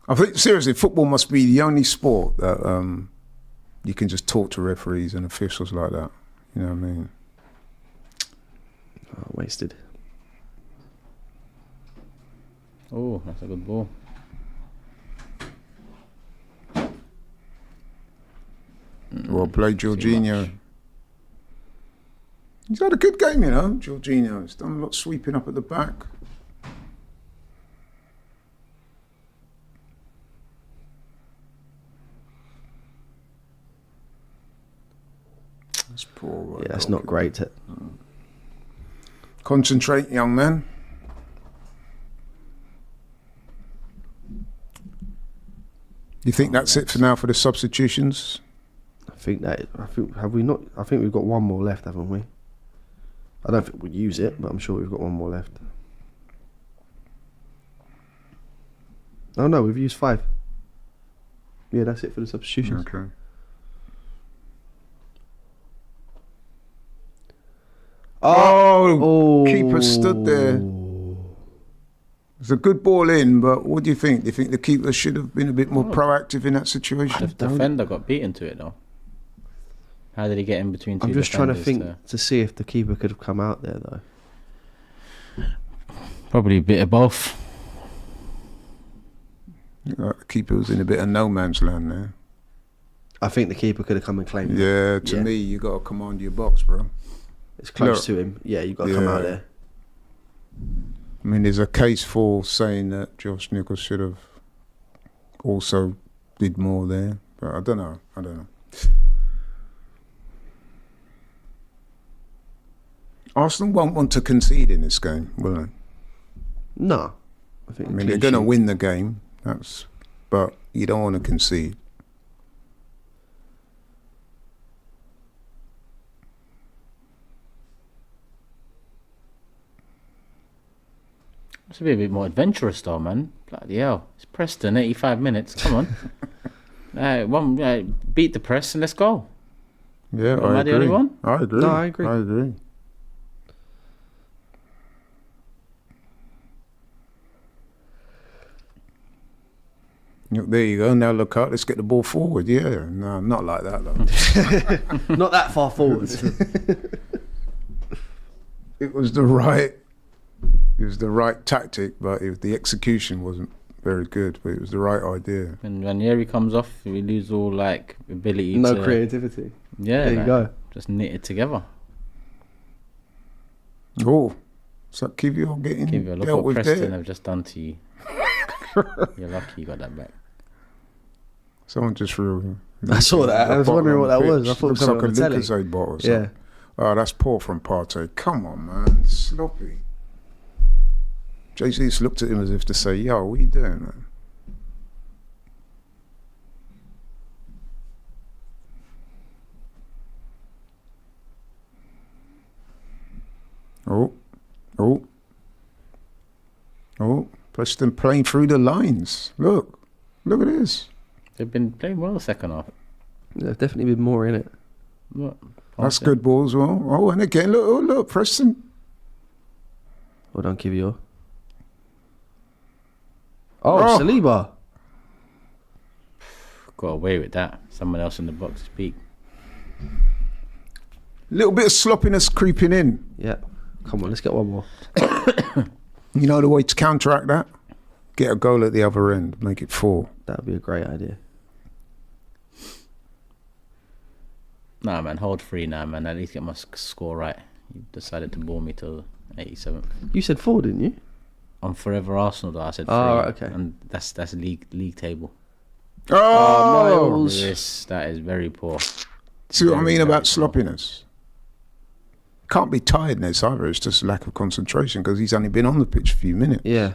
I think, seriously, football must be the only sport that you can just talk to referees and officials like that. You know what I mean? Oh, wasted. Oh, that's a good ball. Well played, Jorginho. He's had a good game, you know, Jorginho. He's done a lot sweeping up at the back. That's poor. Yeah, that's not great. Concentrate, young man. You think that's it for now for the substitutions? I think have we not? I think we've got one more left, haven't we? I don't think we'll use it, but I'm sure we've got one more left. Oh no, we've used 5. Yeah, that's it for the substitutions. Okay. Oh, keeper stood there. It's a good ball in, but what do you think? Do you think the keeper should have been a bit more proactive in that The situation? defender got beaten to it though. How did he get in between two I'm just trying to defenders think to see if the keeper could have come out there though. Probably a bit of both. The keeper was in a bit of no man's land there. I think the keeper could have come and claimed it. Yeah, to Yeah. me, you got to command your box, bro. It's close Look. to him. Yeah, you got to come out Yeah. there. I mean, there's a case for saying that Josh Nichols should have also did more there, but I don't know. Arsenal won't want to concede in this game, will they? No, I think. I mean, they're going to win the game, but you don't want to concede. It's a bit more adventurous though, man. Bloody hell. It's Preston, 85 minutes. Come on. Beat the press and let's go. Yeah, Am I the only one? I agree. No, I agree. I agree. Look, there you go. Now look out. Let's get the ball forward. Yeah. No, not like that though. Not that far forward. It was the right tactic, but the execution wasn't very good. But it was the right idea. And when Yeri comes off, we lose all like ability No to... creativity. Yeah. There you go. Just knit it together. Oh, so Kivio getting Give you a look dealt what with Preston there. have just done to you. You're lucky you got that back. Someone just threw. I saw that. I was wondering what that was. I thought it was looks like a something on the telly. Lucozade bottle. Or Yeah. something. Oh, that's poor from Partey. Come on, man, sloppy. Jesus looked at him as if to say, "Yo, what are you doing, man?" Oh, Preston playing through the lines. Look at this. They've been playing well the second half. There's definitely been more in it. Look, That's it. good ball as well. Oh, and again, look, Preston. Well done, Kivior. Oh, Saliba. Got away with that. Someone else in the box speak. Little bit of sloppiness creeping in. Yeah. Come on, let's get one more. You know the way to counteract that? Get a goal at the other end, make it 4. That would be a great idea. Nah, man, hold 3 now, man. At least get my score right. You decided to bore me till 87th. You said 4, didn't you? I'm forever Arsenal, though. I said 3. Oh, right, okay. And that's league table. Oh, Miles. Yes, that is very poor. see what I mean Very about poor. sloppiness? Can't be tiredness either. It's just lack of concentration because he's only been on the pitch a few minutes. Yeah.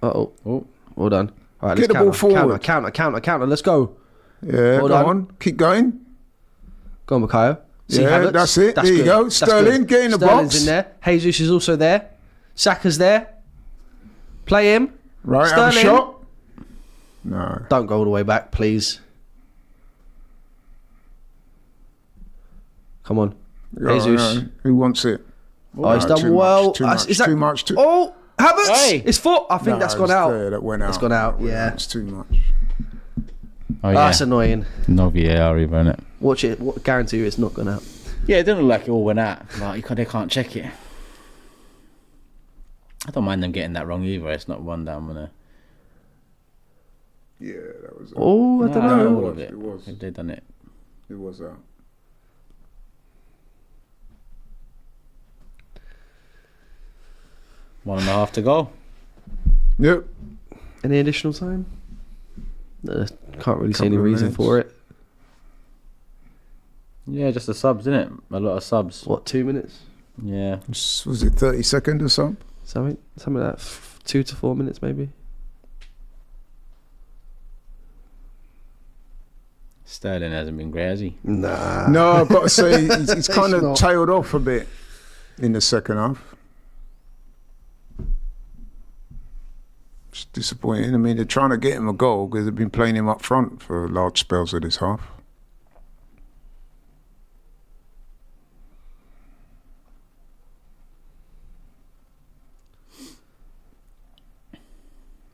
Uh-oh. Oh, Well done. All right, Get let's the ball counter. forward. Counter. Let's go. Yeah, Hold go on. on. Keep going. Go on, Makayo. See Yeah, Havertz. that's it. There you good. go. That's Sterling, good. get in the Sterling's box. in there. Jesus is also there. Saka's there. Play him. Right, have a Sterling. shot. No. Don't go all the way back, please. Come on. Jesus. no. Who wants it? Oh, he's No, done too well. Much, too much. Is that Too much. Too Oh, Havertz. Hey. It's 4. I think No, that's gone it's out. there, that went out. It's gone out, yeah. It's too much. oh yeah. That's annoying. No VAR either, innit? Watch it. Guarantee you it's not gone out. Yeah, it didn't look like it all went out. Like, they can't check it. I don't mind them getting that wrong either. It's not one that I'm gonna. Yeah, that was out. Oh, I don't Nah, know. all of it. It was. If they done it. It was out. One and a half to go. Yep. Any additional time? Can't really see any Couple of reason minutes. for it. Yeah, just the subs, innit? A lot of subs. What, 2 minutes? Yeah. Was it 30 seconds or something? Something like that. 2 to 4 minutes, maybe. Sterling hasn't been great, has he? Nah. No, I've got to say, he's kind of not. tailed off a bit in the second half. It's disappointing. I mean, they're trying to get him a goal because they've been playing him up front for large spells of this half.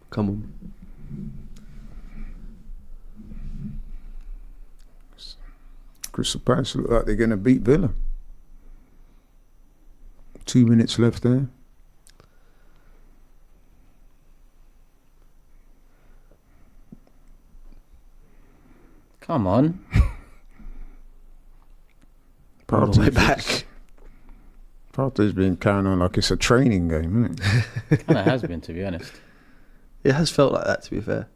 Come on. Crystal Palace look like they're going to beat Villa. 2 minutes left there. Come on. All the way back. Partey's been carrying on like it's a training game, isn't it? Kind of has been, to be honest. It has felt like that, to be fair.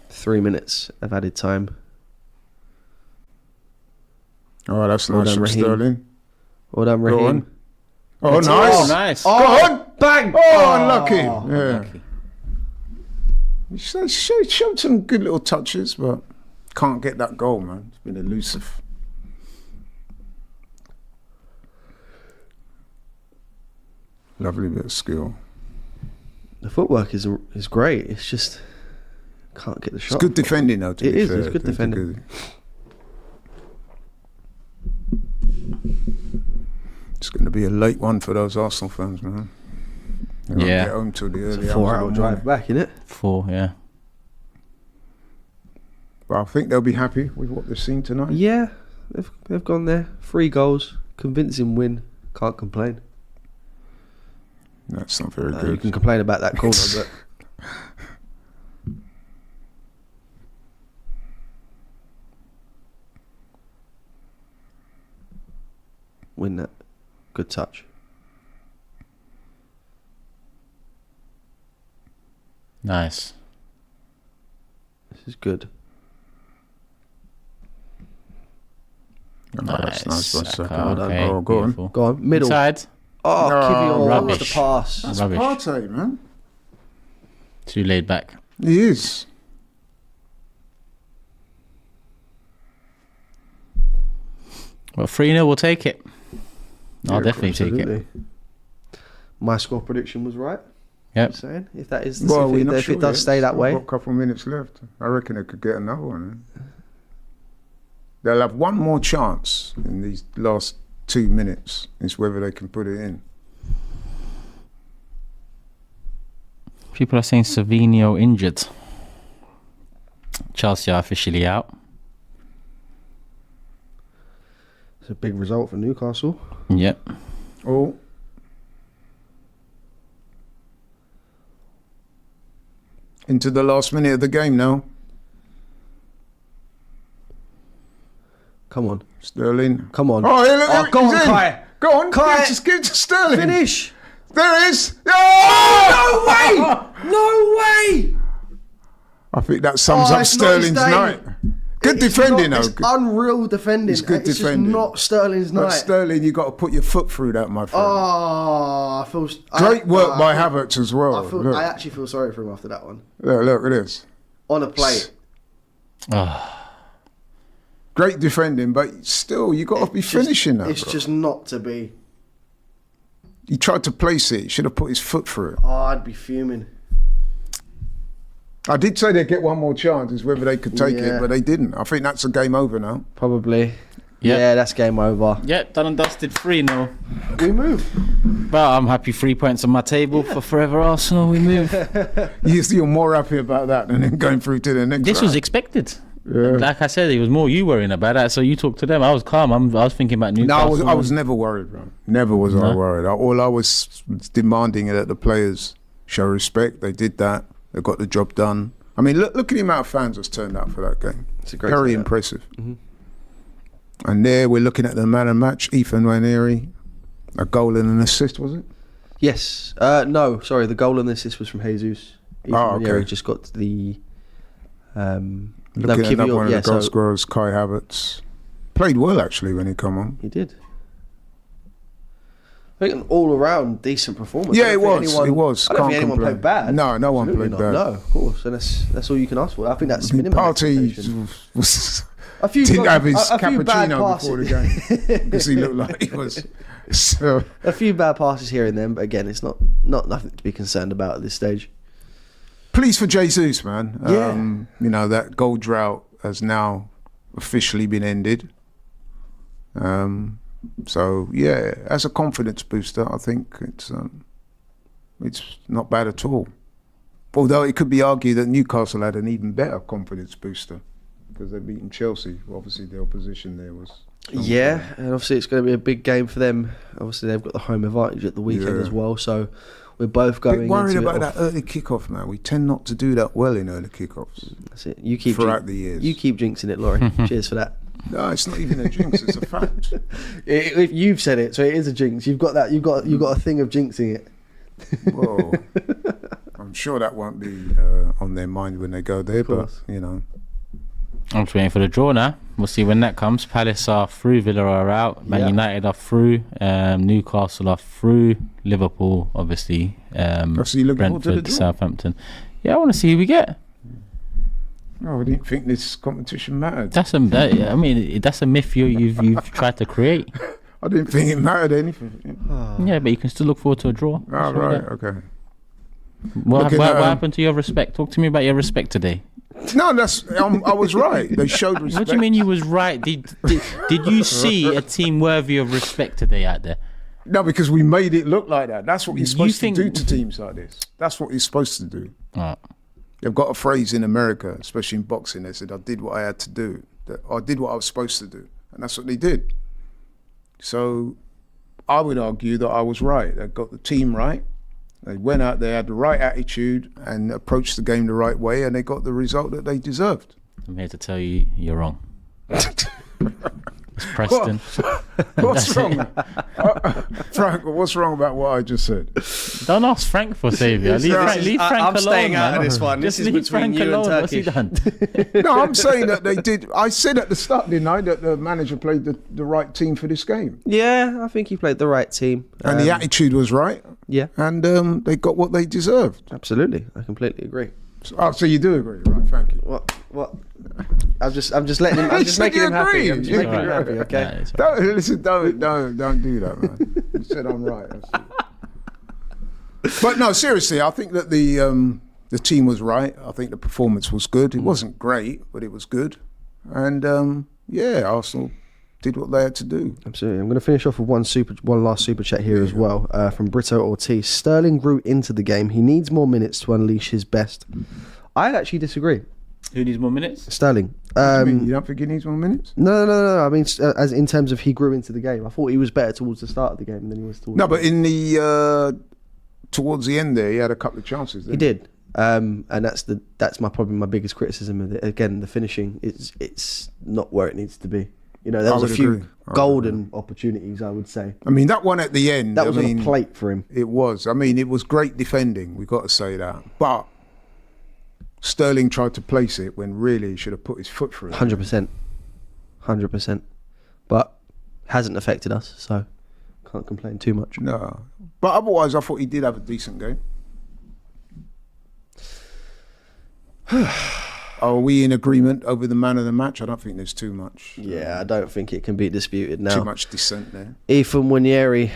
Three minutes of added time. Oh, that's Well nice done, from Raheem. Sterling. Well done, Go Raheem. on. Oh, It's nice. Oh, nice. Go on. Bang! Oh, unlucky. Yeah. Lucky. He showed some good little touches, but can't get that goal, man. It's been elusive. Lovely bit of skill. The footwork is great. It's just can't get the It's shot. good defending, though, to It be is, fair. it's good They're defending. good. It's going to be a late one for those Arsenal fans, man. They won't Yeah. get home till the early It's a hours 4-hour of the drive morning. back, innit? 4, yeah. But I think they'll be happy with what they've seen tonight. Yeah, they've gone there. 3 goals, convincing win. Can't complain. That's not very You good. can complain about that corner, but win that. Good touch. Nice. This is good. Oh, that's nice. That's Saka, okay. okay, Oh, go on. beautiful. Go on, middle. Inside. Oh, No, Kivior, rubbish. the pass. That's Rubbish. Partey, man. Too laid back. He is. Well, 3-0, we'll take it. I'll Yeah, definitely take it. Absolutely. My score prediction was right. Yep. Saying if that is, Well, we're not if sure it does yet. stay that Still way. got a couple of minutes left. I reckon they could get another one. They'll have one more chance in these last 2 minutes. It's whether they can put it in. People are saying Savinho injured. Chelsea are officially out. It's a big result for Newcastle. Yep. Oh. Into the last minute of the game now. Come on, Sterling. come on. Oh, look, go he's on, in. Kai. Go on, Kai. just give it to Sterling. Finish. There it is. Oh! No way. I think that sums up it's not his Sterling's day. night. Good It's defending, not- though. It's unreal defending. It's good It's defending. just not Sterling's But night. Sterling, you got to put your foot through that, my friend. Oh, I feel Great work by Havertz as well. I actually feel sorry for him after that one. Look at this. On a plate. Great defending, but still, you got to be finishing that. It's bro. just not to be. He tried to place it. He should have put his foot through it. Oh, I'd be fuming. I did say they'd get one more chance, is whether they could take Yeah. it, but they didn't. I think that's a game over now. Probably. Yep. Yeah, that's game over. Yep, done and dusted. 3-0. We move. But I'm happy. 3 points on my table for forever Arsenal. We move. You're more happy about that than him going through to the next This round. was expected. Yeah. Like I said, it was more you worrying about that. So you talk to them. I was calm. I was thinking about No, Newcastle. I was never worried, bro. Never was I No? worried. All I was demanding is that the players show respect. They did that. They got the job done. I mean, look at the amount of fans that's turned out for that game. It's a great Very turnout. impressive. And there we're looking at the man of match, Ethan Nwaneri, a goal and an assist, was it? Yes. No, sorry. The goal on this was from Jesus. Ethan okay. Ranieri just got the. Looking at another one of the goal so scorers, Kai Havertz. Played well, actually, when he come on. he did. I think an all-around decent performance. Yeah, I it don't think was. anyone- It was. I don't think Can't anyone complain. played bad. No one Absolutely played not. bad. No, of course, and that's all you can ask for. I think that's minimum Party expectation. was A few didn't have his a few bad cappuccino before the game because he looked like he was. So A few bad passes here and then, but again, it's not nothing to be concerned about at this stage. pleased for Jesus, man. Yeah. You know, that goal drought has now officially been ended. So yeah, as a confidence booster, I think it's not bad at all. Although it could be argued that Newcastle had an even better confidence booster because they've beaten Chelsea. Obviously, the opposition there was. Yeah, and obviously it's going to be a big game for them. Obviously, they've got the home advantage at the weekend Yeah. as well, so we're both going. Bit worried into about it that early kickoff, man. We tend not to do that well in early kickoffs That's it. You keep throughout the years. You keep jinxing it, Laurie. Cheers for that. No, it's not even a jinx; it's a fact. If you've said it, so it is a jinx. You've got that. You've got a thing of jinxing it. Whoa. I'm sure that won't be on their mind when they go there, but course. you know. I'm just waiting for the draw now. We'll see when that comes. Palace are through, Villa are out, Man Yeah. United are through, Newcastle are through, Liverpool obviously, So you looking forward to the Brentford, draw? Southampton. Yeah, I want to see who we get. No, I didn't think this competition mattered. That's a myth you've tried to create. I didn't think it mattered anything. Yeah, but you can still look forward to a draw. Oh, That's all right, that. okay. What Looking what at, happened to your respect? Talk to me about your respect today. No, that's I was right. They showed respect. What do you mean you was right? Did you see a team worthy of respect today out there? No, because we made it look like that. That's what you're You supposed think- to do to teams like this. That's what you're supposed to do. Right. They've got a phrase in America, especially in boxing. They said, "I did what I had to do. I did what I was supposed to do," and that's what they did. So, I would argue that I was right. They got the team right. They went out there, had the right attitude, and approached the game the right way, and they got the result that they deserved. I'm here to tell you you're wrong. It's Preston. What's wrong, Frank? What's wrong about what I just said? Don't ask Frank for saviour. Leave Frank I'm alone, staying out man. of this one. Just This is leave between Frank you and alone. What's he Turkish. done? No, I'm saying that they did. I said at the start, didn't I, that the manager played the right team for this game, Yeah, I think he played the right team. and the attitude was right, Yeah, and they got what they deserved. absolutely. I completely agree. So you do agree, right? Thank you. What? I'm just letting him. I'm just You making him happy. agree. I'm just You making him agree. happy. Okay. Nah, it's all right. Don't do that, man. You said I'm right. That's it. But no, seriously, I think that the team was right. I think the performance was good. It wasn't great, but it was good. And Arsenal did what they had to do. Absolutely. I'm going to finish off with one last super chat here as well from Brito Ortiz. Sterling grew into the game. He needs more minutes to unleash his best. I actually disagree. Who needs more minutes? Sterling. You don't think he needs more minutes? No. I mean, as in terms of he grew into the game. I thought he was better towards the start of the game than he was towards. No, but in the towards the end there, he had a couple of chances. He did. And that's my probably my biggest criticism of it. Again, the finishing it's not where it needs to be. You know, there was a few golden opportunities, I would say. I mean, that one at the end, that was on a plate for him. It was. I mean, it was great defending. We've got to say that. But Sterling tried to place it when really he should have put his foot through it. 100%. But hasn't affected us, so can't complain too much. No. But otherwise, I thought he did have a decent game. Are we in agreement over the man of the match? I don't think there's too much. Yeah, I don't think it can be disputed now. Too much dissent there. Ethan Winieri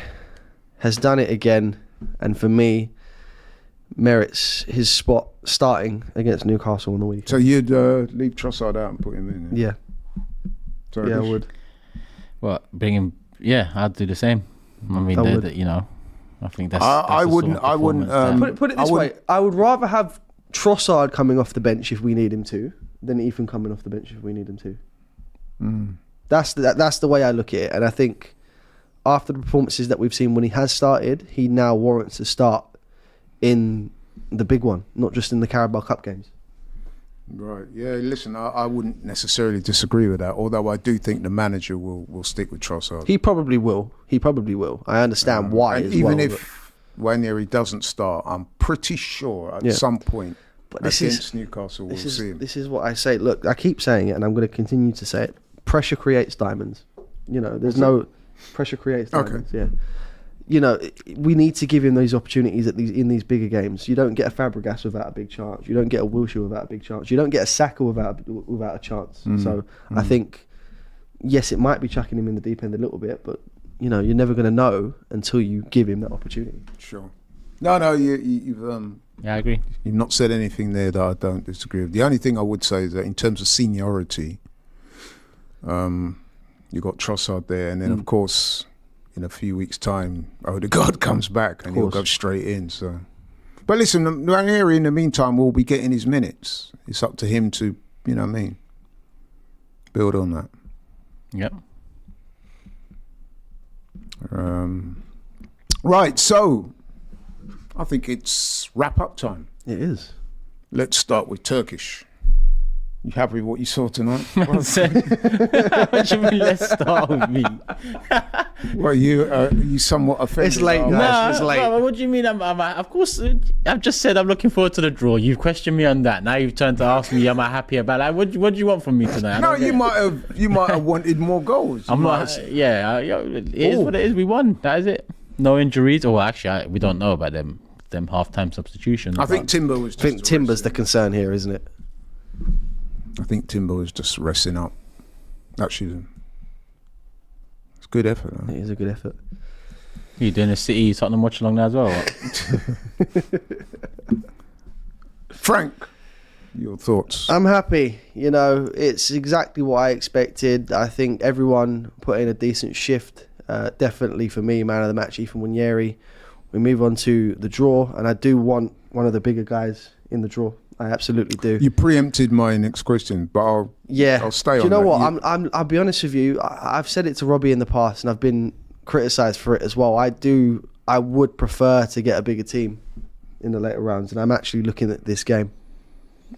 has done it again, and for me, merits his spot starting against Newcastle on the weekend. So you'd leave Trossard out and put him in? Yeah. Sorry, I would. Well, bring him. Yeah, I'd do the same. I mean, I think that's. I wouldn't. Put it this way: I would rather have Trossard coming off the bench if we need him to, than Ethan coming off the bench if we need him to. That's the way I look at it, and I think after the performances that we've seen when he has started, he now warrants a start in the big one, not just in the Carabao Cup games. Right. Yeah. Listen, I wouldn't necessarily disagree with that. Although I do think the manager will stick with Trossard. He probably will. I understand why. And even if Wanieri doesn't start, I'm pretty sure at some point. But against Newcastle, we'll see him. This is what I say. Look, I keep saying it, and I'm going to continue to say it. Pressure creates diamonds. You know, pressure creates diamonds. Okay. Yeah. You know, we need to give him those opportunities in these bigger games. You don't get a Fabregas without a big chance. You don't get a Wilshere without a big chance. You don't get a Saka without a chance. So I think, yes, it might be chucking him in the deep end a little bit, but you know, you're never going to know until you give him that opportunity. Sure. No, you've. Yeah, I agree. You've not said anything there that I don't disagree with. The only thing I would say is that in terms of seniority, you got Trossard there, and then of course, in a few weeks' time, Odegaard comes back and he'll go straight in. So, but listen, Ranieri in the meantime will be getting his minutes. It's up to him to, you know what I mean, build on that. Yep. Right, so I think it's wrap-up time. It is. Let's start with Turkish. You happy with what you saw tonight? What do you mean, let's start with me? Well, you somewhat offended. It's late, guys. It's late. No, what do you mean? Of course, I've just said I'm looking forward to the draw. You've questioned me on that. Now you've turned to ask me, am I happy about that? What do you want from me tonight? No, you might have wanted more goals. I'm not. Yeah, it is what it is. We won. That is it. No injuries. Or actually, we don't know about them half-time substitutions. I think Timber was. I think Timber's the concern here, isn't it? I think Timber was just resting up. Actually, it's good effort. Huh? It is a good effort. You doing a City Tottenham watch along there as well? Frank, your thoughts? I'm happy. You know, it's exactly what I expected. I think everyone put in a decent shift. Definitely for me, man of the match, Ethan Winieri. We move on to the draw, and I do want one of the bigger guys in the draw. I absolutely do. You preempted my next question, but I'll stay on. Do you know that. what? I'll be honest with you. I've said it to Robbie in the past, and I've been criticised for it as well. I would prefer to get a bigger team in the later rounds, and I'm actually looking at this game.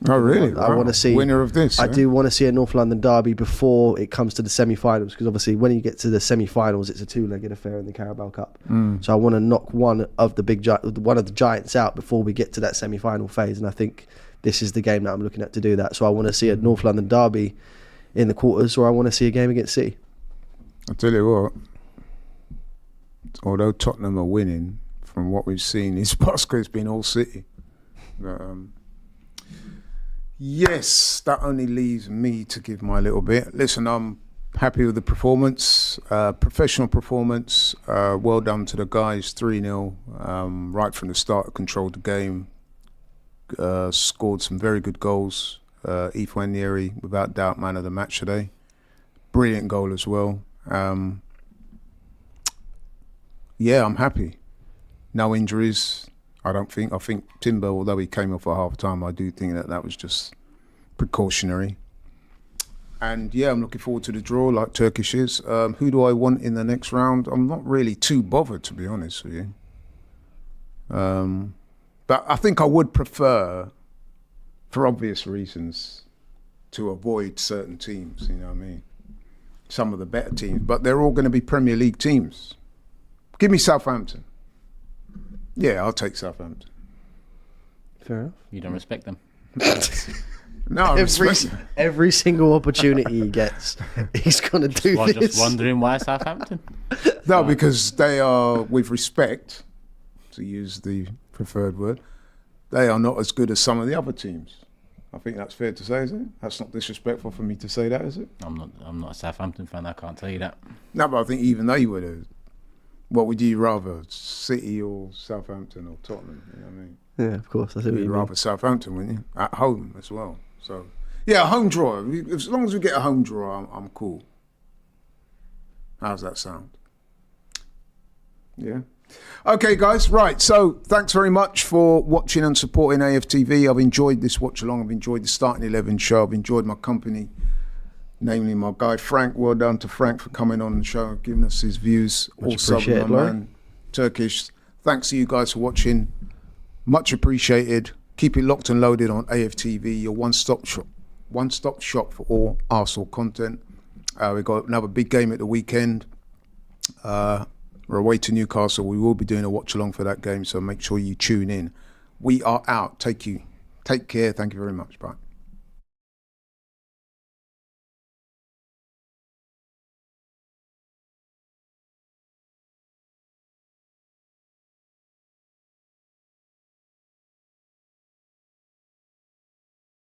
Oh, really? I want to see winner of this. I do want to see a North London derby before it comes to the semi-finals, because obviously when you get to the semi-finals, it's a two-legged affair in the Carabao Cup. So I want to knock one of the giants out before we get to that semi-final phase, and I think this is the game that I'm looking at to do that. So I want to see a North London derby in the quarters, or I want to see a game against City. I'll tell you what, although Tottenham are winning, from what we've seen, this basket's been all City. But, yes, that only leaves me to give my little bit. Listen, I'm happy with the performance, professional performance. Well done to the guys, 3-0, right from the start, controlled the game, scored some very good goals. Yves Wanieri, without doubt, man of the match today. Brilliant goal as well. Yeah, I'm happy. No injuries, I don't think. I think Timber, although he came off at half time, I do think that was just precautionary. And yeah, I'm looking forward to the draw, like Turkish is. Who do I want in the next round? I'm not really too bothered, to be honest with you. But I think I would prefer, for obvious reasons, to avoid certain teams, you know what I mean? Some of the better teams, but they're all going to be Premier League teams. Give me Southampton. Yeah, I'll take Southampton. Fair enough. You don't respect them. No, I respect them. Every single opportunity he gets, he's going to do this. Just wondering why Southampton? No, because they are, with respect, to use the preferred word, they are not as good as some of the other teams. I think that's fair to say, isn't it? That's not disrespectful for me to say that, is it? I'm not a Southampton fan. I can't tell you that. No, but I think even they would have. What would you rather, City or Southampton or Tottenham? You know what I mean? Yeah, of course. That's what You'd you rather Southampton, wouldn't you? At home as well. So, yeah, a home draw. As long as we get a home draw, I'm cool. How's that sound? Yeah. Okay, guys. Right. So, thanks very much for watching and supporting AFTV. I've enjoyed this watch along. I've enjoyed the Starting 11 show. I've enjoyed my company, namely my guy Frank. Well done to Frank for coming on the show, giving us his views. Much Also, appreciated, my man, Turkish. Thanks to you guys for watching. Much appreciated. Keep it locked and loaded on AFTV, your one-stop shop for all Arsenal content. We've got another big game at the weekend. We're away to Newcastle. We will be doing a watch along for that game, so make sure you tune in. We are out. Take care. Thank you very much. Bye.